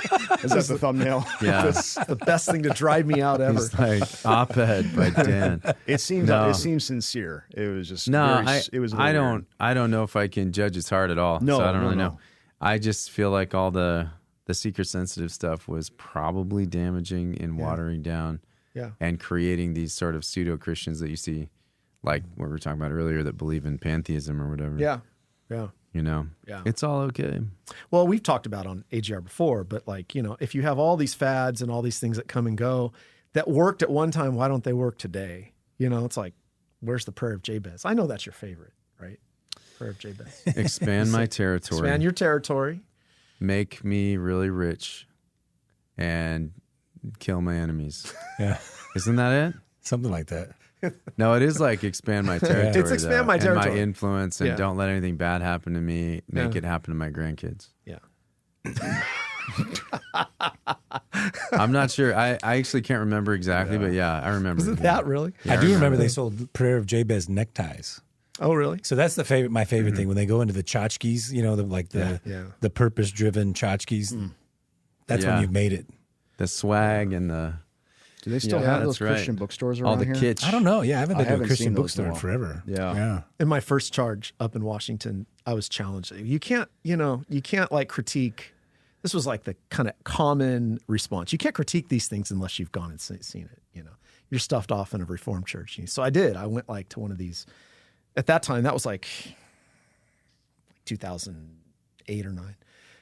Is that the thumbnail? Yeah. It's the best thing to drive me out ever. It's like op-ed by Dan. It seems No. it seems sincere. It was just No, it was I really don't. weird. I don't know if I can judge his heart at all. No, so I don't no, really no. know. I just feel like all the seeker sensitive stuff was probably damaging in watering down Yeah. and creating these sort of pseudo Christians that you see, like what we were talking about earlier, that believe in pantheism or whatever. Yeah. Yeah. You know. Yeah. It's all okay. Well, we've talked about on AGR before, but if you have all these fads and all these things that come and go that worked at one time, why don't they work today? It's like, where's the prayer of Jabez? I know that's your favorite, right? Prayer of Jabez. Expand my territory. Expand your territory. Make me really rich and kill my enemies. Yeah. Isn't that it? Something like that. No, it is like expand my territory. It's expand though, my territory. And my influence, and Yeah. don't let anything bad happen to me. Make Yeah. it happen to my grandkids. Yeah. I'm not sure. I actually can't remember exactly, but yeah, I remember. Is it that really? Yeah, I do remember that. they sold Prayer of Jabez neckties. Oh, really? So that's my favorite thing when they go into the tchotchkes, the purpose-driven tchotchkes. That's Yeah. when you've made it. The swag and the Do they still Yeah, have those that's right. Christian bookstores around all the here? kitsch. I don't know. Yeah, I haven't been to a haven't Christian seen those in bookstore a in while. forever. Yeah. In my first charge up in Washington, I was challenged. You can't like critique. This was like the kind of common response. You can't critique these things unless you've gone and seen it. You're stuffed off in a Reformed church. So I did. I went like to one of these. At that time, that was like 2008 or 9.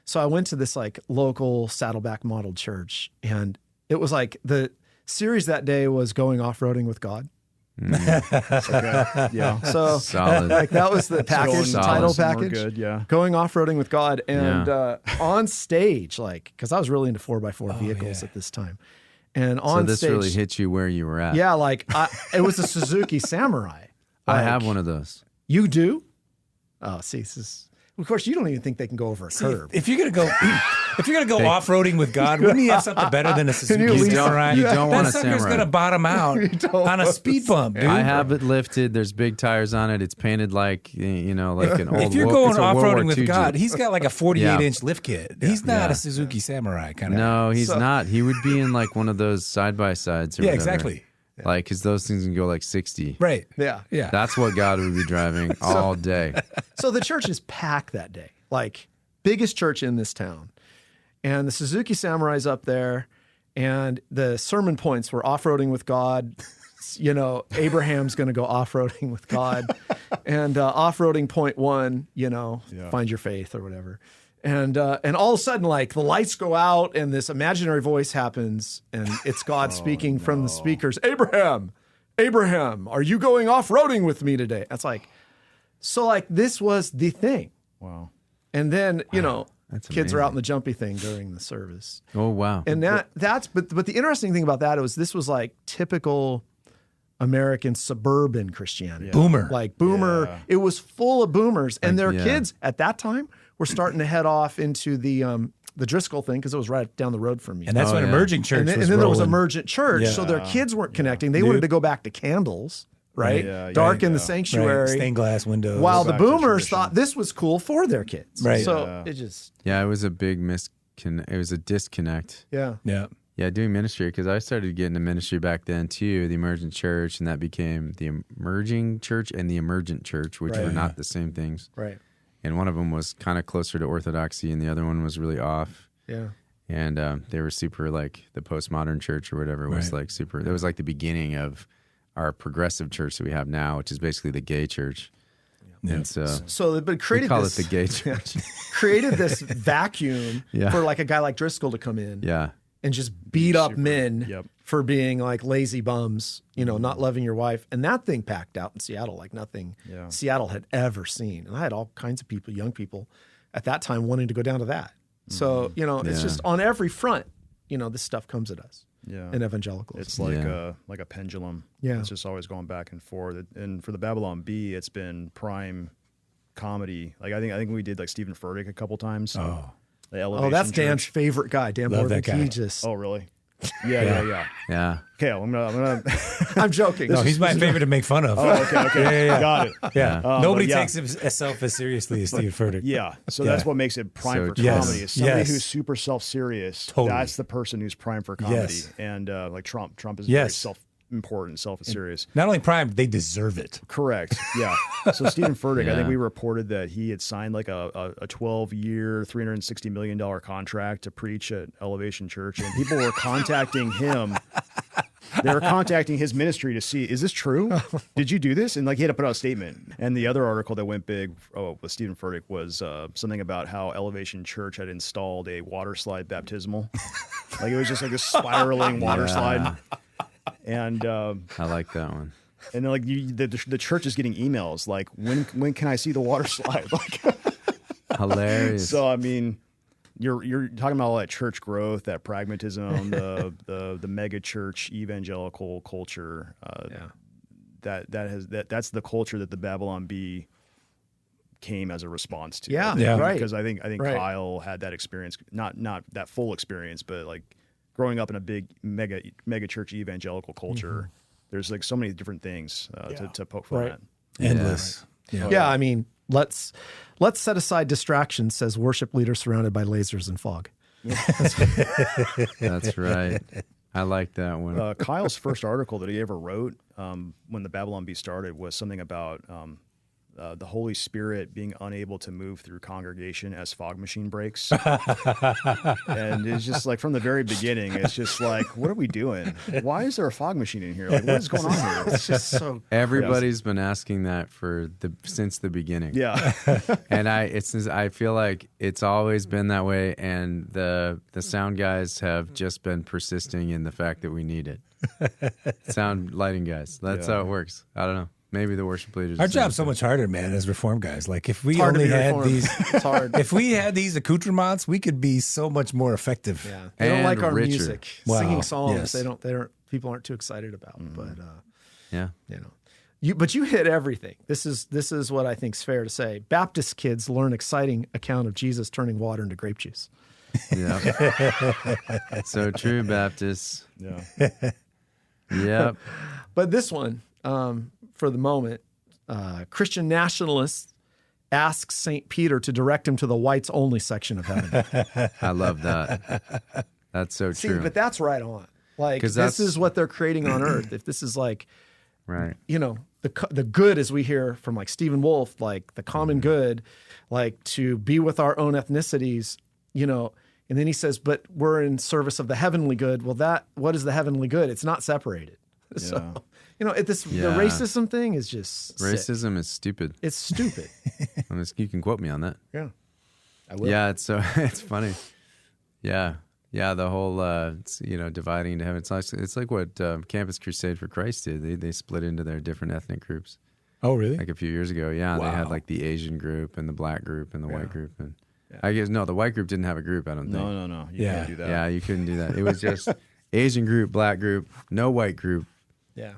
So I went to this like local Saddleback modeled church, and it was like the series that day was Going Off-Roading with God. Okay. Yeah. So Solid. like that was the package, the Solid. title We're package. good, yeah. Going off-roading with God, and Yeah. on stage, like, because I was really into 4x4 vehicles at this time, and So on this stage, really hit you where you were at. yeah, like it was a Suzuki Samurai. I have Like, one of those. You do? Oh, see, this is. Of course, you don't even think they can go over a curb. If you're gonna go, off-roading with God, wouldn't you have something better than a Suzuki Samurai? you don't want a That sucker's Samurai. gonna bottom out on a speed bump, dude. I have it lifted. There's big tires on it. It's painted like like an old. If you're it's going a World War off-roading II with God, Jeep. he's got like a 48-inch lift kit. He's not Yeah. a Suzuki Samurai kind of. No, he's not. He would be in like one of those side by sides. Yeah, exactly. Like, because those things can go like 60. Right. Yeah. Yeah. That's what God would be driving all day. So the church is packed that day, like biggest church in this town. And the Suzuki Samurai's up there, and the sermon points were off-roading with God. Abraham's going to go off-roading with God. And off-roading point 1, find your faith or whatever. And all of a sudden, like the lights go out and this imaginary voice happens, and it's God speaking from the speakers. Abraham, are you going off-roading with me today? That's like, so like this was the thing. Wow. And then, That's kids are out in amazing. the jumpy thing during the service. Oh, wow. And but the interesting thing about that was this was like typical American suburban Christianity. Boomer. Like boomer. Yeah. It was full of boomers. And their yeah. kids at that time were starting to head off into the Driscoll thing because it was right down the road from me. And that's Oh, when yeah. Emerging Church And then, was there was rolling. Emergent Church. Yeah. So their kids weren't connecting. They wanted to go back to candles, right? Yeah, Dark in the yeah. sanctuary. Right. Stained glass windows. While the Back to boomers tradition. thought this was cool for their kids. Right. So Yeah. it just, Yeah, it was a big it was a disconnect. yeah. Yeah. Yeah, doing ministry, because I started getting into ministry back then too, the Emergent Church, and that became the Emerging Church and the Emergent Church, which Right. were not the same things. Right. And one of them was kind of closer to orthodoxy, and the other one was really off. Yeah. And they were super, like the postmodern church or whatever was Right. like super. That was like the beginning of our progressive church that we have now, which is basically the gay church. Yeah. And so So, but we created call this, it the gay church. created this vacuum Yeah. for like a guy like Driscoll to come in Yeah. and just beat up men Yep. for being like lazy bums, not loving your wife. And that thing packed out in Seattle like nothing Yeah. Seattle had ever seen. And I had all kinds of people, young people at that time wanting to go down to that. So, it's Yeah. just on every front, this stuff comes at us. in evangelicalism. It's like a pendulum. Yeah. It's just always going back and forth. And for the Babylon Bee, it's been prime comedy. Like I think we did like Stephen Furtick a couple times. Oh. The Elevation that's Church. Dan's favorite guy. Dan Love Borvan. that guy. He just. Oh, really? Yeah. Yeah. Okay, I'm gonna. I'm joking. No, he's my favorite to make fun of. Oh, okay. Yeah. Got it. Yeah. Nobody but yeah. takes himself as seriously as Steve Furtick. Yeah, so Yeah. that's what makes it prime So for true. comedy. Is somebody Yes. who's super self-serious. Totally. That's the person who's prime for comedy. Yes. And like Trump is Yes. very self-important, self-serious. Not only prime, they deserve it. Correct. Yeah. So Stephen Furtick, I Yeah. think we reported that he had signed like a 12-year, $360 million contract to preach at Elevation Church, and people were contacting him. They were contacting his ministry to see, is this true? Did you do this? And like he had to put out a statement. And the other article that went big with Stephen Furtick was something about how Elevation Church had installed a water slide baptismal. Like it was just like a spiraling water slide. And I like that one. and then like the church is getting emails like when can I see the water slide? Like Hilarious. so I mean you're talking about all that church growth, that pragmatism, the mega church evangelical culture. That's the culture that the Babylon Bee came as a response to. Yeah, Yeah. right. Because I think Right. Kyle had that experience, not that full experience, but like growing up in a big mega church evangelical culture. There's like so many different things to poke fun Right. at. Endless. Yeah. Yeah, I mean, let's set aside distractions, says worship leader surrounded by lasers and fog. That's right. I like that one. Kyle's first article that he ever wrote when the Babylon Bee started was something about the Holy Spirit being unable to move through congregation as fog machine breaks. And it's just like from the very beginning, it's just like, what are we doing? Why is there a fog machine in here? Like, what is going on here? It's just so. Everybody's been asking that since the beginning. Yeah. And I feel like it's always been that way, and the sound guys have just been persisting in the fact that we need it. Sound lighting guys. That's how it works. I don't know. Maybe the worship leaders. Our job's so much harder, man, as reform guys. Like if we hard to only be had reformed. these, It's hard. if we had these accoutrements, we could be so much more effective. Yeah, they don't And like our richer. music, Wow. singing songs. Yes. They don't. People aren't too excited about. But Yeah. you hit everything. This is what I think is fair to say. Baptist kids learn exciting account of Jesus turning water into grape juice. Yeah. So true, Baptists. Yeah. Yep. But this one, for the moment, Christian nationalists ask St. Peter to direct him to the whites only section of heaven. I love that. That's so See, true. but that's right on. Like 'Cause this that's- is what they're creating on earth. If this is like, Right. the good, as we hear from like Stephen Wolfe, like the common good, like to be with our own ethnicities, and then he says, but we're in service of the heavenly good. Well, what is the heavenly good? It's not separated. So, the racism thing is just sick. Racism is stupid. It's stupid. You can quote me on that. Yeah. I will. Yeah, it's funny. Yeah. Yeah, the whole dividing into heaven. It's like what Campus Crusade for Christ did. They split into their different ethnic groups. Oh, really? Like a few years ago. Yeah, Wow. they had like the Asian group and the black group and the white group, and I guess the white group didn't have a group, I don't think. No. You can't do that. Yeah, you couldn't do that. It was just Asian group, black group, no white group. Yeah.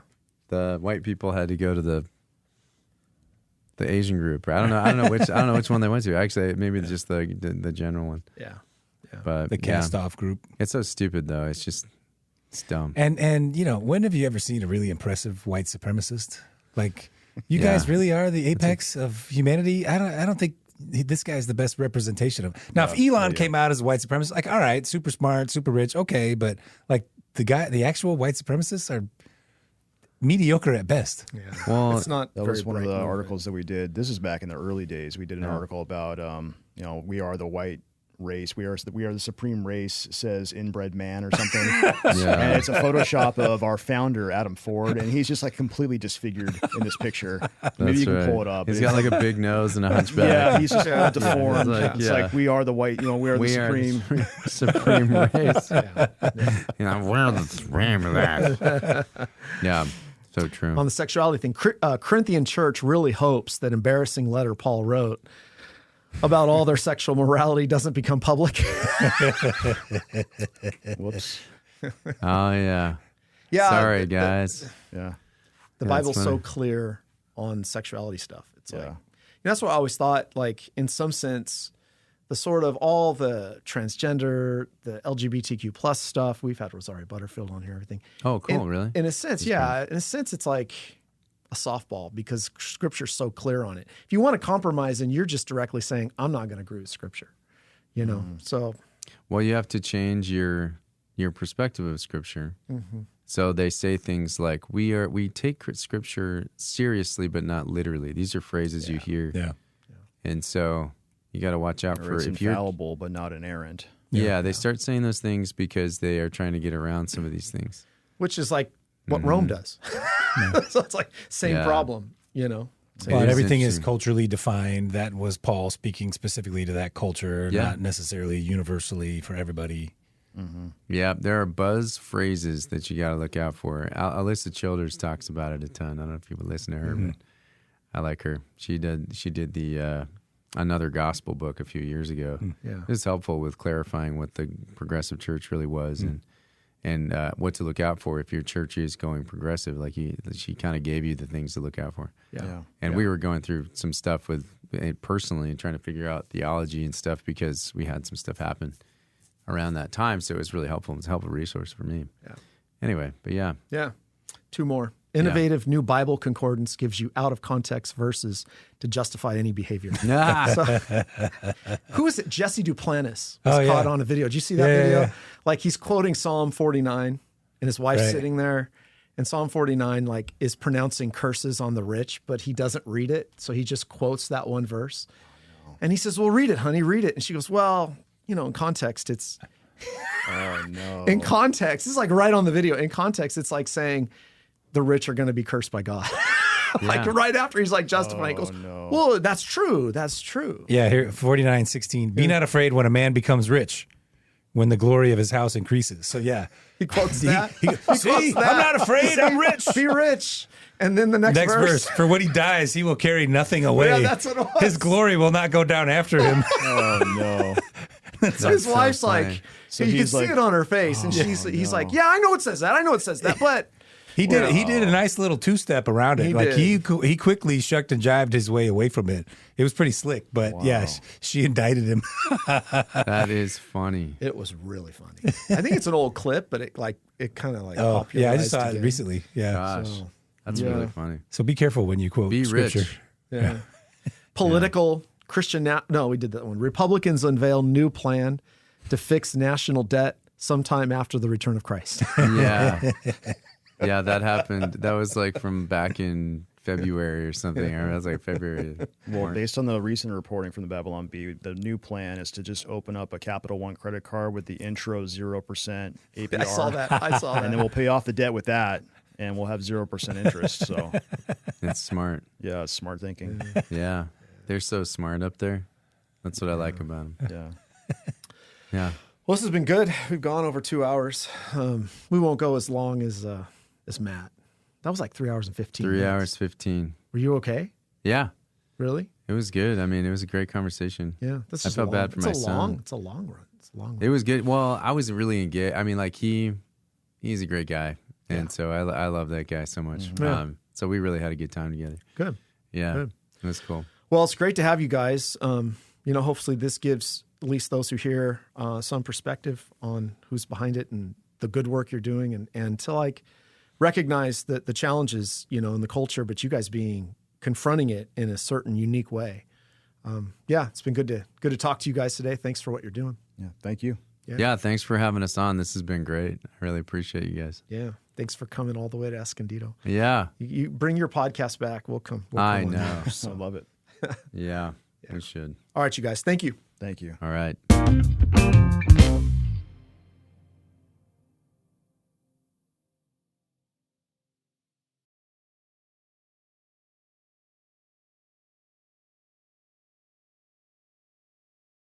The white people had to go to the Asian group. I don't know which one they went to. Actually, maybe just the general one. Yeah. But The cast off group. It's so stupid though. It's dumb. And when have you ever seen a really impressive white supremacist? Like, you guys really are the apex of humanity. I don't think this guy's the best representation of. Now, if Elon came out as a white supremacist, like, all right, super smart, super rich, okay, but like the actual white supremacists are mediocre at best. Yeah. Well, it's not. That very was one of the bright articles that we did. This is back in the early days. We did an article about, we are the white race. We are the supreme race, says inbred man or something. And it's a Photoshop of our founder, Adam Ford, and he's just like completely disfigured in this picture. Maybe you can pull it up. He's got like a big nose and a hunchback. Yeah, he's just all deformed. It's like, we are the white, we are the supreme. Supreme race. We're the supreme race. Yeah, so true. On the sexuality thing, Corinthian church really hopes that embarrassing letter Paul wrote about all their sexual morality doesn't become public. Whoops. Oh yeah. Yeah. Sorry, guys. Yeah. The Yeah, Bible's that's so funny. clear on sexuality stuff. It's like, Yeah. that's what I always thought, like, in some sense, the sort of all the transgender, the LGBTQ plus stuff, we've had Rosario Butterfield on here, everything. Oh, cool. Really? In a sense, yeah. In a sense, it's like a softball because Scripture's so clear on it. If you want to compromise, and you're just directly saying, I'm not going to agree with Scripture, you know? So, Well, you have to change your perspective of Scripture. So they say things like, we take Scripture seriously, but not literally. These are phrases you hear. Yeah. And so you got to watch out Or for it's if you're. infallible, but not inerrant. Yeah, they start saying those things because they are trying to get around some of these things. which is like what Rome does. So it's like same problem, you know? Well, is everything is interesting. culturally defined. That was Paul speaking specifically to that culture, Yeah. not necessarily universally for everybody. Yeah, there are buzz phrases that you got to look out for. Alyssa Childers talks about it a ton. I don't know if you would listen to her, but I like her. She did the Another Gospel book a few years ago. Yeah. It was helpful with clarifying what the progressive church really was and what to look out for if your church is going progressive. Like she kind of gave you the things to look out for. Yeah. And we were going through some stuff with personally trying to figure out theology and stuff because we had some stuff happen around that time. So it was really helpful. It was a helpful resource for me. Yeah. Anyway, but yeah. Yeah. Two more. Innovative new Bible concordance gives you out of context verses to justify any behavior. Who is it? Jesse Duplantis was caught on a video. Did you see that video? Yeah. Like he's quoting Psalm 49 and his wife's Right. sitting there. And Psalm 49 like is pronouncing curses on the rich, but he doesn't read it. So he just quotes that one verse. And he says, well, read it, honey, read it. And she goes, well, you know, in context, it's Oh, no. in context, this is like right on the video. In context, it's like saying the rich are going to be cursed by God. Like Yeah. right after he's like justifying, he goes, no. well, that's true. That's true. Yeah, here 49:16. Be not afraid when a man becomes rich, when the glory of his house increases. So yeah. He quotes that. See, quotes that. I'm not afraid, I'm rich. Be rich. And then the next Next verse. For when he dies, he will carry nothing away. Yeah, that's what it was. His glory will not go down after him. Oh, no. His so wife's funny. like, So you can he's see like, it on her face. And he's like, yeah, I know it says that. I know it says that. But He did a nice little two-step around it. He Like did. he quickly shucked and jived his way away from it. It was pretty slick, but yeah, she indicted him. That is funny. it was really funny. I think it's an old clip, but it kind of like Oh, yeah, I just popularized saw it again. recently. Yeah. Gosh, So, that's yeah. really funny. So be careful when you quote Be scripture. rich. Yeah. Political Christian. No, we did that one. Republicans unveil new plan to fix national debt sometime after the return of Christ. Yeah. Yeah, that happened. That was like from back in February or something. Or it was like February. Well, based on the recent reporting from the Babylon Bee, the new plan is to just open up a Capital One credit card with the intro 0% APR. I saw that. And then we'll pay off the debt with that, and we'll have 0% interest. So, It's smart. yeah, it's smart thinking. Yeah. They're so smart up there. That's what I like about them. Yeah. Yeah. Well, this has been good. We've gone over 2 hours. We won't go as long as Matt. That was like 3 hours and 15 3 minutes. hours, 15. Were you okay? Yeah. Really? It was good. I mean, it was a great conversation. Yeah. This I is felt long. bad for It's my a son. long. It's a long run. It's a long run. It was good. Well, I was really engaged. I mean, like he's a great guy. And so I love that guy so much. Yeah. So we really had a good time together. Good. Yeah. Good. It was cool. Well, it's great to have you guys. Hopefully this gives at least those who hear some perspective on who's behind it and the good work you're doing and to like recognize that the challenges, in the culture, but you guys confronting it in a certain unique way. It's been good to talk to you guys today. Thanks for what you're doing. Yeah. Thank you. Yeah. Thanks for having us on. This has been great. I really appreciate you guys. Yeah. Thanks for coming all the way to Escondido. Yeah. You bring your podcast back. We'll come. I on. know. I love it. Yeah. We should. All right, you guys. Thank you. Thank you. All right.